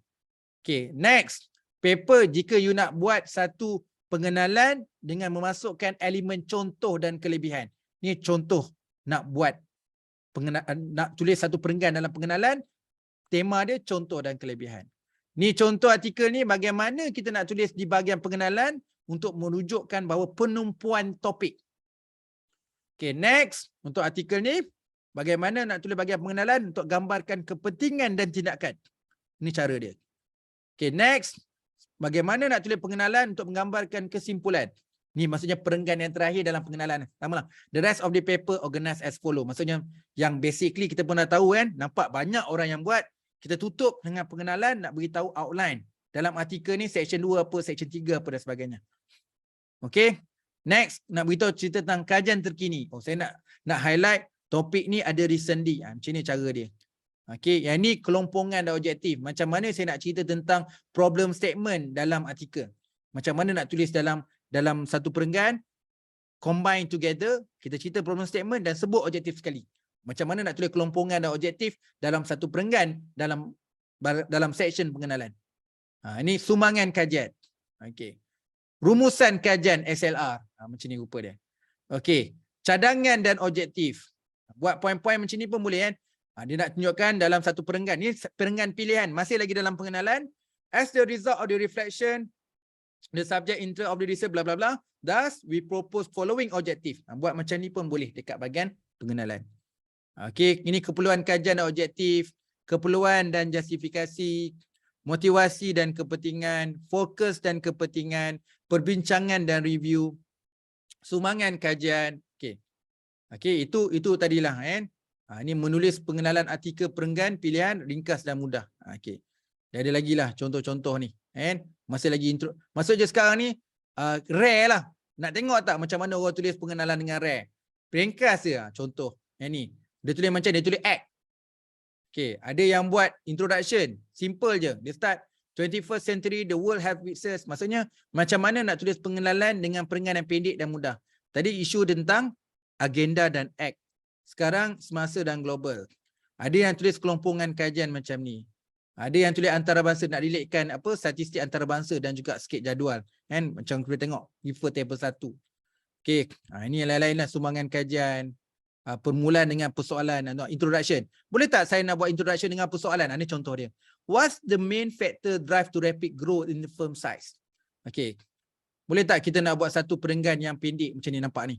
Okay, next. Paper jika you nak buat satu pengenalan dengan memasukkan elemen contoh dan kelebihan. Ini contoh nak buat nak tulis satu perenggan dalam pengenalan, tema dia contoh dan kelebihan. Ni contoh artikel ni bagaimana kita nak tulis di bahagian pengenalan untuk menunjukkan bahawa penumpuan topik. Okay, next. Untuk artikel ni, bagaimana nak tulis bahagian pengenalan untuk gambarkan kepentingan dan tindakan. Ini cara dia. Okay, next. Bagaimana nak tulis pengenalan untuk menggambarkan kesimpulan. Ini maksudnya perenggan yang terakhir dalam pengenalan. Samalah. The rest of the paper organized as follow. Maksudnya yang basically kita pun dah tahu nampak banyak orang yang buat. Kita tutup dengan pengenalan nak beritahu outline. Dalam artikel ni section 2 apa, section 3 apa dan sebagainya. Okay. Next, nak beritahu cerita tentang kajian terkini. Saya nak highlight topik ni ada recently. Macam ni cara dia. Okay, yang ni kelompongan dan objektif. Macam mana saya nak cerita tentang problem statement dalam artikel. Macam mana nak tulis dalam satu perenggan, combine together, kita cerita problem statement dan sebut objektif sekali. Macam mana nak tulis kelompongan dan objektif dalam satu perenggan dalam section pengenalan. Ini sumbangan kajian. Okay. Rumusan kajian SLR. Macam ni rupa dia. Okay. Cadangan dan objektif. Buat poin-poin macam ni pun boleh kan. Dia nak tunjukkan dalam satu perenggan. Ini perenggan pilihan. Masih lagi dalam pengenalan. As the result of the reflection, the subject interest of the research, bla bla bla. Thus, we propose following objective. Buat macam ni pun boleh dekat bahagian pengenalan. Okay. Ini keperluan kajian dan objektif. Keperluan dan justifikasi. Motivasi dan kepentingan. Fokus dan kepentingan. Perbincangan dan review. Sumbangan kajian. Okay. Okay, itu tadilah kan. Ini menulis pengenalan artikel perenggan pilihan ringkas dan mudah. Okay. Dia ada lagi lah contoh-contoh ni. Kan? Masih lagi intro. Masuk je sekarang ni rare lah. Nak tengok tak macam mana orang tulis pengenalan dengan rare? Ringkas je contoh. Yang ni. Dia tulis macam dia tulis act. Okay. Ada yang buat introduction. Simple je. Dia start 21st century, the world have research. Maksudnya macam mana nak tulis pengenalan dengan peringkat yang pendek dan mudah. Tadi isu tentang agenda dan act. Sekarang semasa dan global. Ada yang tulis kelompokan kajian macam ni. Ada yang tulis antarabangsa, nak relatekan apa statistik antarabangsa dan juga sikit jadual. Kan macam kita tengok refer table 1. Okey, ini yang lain-lain lah, sumbangan kajian, permulaan dengan persoalan, introduction. Boleh tak saya nak buat introduction dengan persoalan? Ini contoh dia. What's the main factor drive to rapid growth in the firm size? Okey. Boleh tak kita nak buat satu perenggan yang pendek macam ni, nampak ni.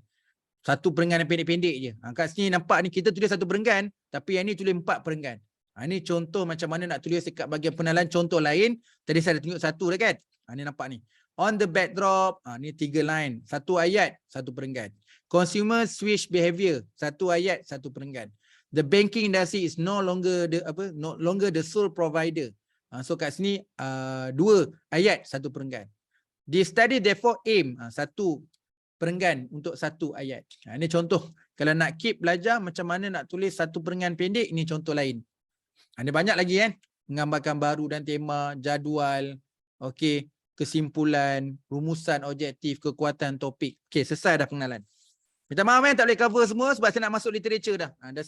Satu perenggan yang pendek-pendek je. Kat sini nampak ni kita tulis satu perenggan, tapi yang ni tulis 4 perenggan. Ini contoh macam mana nak tulis dekat bahagian penalan. Contoh lain, tadi saya dah tunjuk satu dah kan. Ini nampak ni. On the backdrop, ni 3 line. Satu ayat, satu perenggan. Consumer switch behavior, satu ayat, satu perenggan. The banking industry is no longer the sole provider. So kat sini 2 ayat, satu perenggan. The study therefore aim, satu perenggan untuk satu ayat. Ini contoh. Kalau nak keep belajar macam mana nak tulis satu perenggan pendek, ini contoh lain. Ada banyak lagi kan. Menggambarkan baru dan tema, jadual, okey, kesimpulan, rumusan objektif, kekuatan topik. Okey, selesai dah pengenalan. Minta maaf tak boleh cover semua sebab saya nak masuk literature dah. Dah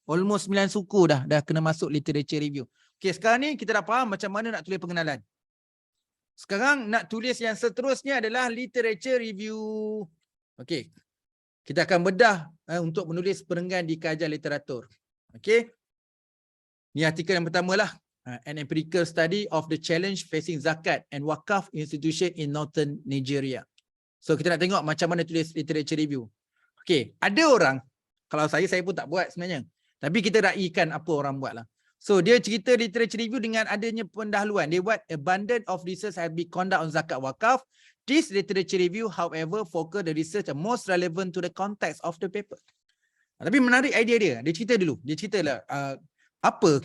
almost 9 suku dah kena masuk literature review. Okey, sekarang ni kita dah faham macam mana nak tulis pengenalan. Sekarang nak tulis yang seterusnya adalah literature review. Okey. Kita akan bedah untuk menulis perenggan di kajian literatur. Okey. Ni artikel yang pertama lah. An empirical study of the challenge facing zakat and wakaf institution in northern Nigeria. So kita nak tengok macam mana tulis literature review. Okey, ada orang, kalau saya pun tak buat sebenarnya. Tapi kita raikan apa orang buat lah. So dia cerita literature review dengan adanya pendahuluan. Dia buat abundant of research have been conducted on zakat wakaf. This literature review however focus the research most relevant to the context of the paper. Tapi menarik idea dia. Dia cerita dulu. Dia cerita lah apa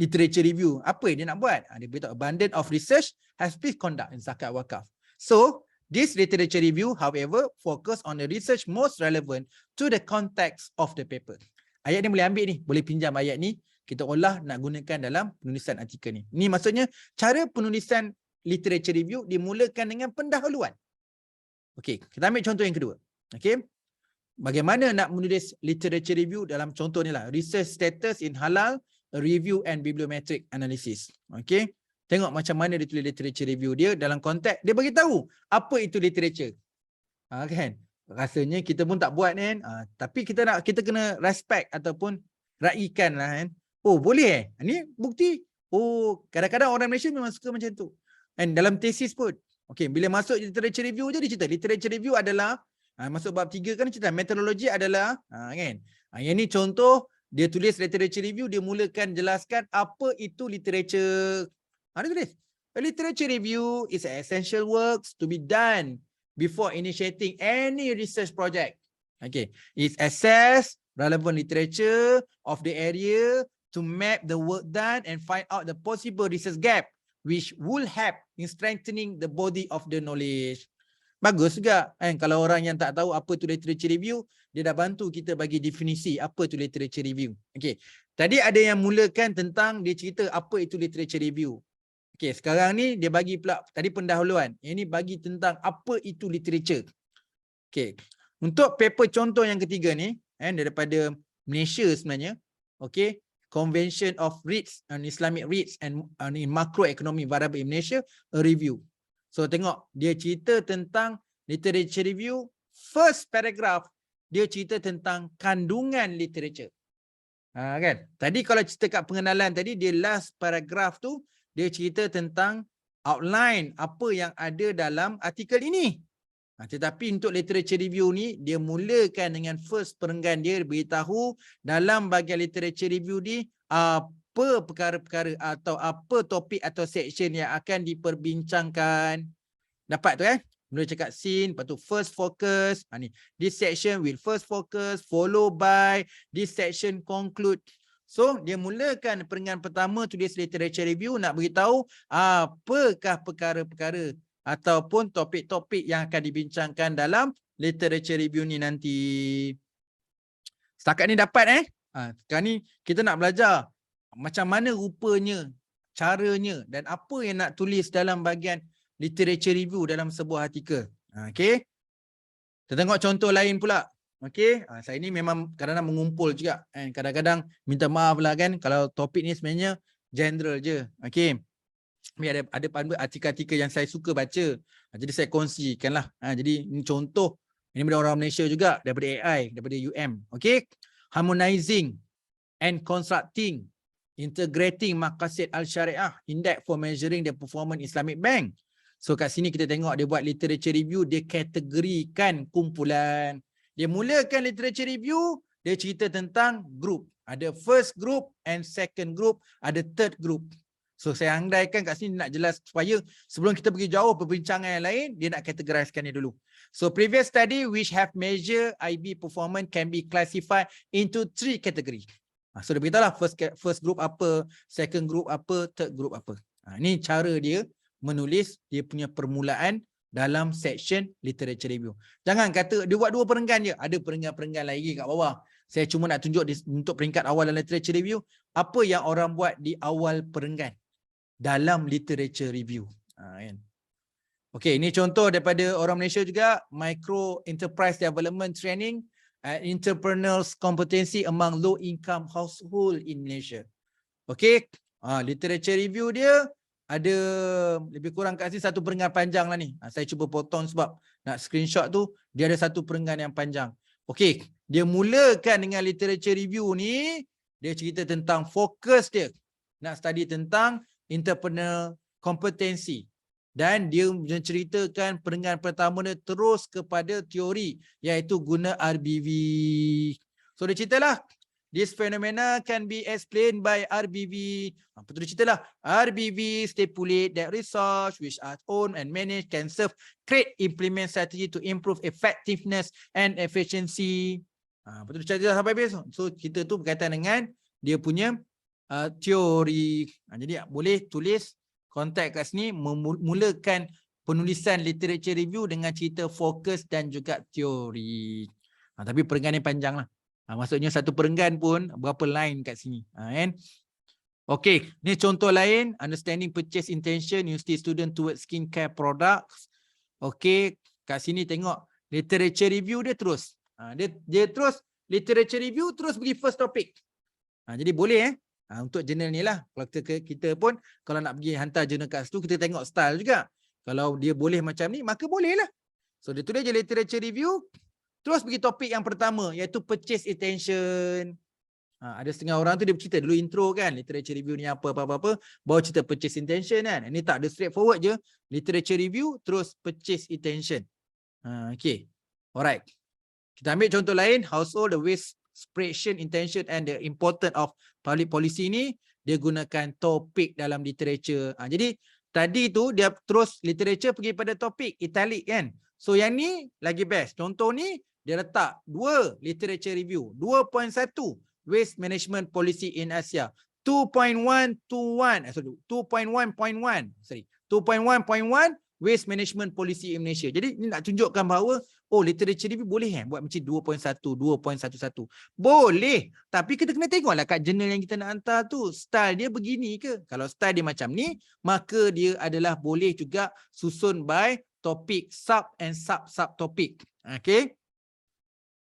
literature review. Apa yang dia nak buat? Dia beritahu abundant of research has been conducted in zakat wakaf. So this literature review however focus on the research most relevant to the context of the paper. Ayat ni boleh ambil ni. Boleh pinjam ayat ni. Kita olah nak gunakan dalam penulisan artikel ni. Ini maksudnya cara penulisan literature review dimulakan dengan pendahuluan. Okey, kita ambil contoh yang kedua. Okey. Bagaimana nak menulis literature review dalam contoh ni lah. Research status in halal, review and bibliometric analysis. Okey. Tengok macam mana dia tulis literature review dia dalam konteks. Dia bagi tahu apa itu literature. Kan? Rasanya kita pun tak buat kan. Tapi kita kena respect ataupun raikan lah kan. Oh boleh Ini bukti. Oh kadang-kadang orang Malaysia memang suka macam tu. And dalam tesis pun. Okay, bila masuk literature review je dia cerita. Literature review adalah, masuk bab 3 kan cerita. Metodologi adalah, kan. Yang ni contoh, dia tulis literature review, dia mulakan jelaskan apa itu literature. Dia tulis. A literature review is an essential works to be done before initiating any research project. Okay, it's assess relevant literature of the area to map the work done and find out the possible research gap which will help in strengthening the body of the knowledge. Bagus juga kan, kalau orang yang tak tahu apa tu literature review, dia dah bantu kita bagi definisi apa tu literature review. Okey. Tadi ada yang mulakan tentang dia cerita apa itu literature review. Okey, sekarang ni dia bagi pula tadi pendahuluan. Yang ni bagi tentang apa itu literature. Okey. Untuk paper contoh yang ketiga ni, daripada Malaysia sebenarnya. Okey. Convention of Rates and Islamic Rates and in Macroeconomic Variable in Malaysia, a review. So tengok, dia cerita tentang literature review. First paragraph, dia cerita tentang kandungan literature. Kan? Tadi kalau cerita kat pengenalan tadi, dia last paragraph tu, dia cerita tentang outline apa yang ada dalam artikel ini. Tetapi untuk literature review ni, dia mulakan dengan first perenggan dia beritahu dalam bahagian literature review ni apa perkara-perkara atau apa topik atau section yang akan diperbincangkan. Dapat tu kan? Mula cakap scene, lepas tu first focus. Ni, this section will first focus, follow by, this section conclude. So, dia mulakan perenggan pertama tulis literature review nak beritahu apakah perkara-perkara ataupun topik-topik yang akan dibincangkan dalam literature review ni nanti. Setakat ni dapat Sekarang ni kita nak belajar macam mana rupanya caranya dan apa yang nak tulis dalam bahagian literature review dalam sebuah artikel. Okay. Kita tengok contoh lain pula. Okey, saya ni memang kadang-kadang mengumpul juga kan. Kadang-kadang minta maaf lah kan kalau topik ni sebenarnya general je. Okey. Tapi ada artikel-artikel yang saya suka baca. Jadi saya kongsikanlah. Jadi ini contoh, ini daripada orang Malaysia juga, daripada AI, daripada UM. Okey. Harmonizing and constructing integrating maqasid al-syariah index for measuring the performance Islamic Bank. So kat sini kita tengok dia buat literature review, dia kategorikan kumpulan. Dia mulakan literature review, dia cerita tentang group. Ada first group and second group, ada third group. So saya andaikan kat sini nak jelas supaya sebelum kita pergi jauh perbincangan yang lain, dia nak categoriskan dia dulu. So previous study which have measure IB performance can be classified into 3 category. So dia beritahulah first group apa, second group apa, third group apa. Ini cara dia menulis dia punya permulaan dalam section literature review. Jangan kata dia buat 2 perenggan je, ada perenggan-perenggan lagi kat bawah. Saya cuma nak tunjuk untuk peringkat awal dalam literature review, apa yang orang buat di awal perenggan dalam literature review. Kan? Okey, ini contoh daripada orang Malaysia juga, Micro Enterprise Development Training and Entrepreneur's Competency among Low Income Household in Malaysia. Okey, literature review dia ada lebih kurang kat sini 1 perenggan panjang lah ni. Saya cuba potong sebab nak screenshot tu, dia ada 1 perenggan yang panjang. Okey, dia mulakan dengan literature review ni, dia cerita tentang fokus dia. Nak study tentang entrepreneur kompetensi. Dan dia menceritakan perenggan pertama dia terus kepada teori, iaitu guna RBV. So dia ceritalah, this phenomena can be explained by RBV. Betul dia ceritalah, RBV stipulate that research which are owned and managed can serve create implement strategy to improve effectiveness and efficiency. Betul dia cerita sampai habis. So kita tu berkaitan dengan dia punya teori. Jadi boleh tulis konteks kat sini, memulakan penulisan literature review dengan cerita fokus dan juga teori. Tapi perenggan yang panjang lah. Maksudnya 1 perenggan pun berapa line kat sini. Kan? Okey, ni contoh lain, understanding purchase intention university student towards skincare products. Okey, kat sini tengok literature review dia terus. Dia terus literature review terus pergi first topic. Jadi boleh untuk jurnal ni lah. Kalau kita pun kalau nak pergi hantar jurnal kat situ, kita tengok style juga. Kalau dia boleh macam ni, maka boleh lah. So dia tulis je literature review, terus pergi topik yang pertama, iaitu purchase intention. Ada setengah orang tu dia cerita dulu intro kan, literature review ni apa-apa, baru cerita purchase intention kan. Ini tak, ada straightforward je, literature review, terus purchase intention. Okay, alright. Kita ambil contoh lain, household, the waste spreading intention and the importance of public policy ni, dia gunakan topik dalam literature. Jadi tadi tu dia terus literature pergi pada topik, italic kan. So yang ni lagi best. Contoh ni dia letak 2 literature review. 2.1 waste management policy in Asia. 2.1.1 waste management policy in Malaysia. Jadi ni nak tunjukkan bahawa literature review boleh buat macam 2.1, 2.11. Boleh. Tapi kita kena tengoklah kat jurnal yang kita nak hantar tu, style dia begini ke? Kalau style dia macam ni, maka dia adalah boleh juga susun by topik, sub and sub topik. Okay.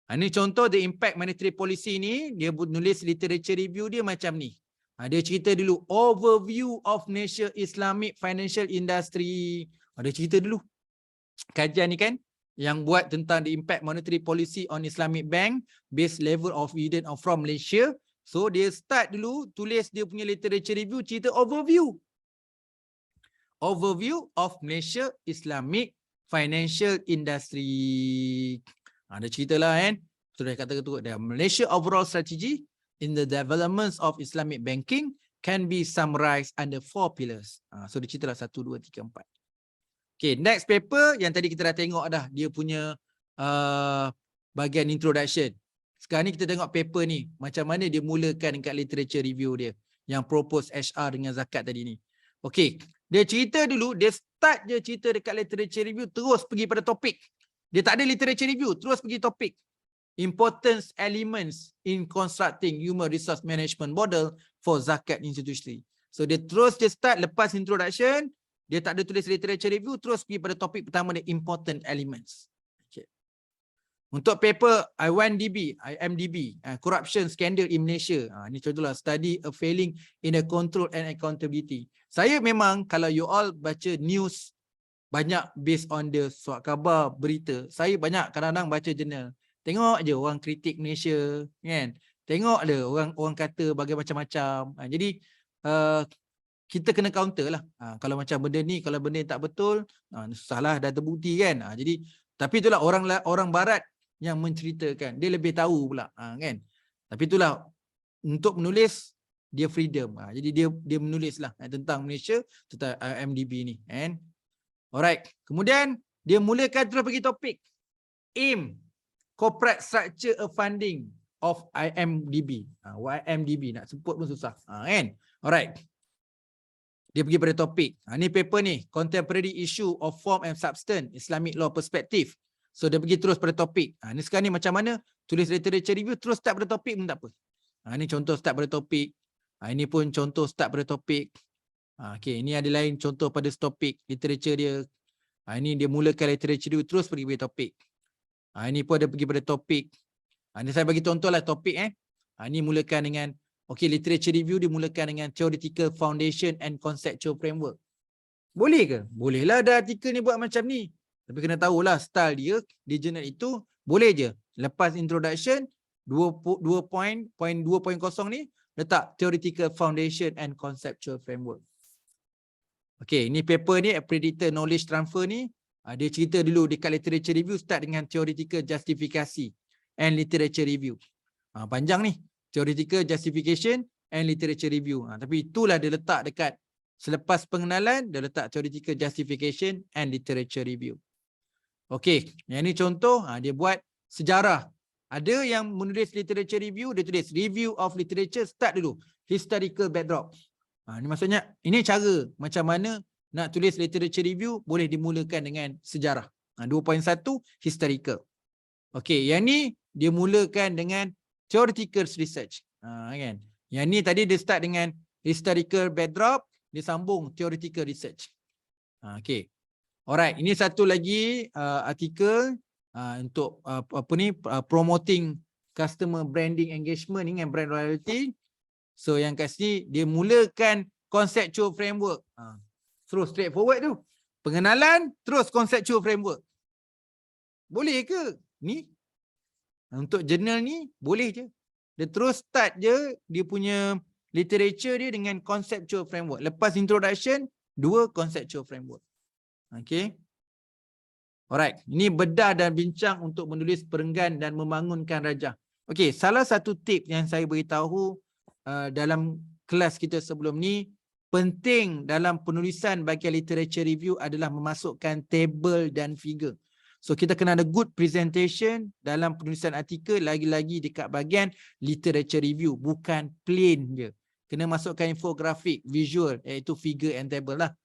Ini contoh the impact monetary policy ni, dia nulis literature review dia macam ni. Dia cerita dulu overview of Malaysia Islamic financial industry. Dia cerita dulu kajian ni kan, yang buat tentang the impact monetary policy on Islamic bank based level of dividend from Malaysia. So dia start dulu tulis dia punya literature review, cerita overview of Malaysia Islamic financial industry. Dia ceritalah kan, so dia kata Malaysia overall strategy in the development of Islamic banking can be summarized under 4 pillars. So dia ceritalah 1, 2, 3, 4. Okay, next paper yang tadi kita dah tengok dah dia punya bahagian introduction. Sekarang ni kita tengok paper ni, macam mana dia mulakan dekat literature review dia, yang propose HR dengan zakat tadi ni. Okay, dia cerita dulu, dia start je cerita dekat literature review, terus pergi pada topik. Dia tak ada literature review, terus pergi topik. Importance elements in constructing human resource management model for zakat institution. So dia start lepas introduction, dia tak ada tulis literature review, terus pergi pada topik pertama dia, important elements. Okay. Untuk paper I1DB, IMDB, corruption scandal in Malaysia. Ni contohlah, study a failing in the control and accountability. Saya memang kalau you all baca news banyak based on the surat khabar, berita. Saya banyak kadang-kadang baca jurnal. Tengok je orang kritik Malaysia, kan? Tengok ada orang kata bagai macam-macam. Jadi kita kena counter lah. Kalau macam benda ni, kalau benda ni tak betul, susahlah, dah terbukti kan. Jadi tapi itulah orang barat yang menceritakan, dia lebih tahu pula, kan. Tapi itulah untuk menulis dia freedom. Jadi dia menulis lah tentang Malaysia, tentang IMDb ni, kan. Alright. Kemudian dia mulakan terus pergi topik aim corporate structure of funding of IMDb. IMDb nak sebut pun susah, kan. Alright. Dia pergi pada topik. Ni paper ni, contemporary issue of form and substance, Islamic law perspective. So dia pergi terus pada topik. Ni sekarang ni macam mana? Tulis literature review, terus start pada topik pun tak apa. Ni contoh start pada topik. Ini pun contoh start pada topik. Okay, ini ada lain contoh pada topik literature dia. Ini dia mulakan literature review, terus pergi pada topik. Ini pun ada pergi pada topik. Ini saya bagi contoh lah topik. Ini mulakan dengan, okay, literature review dimulakan dengan theoretical foundation and conceptual framework. Boleh ke? Bolehlah ada artikel ni buat macam ni. Tapi kena tahulah style dia di jurnal itu, boleh je. Lepas introduction, 2.0 ni letak theoretical foundation and conceptual framework. Okay, ni paper ni, Predator Knowledge Transfer ni, dia cerita dulu dekat literature review, start dengan theoretical justification and literature review. Panjang ni, theoretical justification and literature review. Tapi itulah dia letak dekat selepas pengenalan, dia letak theoretical justification and literature review. Okey, yang ni contoh, dia buat sejarah. Ada yang menulis literature review, dia tulis review of literature, start dulu historical backdrop. Ini maksudnya, ini cara macam mana nak tulis literature review, boleh dimulakan dengan sejarah. 2.1 historical. Okey, yang ni dia mulakan dengan theoretical research. Kan? Yang ni tadi dia start dengan historical backdrop, dia sambung theoretical research. Okey. Alright, ini satu lagi artikel untuk promoting customer branding engagement dengan brand loyalty. So yang kat sini dia mulakan conceptual framework. Terus straightforward tu. Pengenalan terus conceptual framework. Boleh ke? Ni untuk jurnal ni boleh je. Dia terus start je dia punya literature dia dengan conceptual framework. Lepas introduction, 2 conceptual framework. Okay. Alright. Ini bedah dan bincang untuk menulis perenggan dan membangunkan rajah. Okay. Salah satu tip yang saya beritahu dalam kelas kita sebelum ni, penting dalam penulisan bahagian literature review adalah memasukkan table dan figure. So kita kena ada good presentation dalam penulisan artikel, lagi-lagi dekat bahagian literature review. Bukan plain je. Kena masukkan infografik, visual, iaitu figure and table lah.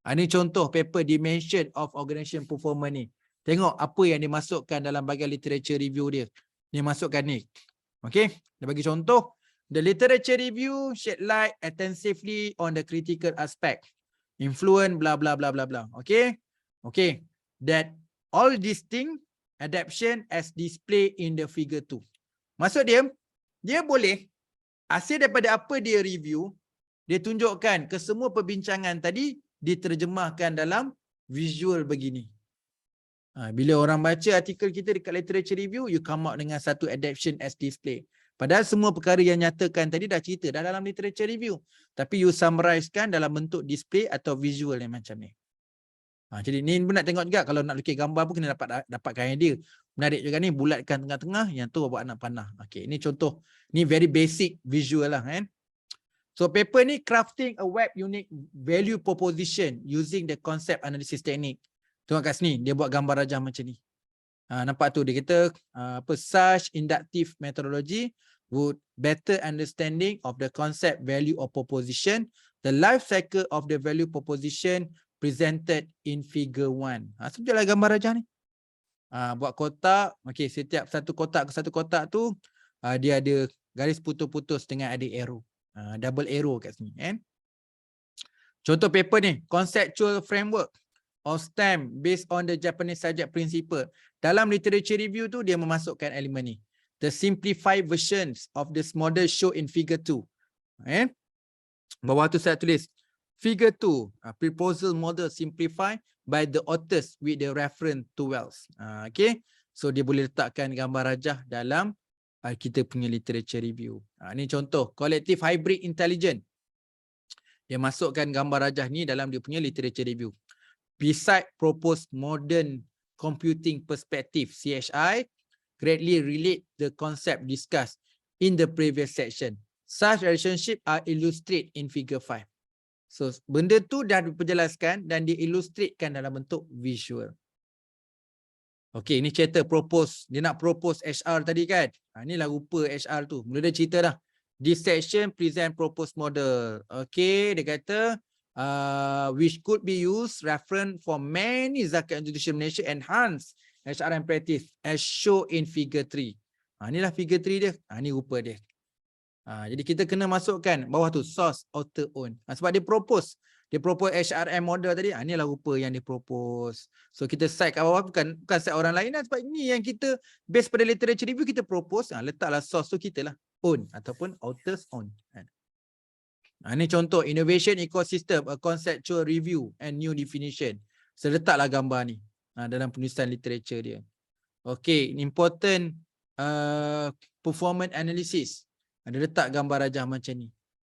Ini contoh paper Dimension of Organization Performance ni. Tengok apa yang dimasukkan dalam bahagian literature review dia. Dia masukkan ni. Okay. Dia bagi contoh. The literature review shed light attentively on the critical aspect. Influence bla bla bla bla bla. Okay. Okay. That all distinct adaptation as displayed in the figure 2. Maksud dia boleh hasil daripada apa dia review, dia tunjukkan ke semua perbincangan tadi diterjemahkan dalam visual begini. Bila orang baca artikel kita dekat literature review, you come out dengan satu adaptation as display. Padahal semua perkara yang nyatakan tadi dah cerita dah dalam literature review. Tapi you summarizekan dalam bentuk display atau visual yang macam ni. Jadi ni pun nak tengok juga, kalau nak lukis gambar pun kena dapatkan idea. Menarik juga ni, bulatkan tengah-tengah, yang tu buat anak panah. Okey, ini contoh. Ni very basic visual lah kan. So paper ni crafting a web unique value proposition using the concept analysis technique. Tengok kat sini, dia buat gambar rajah macam ni. Nampak tu dia kata such inductive methodology would better understanding of the concept value of proposition, the life cycle of the value proposition presented in figure 1. Sekejaplah gambar rajah ni. Buat kotak, okey, setiap satu kotak ke satu kotak tu dia ada garis putus-putus dengan ada arrow. Double arrow kat sini kan. Contoh paper ni, conceptual framework of STEM based on the Japanese subject principle. Dalam literature review tu dia memasukkan elemen ni. The simplified versions of this model show in figure 2. Bawah tu saya tulis figure 2, proposal model simplified by the authors with the reference to Wells. Okay, so dia boleh letakkan gambar rajah dalam kita punya literature review. Ni contoh collective hybrid intelligence. Dia masukkan gambar rajah ni dalam dia punya literature review. Beside proposed modern computing perspective, CHI greatly relate the concept discussed in the previous section. Such relationship are illustrated in figure 5. So benda tu dah diperjelaskan dan diillustratekan dalam bentuk visual. Okay, ni cerita propose. Dia nak propose HR tadi kan. Inilah rupa HR tu. Mula dia cerita dah. This section present proposed model. Okay, dia kata which could be used reference for many zakat institution Malaysia enhance HRM practice as shown in figure 3. Inilah figure 3 dia. Ni rupa dia. Jadi kita kena masukkan bawah tu source author own. Sebab dia propose HRM model tadi. Inilah rupa yang dia propose. So kita cite kat bawah bukan cite orang lain lah. Sebab ini yang kita based pada literature review kita propose. Letaklah source tu kita lah. Own ataupun authors own. Ini contoh innovation ecosystem, a conceptual review and new definition. So letaklah gambar ni dalam penulisan literature dia. Okay, important performance analysis. Dia letak gambar rajah macam ni.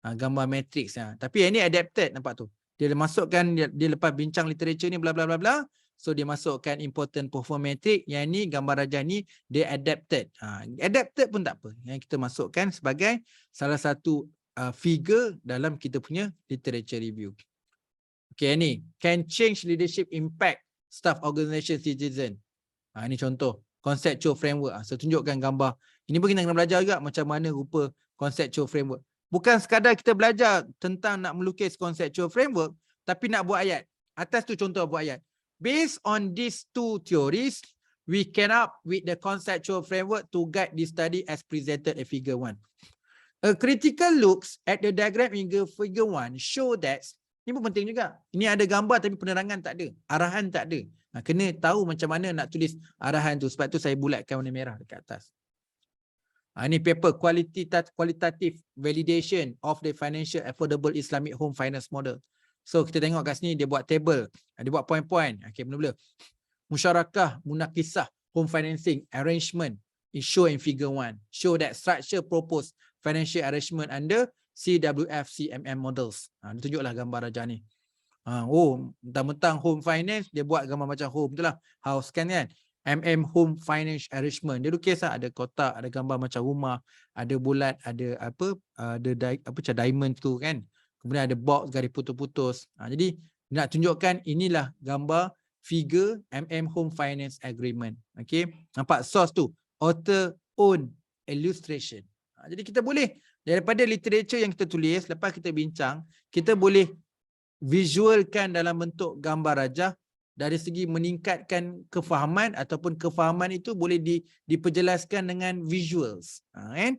Gambar matrix. Tapi yang ni adapted, nampak tu. Dia masukkan, dia lepas bincang literature ni bla bla bla bla. So dia masukkan important performance matrix. Yang ni gambar rajah ni dia adapted. Adapted pun tak apa. Yang kita masukkan sebagai salah satu figure dalam kita punya literature review. Okay, ni can change leadership impact staff organisation citizen. Ini contoh conceptual framework. Saya tunjukkan gambar. Ini pun kita kena belajar juga macam mana rupa conceptual framework. Bukan sekadar kita belajar tentang nak melukis conceptual framework, tapi nak buat ayat. Atas tu contoh buat ayat. Based on these two theories, we came up with the conceptual framework to guide this study as presented in figure 1. A critical looks at the diagram in figure 1 show that, ini pun penting juga. Ini ada gambar tapi penerangan tak ada. Arahan tak ada. Kena tahu macam mana nak tulis arahan tu. Sebab tu saya bulatkan warna merah dekat atas. Ini paper qualitative validation of the financial affordable Islamic home finance model. So kita tengok kat sini dia buat table. Dia buat point-point. Okay, mula-mula. Musyarakah munakisah home financing arrangement is shown in figure 1. Show that structure proposed financial arrangement under CWF CMM models. Dia tunjuklah gambar rajah ni. Mentang-mentang home finance, dia buat gambar macam home tu lah. House kan. MM home finance arrangement. Dia lukis lah, ada kotak, ada gambar macam rumah, ada bulat, ada macam diamond tu kan. Kemudian ada box garis putus-putus. Jadi nak tunjukkan inilah gambar figure MM home finance agreement. Okay. Nampak source tu. Author own illustration. Jadi kita boleh daripada literature yang kita tulis, lepas kita bincang, kita boleh visualkan dalam bentuk gambar rajah dari segi meningkatkan kefahaman ataupun kefahaman itu boleh diperjelaskan dengan visuals. Kan?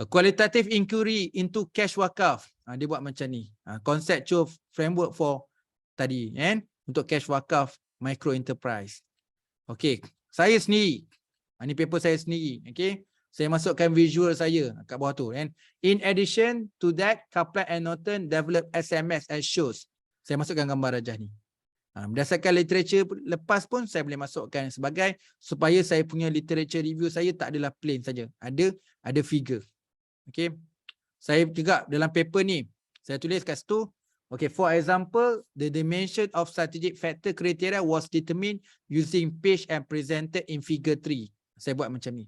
A qualitative inquiry into cash wakaf. Dia buat macam ni. Conceptual framework for tadi. Kan? Untuk cash wakaf micro enterprise. Okay. Saya sendiri. Ini paper saya sendiri. Okay. Saya masukkan visual saya kat bawah tu. Kan? In addition to that, Kaplan and Norton develop SMS as shows. Saya masukkan gambar rajah ni. Berdasarkan literature lepas pun saya boleh masukkan sebagai supaya saya punya literature review saya tak adalah plain saja. Ada figure. Okay. Saya juga dalam paper ni, saya tulis kat situ. Okay, for example, the dimension of strategic factor criteria was determined using page and presented in figure 3. Saya buat macam ni.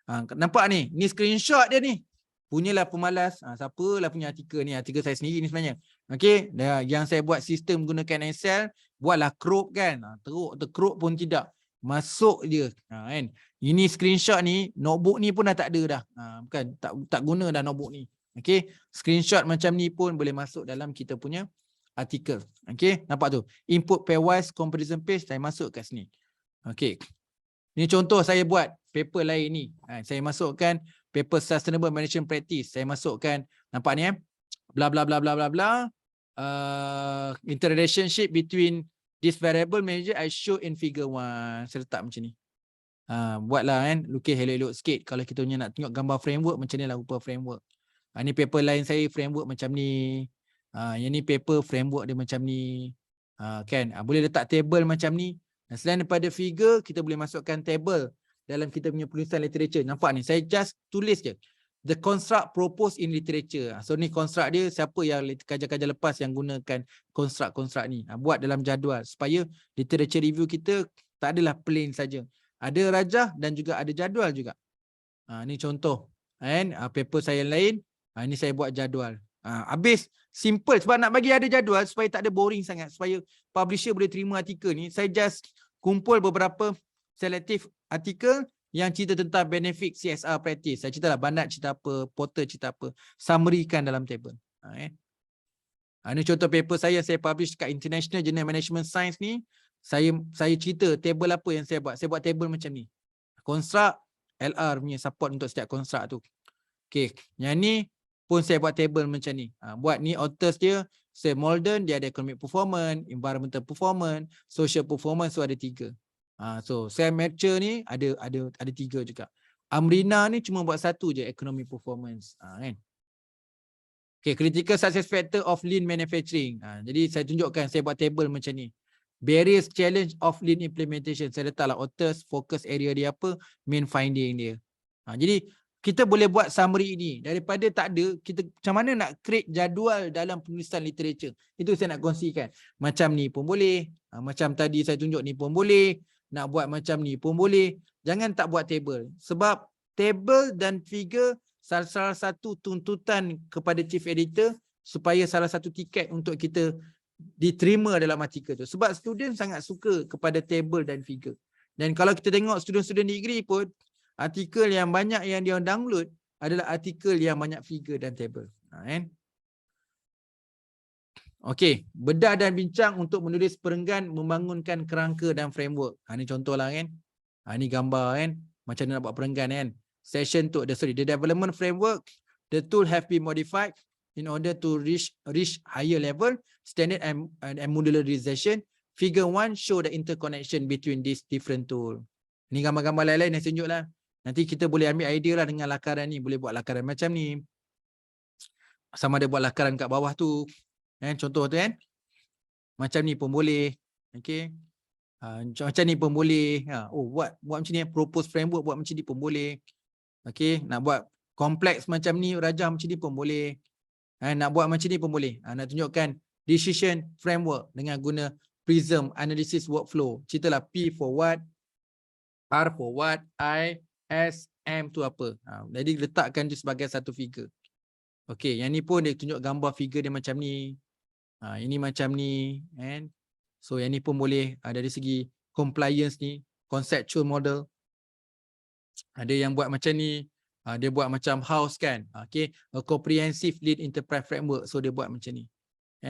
Nampak ni? Ni screenshot dia ni. Punyalah pemalas. Siapalah punya artikel ni? Artikel saya sendiri ni sebenarnya. Okay. Yang saya buat sistem guna Excel. Buatlah crop kan. Teruk pun tidak. Masuk je. Kan? Ini screenshot ni. Notebook ni pun dah tak ada dah. Bukan. Tak guna dah notebook ni. Okay. Screenshot macam ni pun boleh masuk dalam kita punya artikel. Okay. Nampak tu. Input pairwise comparison page. Saya masuk kat sini. Okay. Ini contoh saya buat paper lain ni. Saya masukkan paper sustainable management practice. Saya masukkan, nampak ni bla bla bla bla bla bla. Interrelationship between this variable measure I show in figure 1. Saya letak macam ni. Buatlah kan, lukis elok-elok sikit. Kalau kita punya nak tengok gambar framework, macam ni lah rupa framework. Ni paper lain saya framework macam ni. Yang ni paper framework dia macam ni. Kan, boleh letak table macam ni. Selain daripada figure, kita boleh masukkan table dalam kita punya penulisan literature. Nampak ni, saya just tulis je. The construct proposed in literature. So ni construct dia, siapa yang kajian-kajian lepas yang gunakan construct ni. Buat dalam jadual supaya literature review kita tak adalah plain saja. Ada rajah dan juga ada jadual juga. Ni contoh. And paper saya lain, ni saya buat jadual. Habis simple sebab nak bagi ada jadual supaya tak ada boring sangat, supaya publisher boleh terima artikel ni. Saya just kumpul beberapa selective artikel yang cerita tentang benefit CSR practice. Saya ceritalah Banat cerita apa, Porter cerita apa, summary-kan dalam table. Ini contoh paper saya publish kat International Journal Management Science ni. Saya cerita table apa yang saya buat. Saya buat table macam ni. Construct, LR punya support untuk setiap construct tu. Okay, yang ni pun saya buat table macam ni. Buat ni authors dia, saya Molden, dia ada economic performance, environmental performance, social performance, so ada 3. So Sam Matcher ni ada 3 juga. Amrina ni cuma buat 1 je, economic performance. Kan? Okay, critical success factor of lean manufacturing. Jadi saya tunjukkan, saya buat table macam ni. Barriers challenge of lean implementation. Saya letaklah authors, focus area dia apa, main finding dia. Jadi kita boleh buat summary ini. Daripada tak ada, kita macam mana nak create jadual dalam penulisan literature. Itu saya nak kongsikan. Macam ni pun boleh. Macam tadi saya tunjuk ni pun boleh. Nak buat macam ni pun boleh. Jangan tak buat table. Sebab table dan figure salah satu tuntutan kepada chief editor supaya salah satu tiket untuk kita diterima dalam artikel tu. Sebab student sangat suka kepada table dan figure. Dan kalau kita tengok student-student degree pun, artikel yang banyak yang dia download adalah artikel yang banyak figure dan table. Okey, bedah dan bincang untuk menulis perenggan membangunkan kerangka dan framework. Ini contohlah kan. Ini gambar kan. Macam mana nak buat perenggan kan. Session to the development framework, the tool have been modified in order to reach higher level standard and modularization. Figure 1 show the interconnection between these different tool. Ini gambar-gambar lain-lain yang saya tunjuk lah. Nanti kita boleh ambil idea lah dengan lakaran ni. Boleh buat lakaran macam ni. Sama ada buat lakaran kat bawah tu. Contoh tu kan. Macam ni pun boleh. Okay. Macam ni pun boleh. Buat macam ni. Propose framework buat macam ni pun boleh. Okay. Nak buat kompleks macam ni. Rajah macam ni pun boleh. Nak buat macam ni pun boleh. Nak tunjukkan decision framework dengan guna Prism analysis workflow. Ceritalah P for what, R for what, I, S, M tu apa. Jadi letakkan je sebagai satu figure. Okey, yang ni pun dia tunjuk gambar figure dia macam ni. Ini macam ni. So yang ni pun boleh dari segi compliance ni, conceptual model. Ada yang buat macam ni. Dia buat macam house kan. Okay, a comprehensive lead enterprise framework. So dia buat macam ni.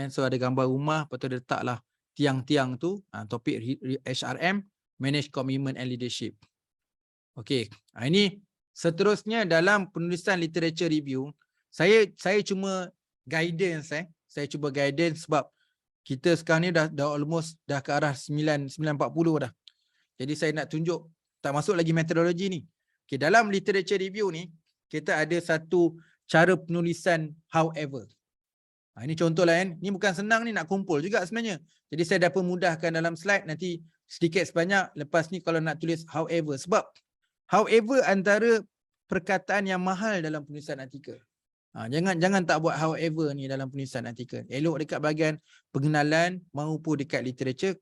So ada gambar rumah, lepas tu dia letaklah tiang-tiang tu. Topik HRM, manage commitment and leadership. Okay, ini seterusnya dalam penulisan literature review. Saya cuma guidance. Saya cuba guidance sebab kita sekarang ni dah almost dah ke arah 9.40 dah. Jadi saya nak tunjuk, tak masuk lagi metodologi ni. Okay, dalam literature review ni, kita ada satu cara penulisan however. Ini contoh lah kan. Ini bukan senang ni, nak kumpul juga sebenarnya. Jadi saya dah pemudahkan dalam slide. Nanti sedikit sebanyak lepas ni kalau nak tulis however. Sebab however antara perkataan yang mahal dalam penulisan artikel. Jangan tak buat however ni dalam penulisan artikel. Elok dekat bahagian pengenalan maupun dekat literature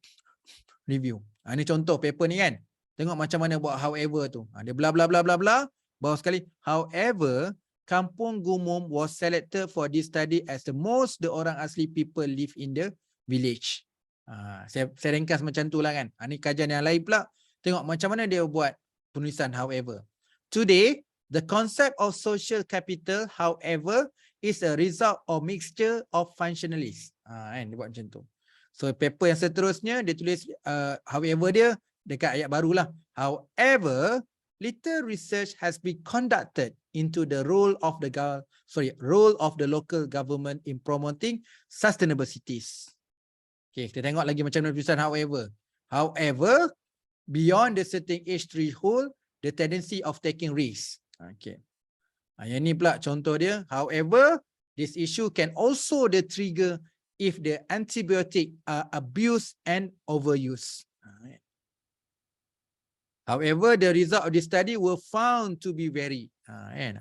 review. Ini contoh paper ni kan. Tengok macam mana buat however tu. Dia bla bla bla bla bla. Bawah sekali. However, Kampung Gumum was selected for this study as the most the orang asli people live in the village. Saya ringkas macam tu lah kan. Ini kajian yang lain pula. Tengok macam mana dia buat penulisan however. Today, the concept of social capital, however, is a result of mixture of functionalists. Dia buat macam tu. So paper yang seterusnya dia tulis however dia dekat ayat barulah. However, little research has been conducted into the role of the local government in promoting sustainable cities. Okay, kita tengok lagi macam mana tulisan however. However, beyond the certain age threshold, the tendency of taking risks. Okay. Yang ni pula contoh dia. However, this issue can also the trigger if the antibiotic are abused and overused. However, the result of this study were found to be very.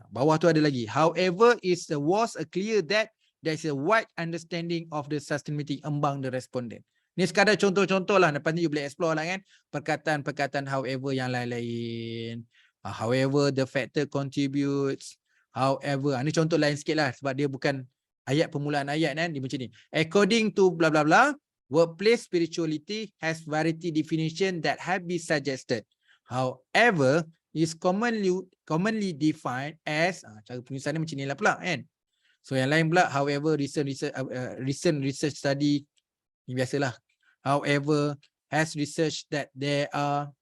Bawah tu ada lagi. However, it was clear that there is a wide understanding of the sustainability among the respondent. Ni sekadar contoh-contoh lah. Lepas ni you boleh explore lah kan. Perkataan-perkataan however yang lain-lain. However, the factor contributes. However, ni contoh lain sikit lah. Sebab dia bukan ayat permulaan ayat kan. Dia macam ni. According to blah blah blah, workplace spirituality has variety definition that have been suggested. However, is commonly defined as cara penulisannya macam ni lah pula kan. So yang lain pula, however, recent research study, ni biasalah. However, has research that there are,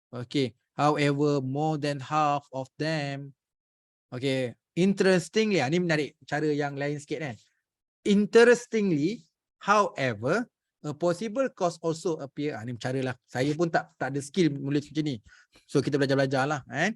okay, however, more than half of them, okay, interestingly, ni menarik cara yang lain sikit kan. Interestingly, however, a possible cause also appear. Ni cara lah. Saya pun tak ada skill menulis macam ni. So kita belajar-belajar lah kan.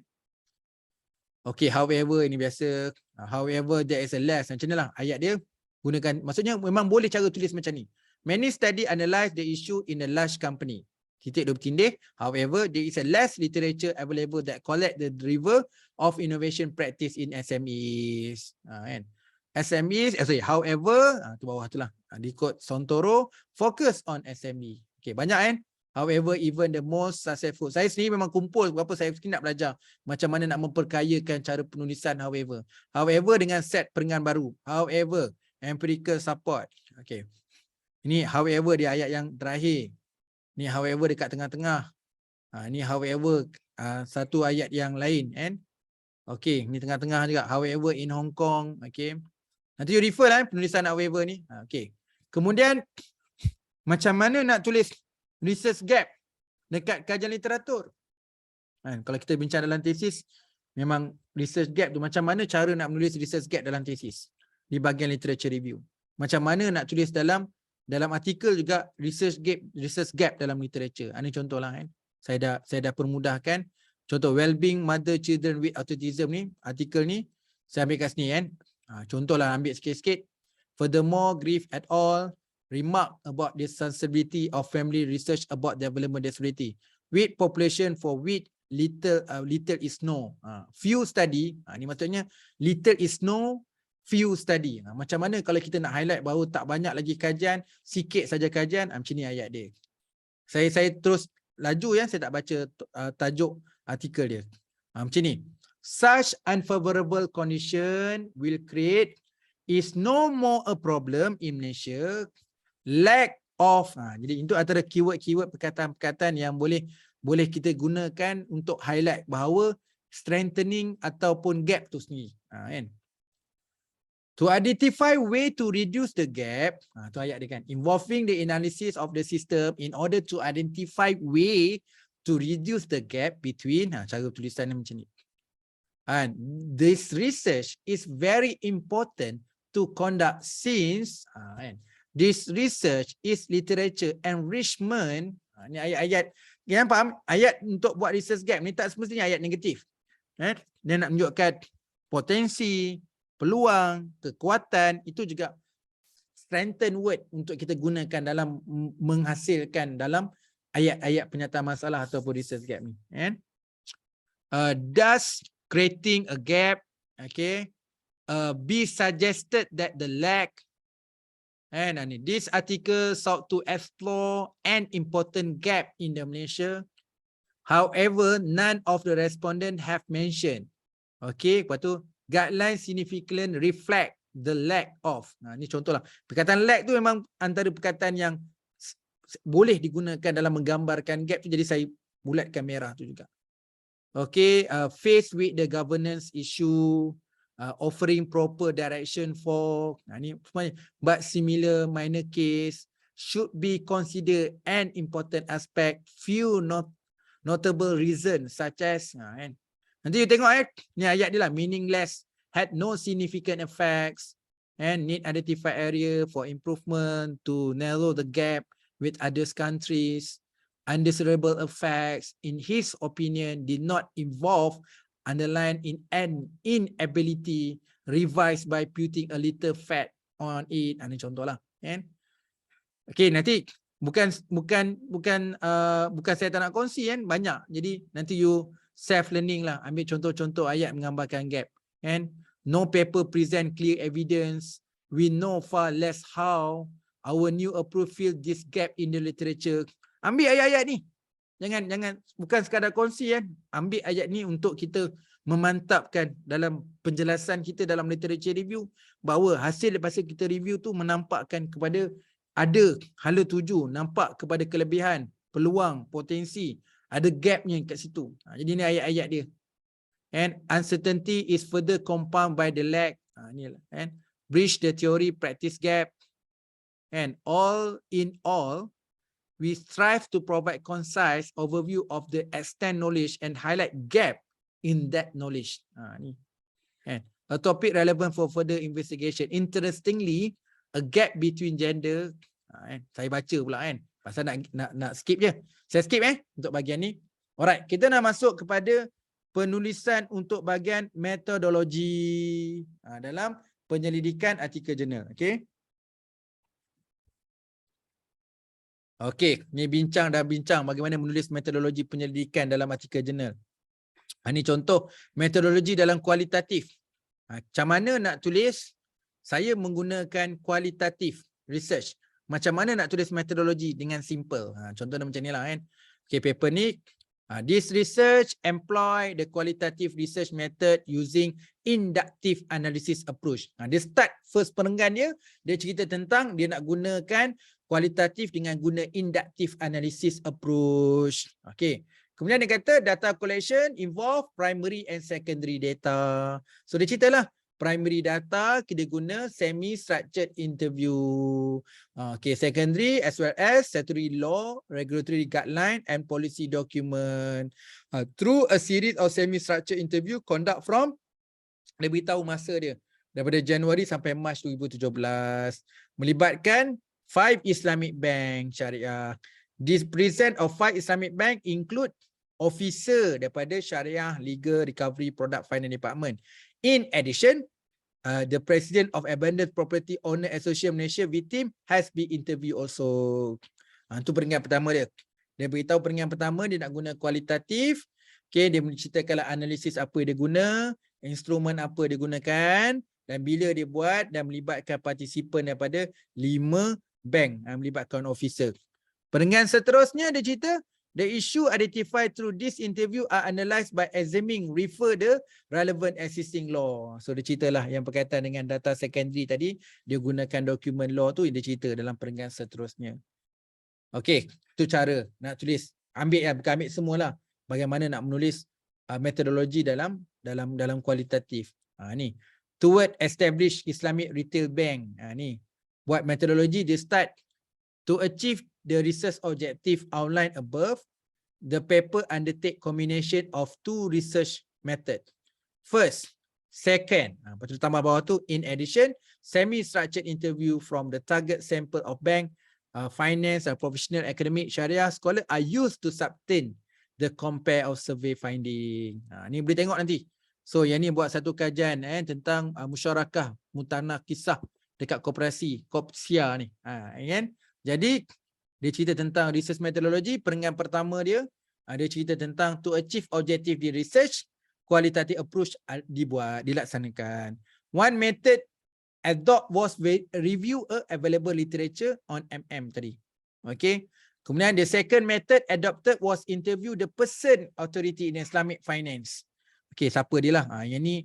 Okay, however, ini biasa. However, there is a less. Macam ni lah ayat dia. Gunakan, maksudnya memang boleh cara tulis macam ni. Many study analyze the issue in a large company. Titik dua bertindih. However, there is a less literature available that collect the driver of innovation practice in SMEs. Kan? SMEs, however, tu bawah tu lah. Di quote Sontoro, focus on SME. Okay, banyak kan? However, even the most successful. Saya sendiri memang kumpul berapa saya nak belajar macam mana nak memperkayakan cara penulisan however. However, dengan set peringan baru. However, empirical support. Okay. Ini however di ayat yang terakhir. Ni however dekat tengah-tengah. Ni however satu ayat yang lain kan. Okay, ni tengah-tengah juga. However in Hong Kong. Okay. Nanti you refer lah penulisan however ni. Okay. Kemudian macam mana nak tulis research gap dekat kajian literatur. Kalau kita bincang dalam tesis, memang research gap tu macam mana cara nak menulis research gap dalam tesis di bahagian literature review. Macam mana nak tulis dalam artikel juga research gap dalam literature. Ini contohlah kan. Saya dah permudahkan. Contoh well-being mother children with autism ni, artikel ni saya ambil kat sini kan. Contohlah ambil sikit-sikit. Furthermore, grief at all remark about the sensibility of family research about development disability with population for which little is no. Few study, ni maksudnya little is no, few study. Macam mana kalau kita nak highlight bahawa tak banyak lagi kajian, sikit saja kajian, macam ni ayat dia. Saya terus laju ya, saya tak baca tajuk artikel dia. Macam ni. Such unfavorable condition will create is no more a problem in Malaysia. Lack of, jadi itu antara keyword-keyword perkataan-perkataan yang boleh kita gunakan untuk highlight bahawa strengthening ataupun gap tu sendiri. Kan? To identify way to reduce the gap, tu ayat dia kan, involving the analysis of the system in order to identify way to reduce the gap between, cara tulisan macam ni. And this research is very important to conduct since, this research is literature enrichment. Ni ayat-ayat, yang faham? Ayat untuk buat research gap ni tak semestinya ayat negatif. Dia nak menunjukkan potensi, peluang, kekuatan, itu juga strengthen word untuk kita gunakan dalam menghasilkan dalam ayat-ayat penyataan masalah ataupun research gap ni. Thus creating a gap, okay, be suggested that the lack. And this article sought to explore an important gap in the Malaysia. However, none of the respondents have mentioned. Okay, lepas tu guidelines significantly reflect the lack of. Ni contohlah. Perkataan lack tu memang antara perkataan yang boleh digunakan dalam menggambarkan gap tu. Jadi saya bulatkan merah tu juga. Okay, faced with the governance issue, offering proper direction for ni but similar minor case should be considered an important aspect. Few notable reasons such as kan. Nanti you tengok ni ayat dia lah, meaningless, had no significant effects and need identify area for improvement to narrow the gap with other countries. Undesirable effects in his opinion did not involve underline in an inability revised by putting a little fat on it. Ini contoh lah kan. Okay, nanti bukan saya tak nak kongsi kan, banyak. Jadi nanti you self learning lah, ambil contoh-contoh ayat menggambarkan gap kan. No paper present clear evidence. We know far less how our new approach fill this gap in the literature. Ambil ayat-ayat ni. Jangan bukan sekadar kongsi kan. Ambil ayat ni untuk kita memantapkan dalam penjelasan kita dalam literature review, bahawa hasil lepas kita review tu menampakkan kepada ada hala tuju, nampak kepada kelebihan, peluang, potensi, ada gapnya kat situ. Jadi ni ayat-ayat dia. And uncertainty is further compounded by the lack. Ni lah kan. Bridge the theory practice gap. And all in all, we strive to provide concise overview of the extent knowledge and highlight gap in that knowledge. Ni. A topic relevant for further investigation. Interestingly, a gap between gender. Saya baca pula kan. Pasal nak skip je. Saya skip untuk bahagian ni. Alright, kita nak masuk kepada penulisan untuk bahagian metodologi dalam penyelidikan artikel jurnal. Okay. Okey, ni bincang bagaimana menulis metodologi penyelidikan dalam artikel jurnal. Ini contoh metodologi dalam kualitatif. Macam mana nak tulis? Saya menggunakan kualitatif research. Macam mana nak tulis metodologi dengan simple? Contoh macam ni lah kan. Okey, paper ni. This research employ the qualitative research method using inductive analysis approach. Dia start first perenggan dia cerita tentang dia nak gunakan kualitatif dengan guna inductive analysis approach. Okay. Kemudian dia kata data collection involve primary and secondary data. So dia ceritalah primary data kita guna semi-structured interview. Okay, secondary as well as statutory law, regulatory guideline and policy document. Through a series of semi-structured interview conduct from, dia beritahu masa dia daripada Januari sampai Mac 2017. Melibatkan 5 Islamic Bank Syariah. This present of 5 Islamic Bank include officer daripada Syariah Legal Recovery Product Finance Department. In addition, the President of Abandoned Property Owner Association Malaysia victim has been interviewed also. Itu peringkat pertama dia. Dia beritahu peringkat pertama dia nak guna kualitatif. Okay, dia menceritakanlah analisis apa dia guna, instrumen apa dia gunakan dan bila dia buat dan melibatkan partisipan daripada 5 bank, melibatkan officer. Peringkat seterusnya dia cerita, the issue identified through this interview are analysed by examining refer the relevant existing law. So dia ceritalah yang berkaitan dengan data secondary tadi, dia gunakan dokumen law tu, dia cerita dalam peringkat seterusnya. Okey, itu cara nak tulis. Bukan ambil semualah. Bagaimana nak menulis metodologi dalam kualitatif. Ni. Toward establish Islamic Retail Bank. Ni. Buat metodologi, dia start to achieve the research objective outlined above. The paper undertake combination of 2 research method. First, second, betul tambah bawah tu, in addition, semi-structured interview from the target sample of bank, finance, professional, academic, syariah scholar are used to subtain the compare of survey finding. Ni boleh tengok nanti. So yang ni buat satu kajian tentang musyarakah mutanah kisah dekat koperasi, Kopsia ni. Kan? Jadi dia cerita tentang research methodology. Peringkat pertama dia cerita tentang to achieve objective di research, qualitative approach dilaksanakan. One method adopt was review available literature on tadi. Okay. Kemudian the second method adopted was interview the person authority in Islamic finance. Okay, siapa dia lah. Yang ni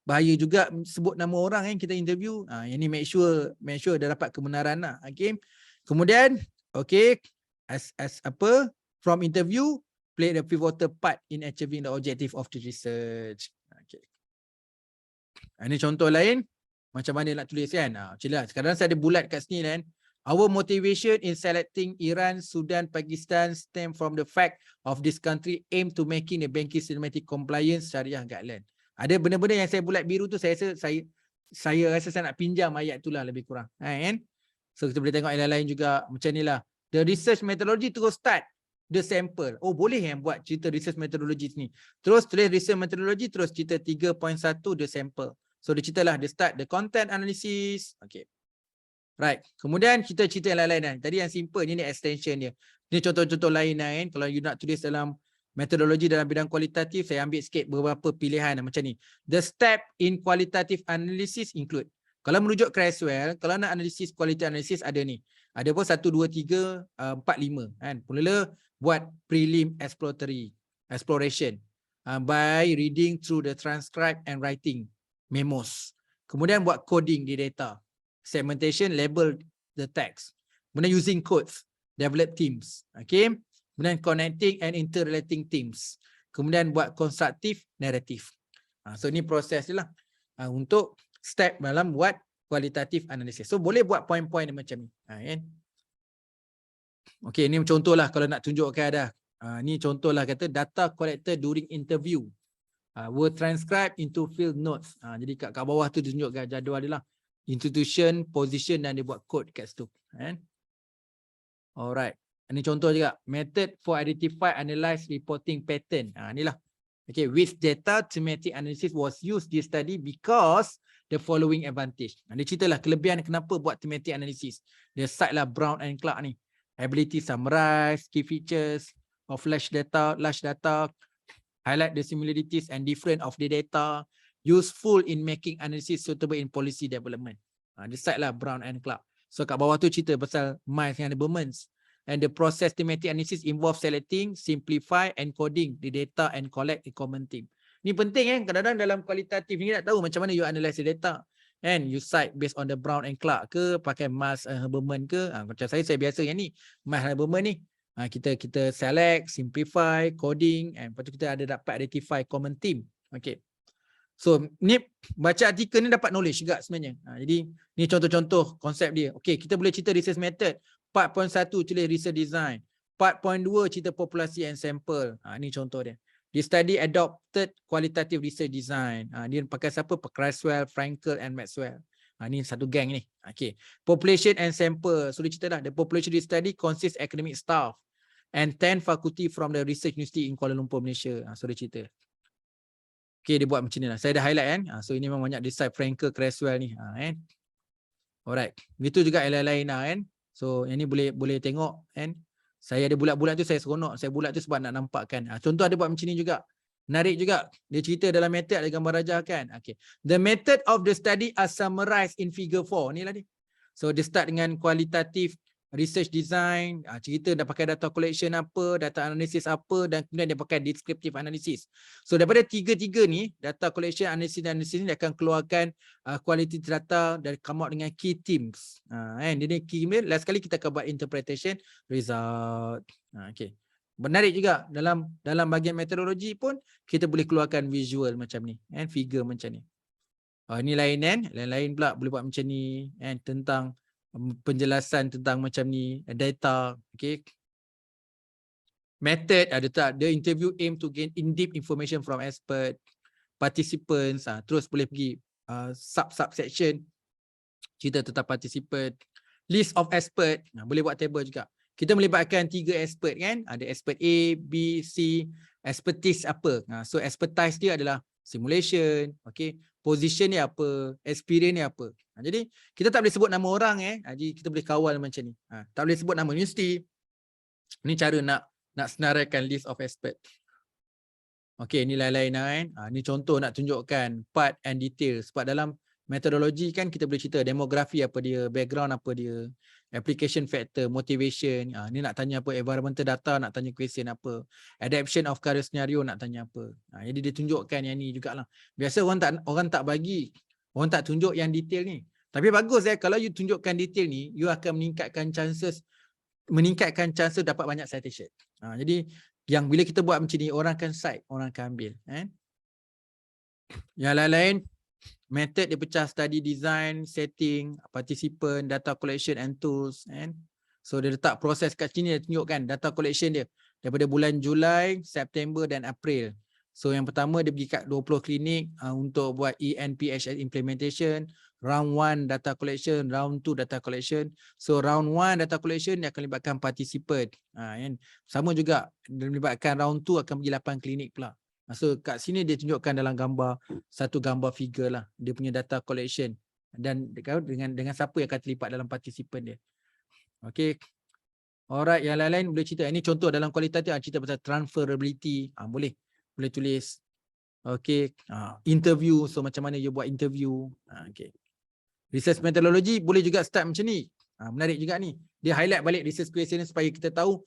bahaya juga sebut nama orang yang kita interview. Yang ni make sure dah dapat kebenaran lah. Okay. Kemudian, okay, as from interview, play the pivotal part in achieving the objective of the research. Okay. Ini contoh lain, macam mana nak tulis kan. Macam lah, sekarang saya ada bulat kat sini kan. Our motivation in selecting Iran, Sudan, Pakistan stem from the fact of this country aim to making the banking systematic compliance syariah guideline. Ada benda-benda yang saya bulat biru tu saya rasa saya nak pinjam ayat tu lah lebih kurang. Kan? So kita boleh tengok yang lain juga macam ni lah. The research methodology terus start the sample. Oh boleh yang buat cerita research methodology ni. Terus tulis research methodology, terus cerita 3.1 the sample. So dia cerita lah, dia start the content analysis. Okay. Right. Kemudian kita cerita yang lain-lain kan. Tadi yang simple ni extension dia. Ni contoh-contoh lain kan. Kalau you nak tulis dalam metodologi dalam bidang kualitatif, saya ambil sikit beberapa pilihan macam ni. The step in qualitative analysis include. Kalau merujuk Creswell, kalau nak analisis quality analysis ada ni. Ada pun 1, 2, 3, 4, 5 kan. Mula buat prelim exploration by reading through the transcribe and writing memos. Kemudian buat coding di data. Segmentation, label the text. Kemudian using codes, develop teams. Okay. Kemudian connecting and interrelating teams. Kemudian buat constructive narrative. So ni proses dia lah untuk step dalam buat qualitative analysis. So boleh buat point-point macam ni. Kan? Okay, ni contoh lah kalau nak tunjukkan ada. Ni contoh lah kata data collected during interview were transcribed into field notes. Jadi kat bawah tu tunjukkan jadual dia lah. Institution, position dan dia buat code kat situ. Alright. Ini contoh juga. Method for identify, analyze, reporting pattern. Inilah. Okay, which data thematic analysis was used this study because the following advantage. Dia ceritalah kelebihan kenapa buat thematic analysis. Dia cite lah Brown and Clark ni. Ability summarize, key features of large data, highlight the similarities and difference of the data, useful in making analysis suitable in policy development. Dia cite lah Brown and Clark. So kat bawah tu cerita pasal Miles and Bermans. And the process thematic analysis involves selecting, simplify, encoding the data and collect a common theme. Ni penting kan, kadang-kadang dalam kualitatif ni nak tahu macam mana you analyse the data. And you cite based on the Brown and Clark ke, pakai Miles and Berman ke. Macam saya biasa yang ni, Miles and Berman ni. Kita select, simplify, coding, and lepas tu kita ada dapat identify common theme. Okay. So ni baca artikel ni dapat knowledge juga sebenarnya. Jadi ni contoh-contoh konsep dia. Okay, kita boleh cerita research method. Part 1 tulis research design. Part 2 cerita populasi and sample. Ni contoh dia. The study adopted qualitative research design. Dia pakai siapa? Creswell, Frankel and Maxwell. Ni satu gang ni. Okay. Population and sample. So dia cerita dah. The population study consists academic staff and 10 faculty from the research university in Kuala Lumpur, Malaysia. So dia cerita. Okay, dia buat macam ni lah. Saya dah highlight kan. So ini memang banyak decide Frankel, Creswell ni. Kan. Alright. Begitu juga yang lain-lain lah kan. So yang ni boleh tengok kan. Saya ada bulat-bulat tu saya seronok. Saya bulat tu sebab nak nampakkan. Contoh ada buat macam ni juga. Menarik juga. Dia cerita dalam method ada gambar rajah kan. Okay. The method of the study are summarized in figure 4. Ni lah dia. So dia start dengan kualitatif research design, cerita dah pakai data collection apa, data analysis apa, dan kemudian dia pakai descriptive analysis. So daripada tiga-tiga ni, data collection, analysis dan analysis ni dia akan keluarkan quality data dan come out dengan key themes. Dia key email, last kali kita akan buat interpretation result. Okay. Menarik juga dalam bahagian metodologi pun kita boleh keluarkan visual macam ni, figure macam ni. Ini lain kan, lain-lain pula boleh buat macam ni tentang penjelasan tentang macam ni data. Okay. Method ada tak, the interview aim to gain in-depth information from expert participants. Terus boleh pergi sub-section cerita tentang participant. List of expert, boleh buat table juga. Kita melibatkan 3 expert kan, ada expert A, B, C. Expertise apa, so expertise dia adalah simulation, okay, position ni apa, experience ni apa. Jadi kita tak boleh sebut nama orang jadi kita boleh kawal macam ni. Tak boleh sebut nama universiti. Ni cara nak senaraikan list of expert. Okay, ni lain-lain kan. Ni contoh nak tunjukkan part and detail. Sebab dalam metodologi kan kita boleh cerita demografi apa dia, background apa dia, application factor, motivation. Ni nak tanya apa, environmental data nak tanya question apa, adaptation of current scenario nak tanya apa. Jadi dia tunjukkan yang ni jugalah. Biasa orang tak bagi, orang tak tunjuk yang detail ni. Tapi bagus kalau you tunjukkan detail ni, you akan meningkatkan chances dapat banyak citation. Jadi yang bila kita buat macam ni, orang akan cite, orang akan ambil. Yang lain-lain Method dia pecah study design, setting, participant, data collection and tools. And so dia letak proses kat sini, dia tunjukkan data collection dia daripada bulan Julai, September dan April. So yang pertama dia pergi kat 20 klinik untuk buat ENPHS implementation. Round 1 data collection, round 2 data collection. So round 1 data collection dia akan libatkan participant. Kan? Sama juga dia melibatkan round 2 akan pergi 8 klinik pula. So kat sini dia tunjukkan dalam gambar, satu gambar figure lah, dia punya data collection dan dengan siapa yang akan terlibat dalam participant dia. Okay. Alright, yang lain-lain boleh cerita. Ini contoh dalam kualitatif, cerita pasal transferability. Boleh tulis. Okay. Interview, so macam mana you buat interview. Okay. Research methodology boleh juga start macam ni. Menarik juga ni. Dia highlight balik research question supaya kita tahu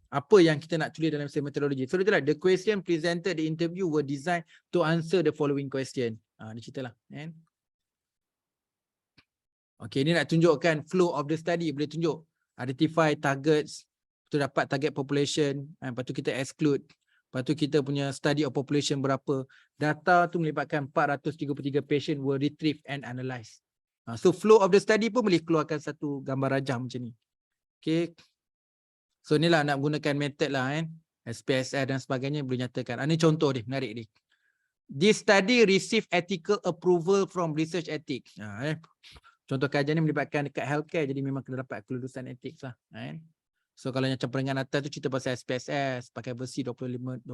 apa yang kita nak tulis dalam research methodology. So dia lah, the question presented, the interview were designed to answer the following question. Dia ceritalah. Okay, ni nak tunjukkan flow of the study. Boleh tunjuk. Identify targets. Lepas tu dapat target population. Lepas tu kita exclude. Lepas tu kita punya study of population berapa. Data tu melibatkan 433 patient were retrieved and analysed. So flow of the study pun boleh keluarkan satu gambar rajah macam ni. Okay. So inilah nak gunakan method lah SPSS dan sebagainya boleh nyatakan. Ini contoh dia, menarik dia. This study receive ethical approval from research ethics. Contoh kajian ni melibatkan dekat healthcare, jadi memang kena dapat kelulusan etik lah. So kalau macam peringkat atas tu cerita pasal SPSS, pakai versi 25,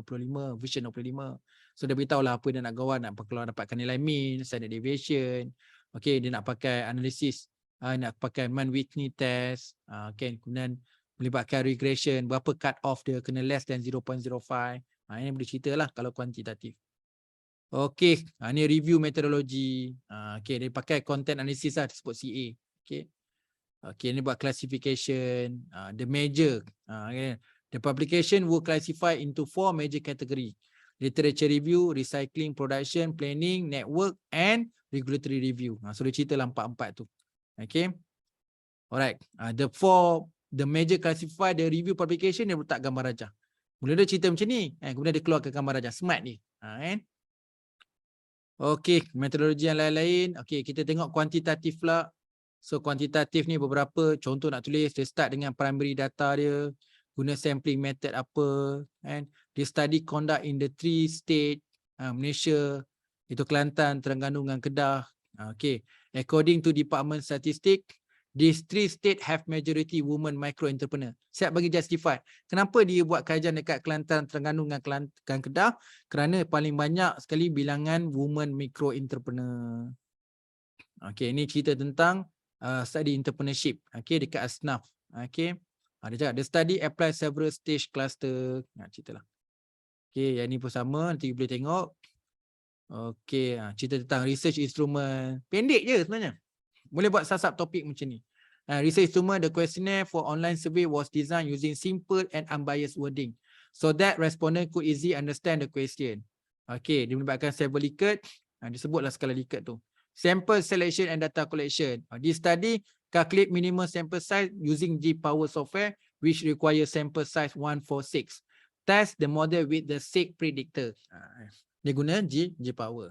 Vision 25. So dia beritahu lah apa dia nak gawat, nak kalau dapatkan nilai mean, standard deviation. Okay, dia nak pakai analisis, nak pakai Mann-Whitney test. Okay, kemudian melibatkan regression, berapa cut off dia, kena less than 0.05. Ini boleh cerita lah kalau kuantitatif. Okay, ni review methodology. Okay, dia pakai content analysis lah, disebut CA. Okay. Okay, ni buat classification. The major. Okay. The publication will classify into 4 major category. Literature review, recycling, production, planning, network and regulatory review. So dia cerita lah 4 tu. Okay. Alright. The major classify, the review publication, dia letak gambar rajah. Mula dia cerita macam ni. Kemudian dia keluarkan gambar rajah. Smart ni. Okay, metodologi yang lain-lain. Okay, kita tengok kuantitatif pula. So kuantitatif ni beberapa contoh nak tulis. Dia start dengan primary data dia. Guna sampling method apa. Dia study conduct in the 3 state. Malaysia. Itu Kelantan, Terengganu dengan Kedah. Okay, according to Department Statistik, these 3 state have majority women micro entrepreneur. Siap bagi justify. Kenapa dia buat kajian dekat Kelantan, Terengganu dengan Kedah? Kerana paling banyak sekali bilangan women micro entrepreneur. Okay, ini cerita tentang study entrepreneurship. Okay, dekat Asnaf. Okay, dia cakap the study apply several stage cluster. Ceritalah. Okay, yang ni pun sama. Nanti boleh tengok. Okay, cerita tentang research instrument. Pendek je sebenarnya. Boleh buat sub topik macam ni. Research instrument, the questionnaire for online survey was designed using simple and unbiased wording so that respondent could easily understand the question. Okay, dia melibatkan several Likert. Disebutlah skala Likert tu. Sample selection and data collection. This study calculate minimum sample size using G-Power software which require sample size 146. Test the model with the SIG predictor. Dia guna G-Power.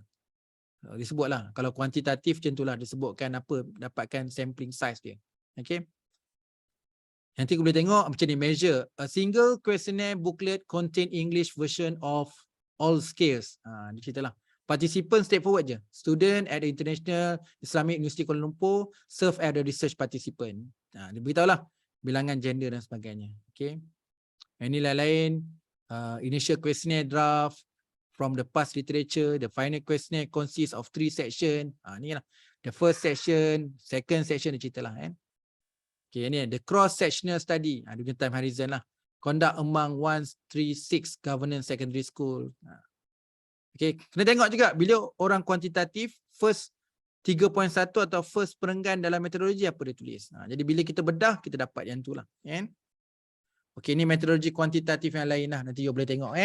Disebutlah kalau kuantitatif macam itulah disebutkan apa dapatkan sampling size dia. Okay. Nanti kita boleh tengok macam ni measure. A single questionnaire booklet contain English version of all scales. Dia ceritalah. Participant straightforward je. Student at the International Islamic University Kuala Lumpur serve as the research participant. Dia beritahulah bilangan gender dan sebagainya. Okay. Ini lain-lain. Initial questionnaire draft. From the past literature, the final questionnaire consists of 3 sections. Ni lah. The first section, second section dia ceritalah. Okay, ni the cross-sectional study. Dia punya time horizon lah. Conduct among 136 governance secondary school. Okay, kena tengok juga bila orang kuantitatif, first 3.1 atau first perenggan dalam metodologi apa dia tulis. Jadi bila kita bedah, kita dapat yang tu lah. Okay, ni metodologi kuantitatif yang lain lah. Nanti you boleh tengok.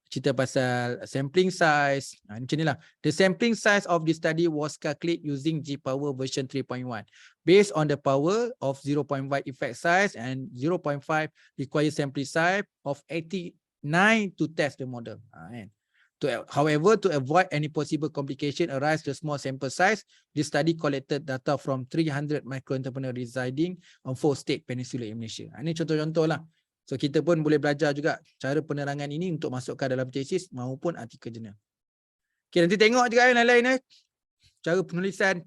Cerita pasal sampling size. Macam ni lah. The sampling size of the study was calculated using G-Power version 3.1. Based on the power of 0.5 effect size and 0.5 required sampling size of 89 to test the model. However, to avoid any possible complication arise the small sample size, this study collected data from 300 micro-entrepreneur residing on 4 state peninsular Indonesia. Ini contoh-contoh lah. So kita pun boleh belajar juga cara penerangan ini untuk masukkan dalam tesis maupun artikel jurnal. Okay, nanti tengok juga yang lain-lain. Cara penulisan,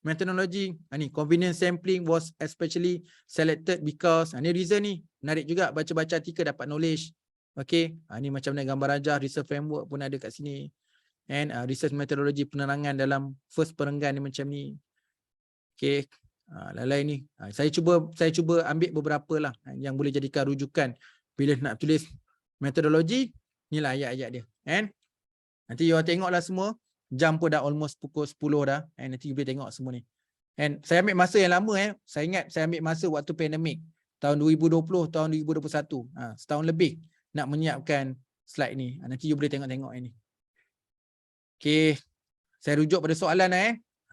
methodology. Ni convenience sampling was especially selected because ni reason ni. Menarik juga baca-baca artikel dapat knowledge. Okay, ni macam mana gambar rajah, research framework pun ada kat sini. And research methodology penerangan dalam first perenggan ni macam ni. Okay, lain-lain ni. Saya cuba ambil beberapa lah yang boleh jadikan rujukan bila nak tulis metodologi. Inilah ayat-ayat dia. And nanti you tengoklah semua. Jam pun dah almost pukul 10 dah. And nanti you boleh tengok semua ni. And saya ambil masa yang lama. Saya ingat saya ambil masa waktu pandemik. Tahun 2020, tahun 2021. Setahun lebih nak menyiapkan slide ni. Nanti you boleh tengok-tengok ini. Okay. Saya rujuk pada soalan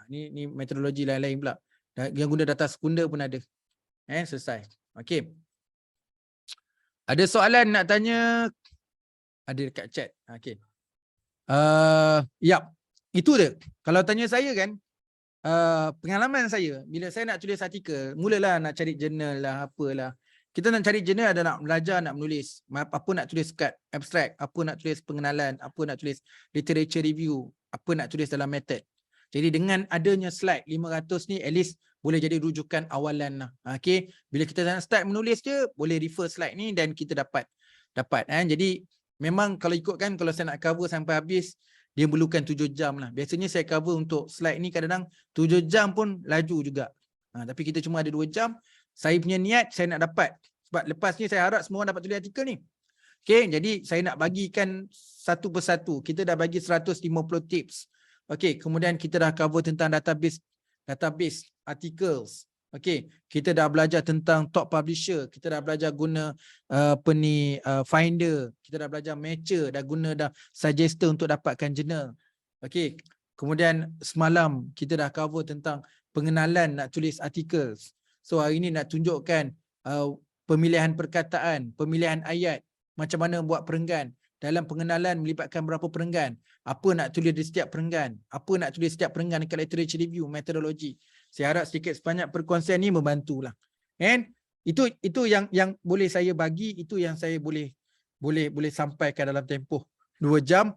Ni metodologi lain-lain pula. Yang guna data sekunder pun ada. Selesai. Okay. Ada soalan nak tanya? Ada dekat chat. Okay. Yap. Itu dia. Kalau tanya saya kan, pengalaman saya, bila saya nak tulis artikel, mulalah nak cari jurnal lah, apalah. Kita nak cari jurnal ada nak belajar, nak menulis. Apa nak tulis kat abstract, apa nak tulis pengenalan, apa nak tulis literature review, apa nak tulis dalam method. Jadi dengan adanya slide 500 ni, at least boleh jadi rujukan awalan lah. Okay. Bila kita nak start menulis je, boleh refer slide ni dan kita dapat. Jadi memang kalau ikutkan, kalau saya nak cover sampai habis, dia perlukan 7 jam lah. Biasanya saya cover untuk slide ni kadang-kadang 7 jam pun laju juga. Tapi kita cuma ada 2 jam. Saya punya niat, saya nak dapat. Sebab lepas ni saya harap semua orang dapat tulis artikel ni. Okay, jadi saya nak bagikan satu persatu. Kita dah bagi 150 tips. Okay, kemudian kita dah cover tentang database articles. Okay, kita dah belajar tentang top publisher. Kita dah belajar guna Finder. Kita dah belajar Matcher. Dah guna Suggester untuk dapatkan jurnal. Okay, kemudian semalam kita dah cover tentang pengenalan nak tulis articles. So hari ini nak tunjukkan pemilihan perkataan, pemilihan ayat, macam mana buat perenggan. Dalam pengenalan melibatkan berapa perenggan, apa nak tulis di setiap perenggan, apa nak tulis setiap perenggan dekat literature review, metodologi. Saya harap sedikit sebanyak perkongsian ni membantulah. And itu yang boleh saya bagi, itu yang saya boleh sampaikan dalam tempoh 2 jam.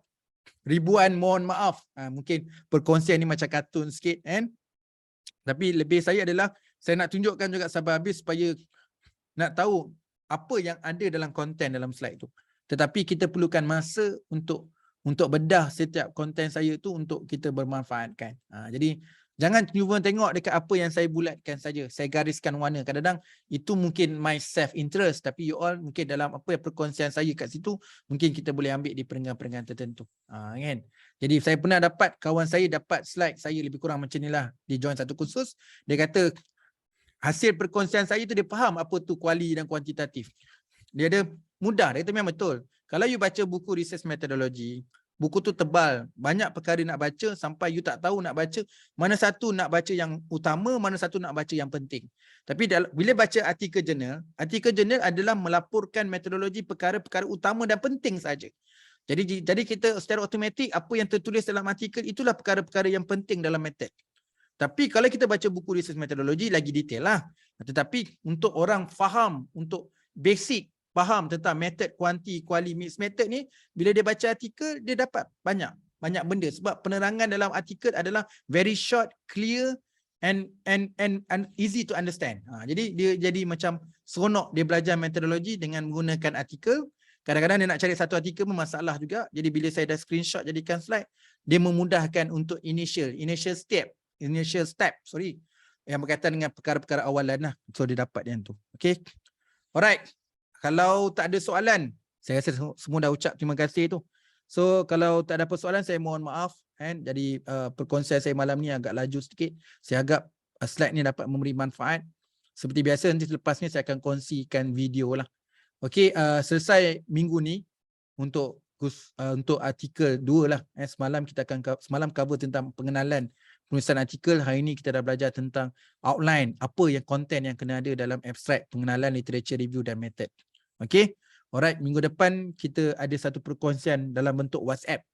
Ribuan mohon maaf. Mungkin perkongsian ni macam kartun sikit kan. Tapi lebih saya adalah saya nak tunjukkan juga sampai habis supaya nak tahu apa yang ada dalam konten dalam slide tu. Tetapi kita perlukan masa untuk bedah setiap konten saya tu untuk kita bermanfaatkan. Jadi jangan cuma tengok dekat apa yang saya bulatkan saja. Saya gariskan warna. Kadang-kadang itu mungkin my self interest, tapi you all mungkin dalam apa yang perkongsian saya kat situ mungkin kita boleh ambil di perenggan-perenggan tertentu. Kan? Jadi saya pernah dapat kawan saya dapat slide saya lebih kurang macam inilah. Dia join satu kursus. Dia kata hasil perkongsian saya tu dia faham apa tu kuali dan kuantitatif. Dia ada mudah. Dia kata memang betul. Kalau you baca buku research methodology, buku tu tebal, banyak perkara nak baca sampai you tak tahu nak baca mana satu nak baca yang utama, mana satu nak baca yang penting. Tapi bila baca artikel jurnal adalah melaporkan metodologi perkara-perkara utama dan penting saja. Jadi kita secara automatik apa yang tertulis dalam artikel itulah perkara-perkara yang penting dalam method. Tapi kalau kita baca buku research methodology lagi detail lah. Tetapi untuk orang faham, untuk basic faham tentang method kuanti, kuali, mixed method ni, bila dia baca artikel, dia dapat banyak benda. Sebab penerangan dalam artikel adalah very short, clear and easy to understand. Jadi dia jadi macam seronok dia belajar metodologi dengan menggunakan artikel. Kadang-kadang dia nak cari satu artikel pun masalah juga. Jadi bila saya dah screenshot jadikan slide, dia memudahkan untuk initial step yang berkaitan dengan perkara-perkara awalan lah. So dia dapat yang tu. Okay. Alright. Kalau tak ada soalan, saya rasa semua dah ucap terima kasih tu. So kalau tak ada soalan, saya mohon maaf. Jadi perkongsian saya malam ni agak laju sedikit. Saya harap slide ni dapat memberi manfaat. Seperti biasa nanti selepas ni saya akan kongsikan video lah. Okey, selesai minggu ni untuk artikel 2 lah. Semalam kita akan cover tentang pengenalan penulisan artikel. Hari ini kita dah belajar tentang outline, apa yang konten yang kena ada dalam abstract, pengenalan, literature review dan method. Okey. Alright, minggu depan kita ada satu perkongsian dalam bentuk WhatsApp.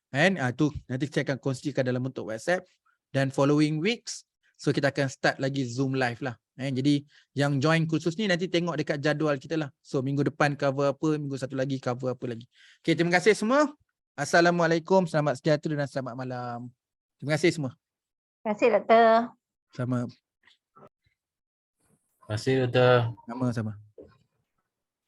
And tu nanti saya akan kongsikan dalam bentuk WhatsApp. Dan following weeks, so kita akan start lagi Zoom live lah. Jadi yang join kursus ni nanti tengok dekat jadual kita lah. So minggu depan cover apa, minggu satu lagi cover apa lagi. Okay, terima kasih semua. Assalamualaikum, selamat sejahtera dan selamat malam. Terima kasih semua. Terima kasih Doktor. Sama. Terima kasih Doktor. Sama-sama.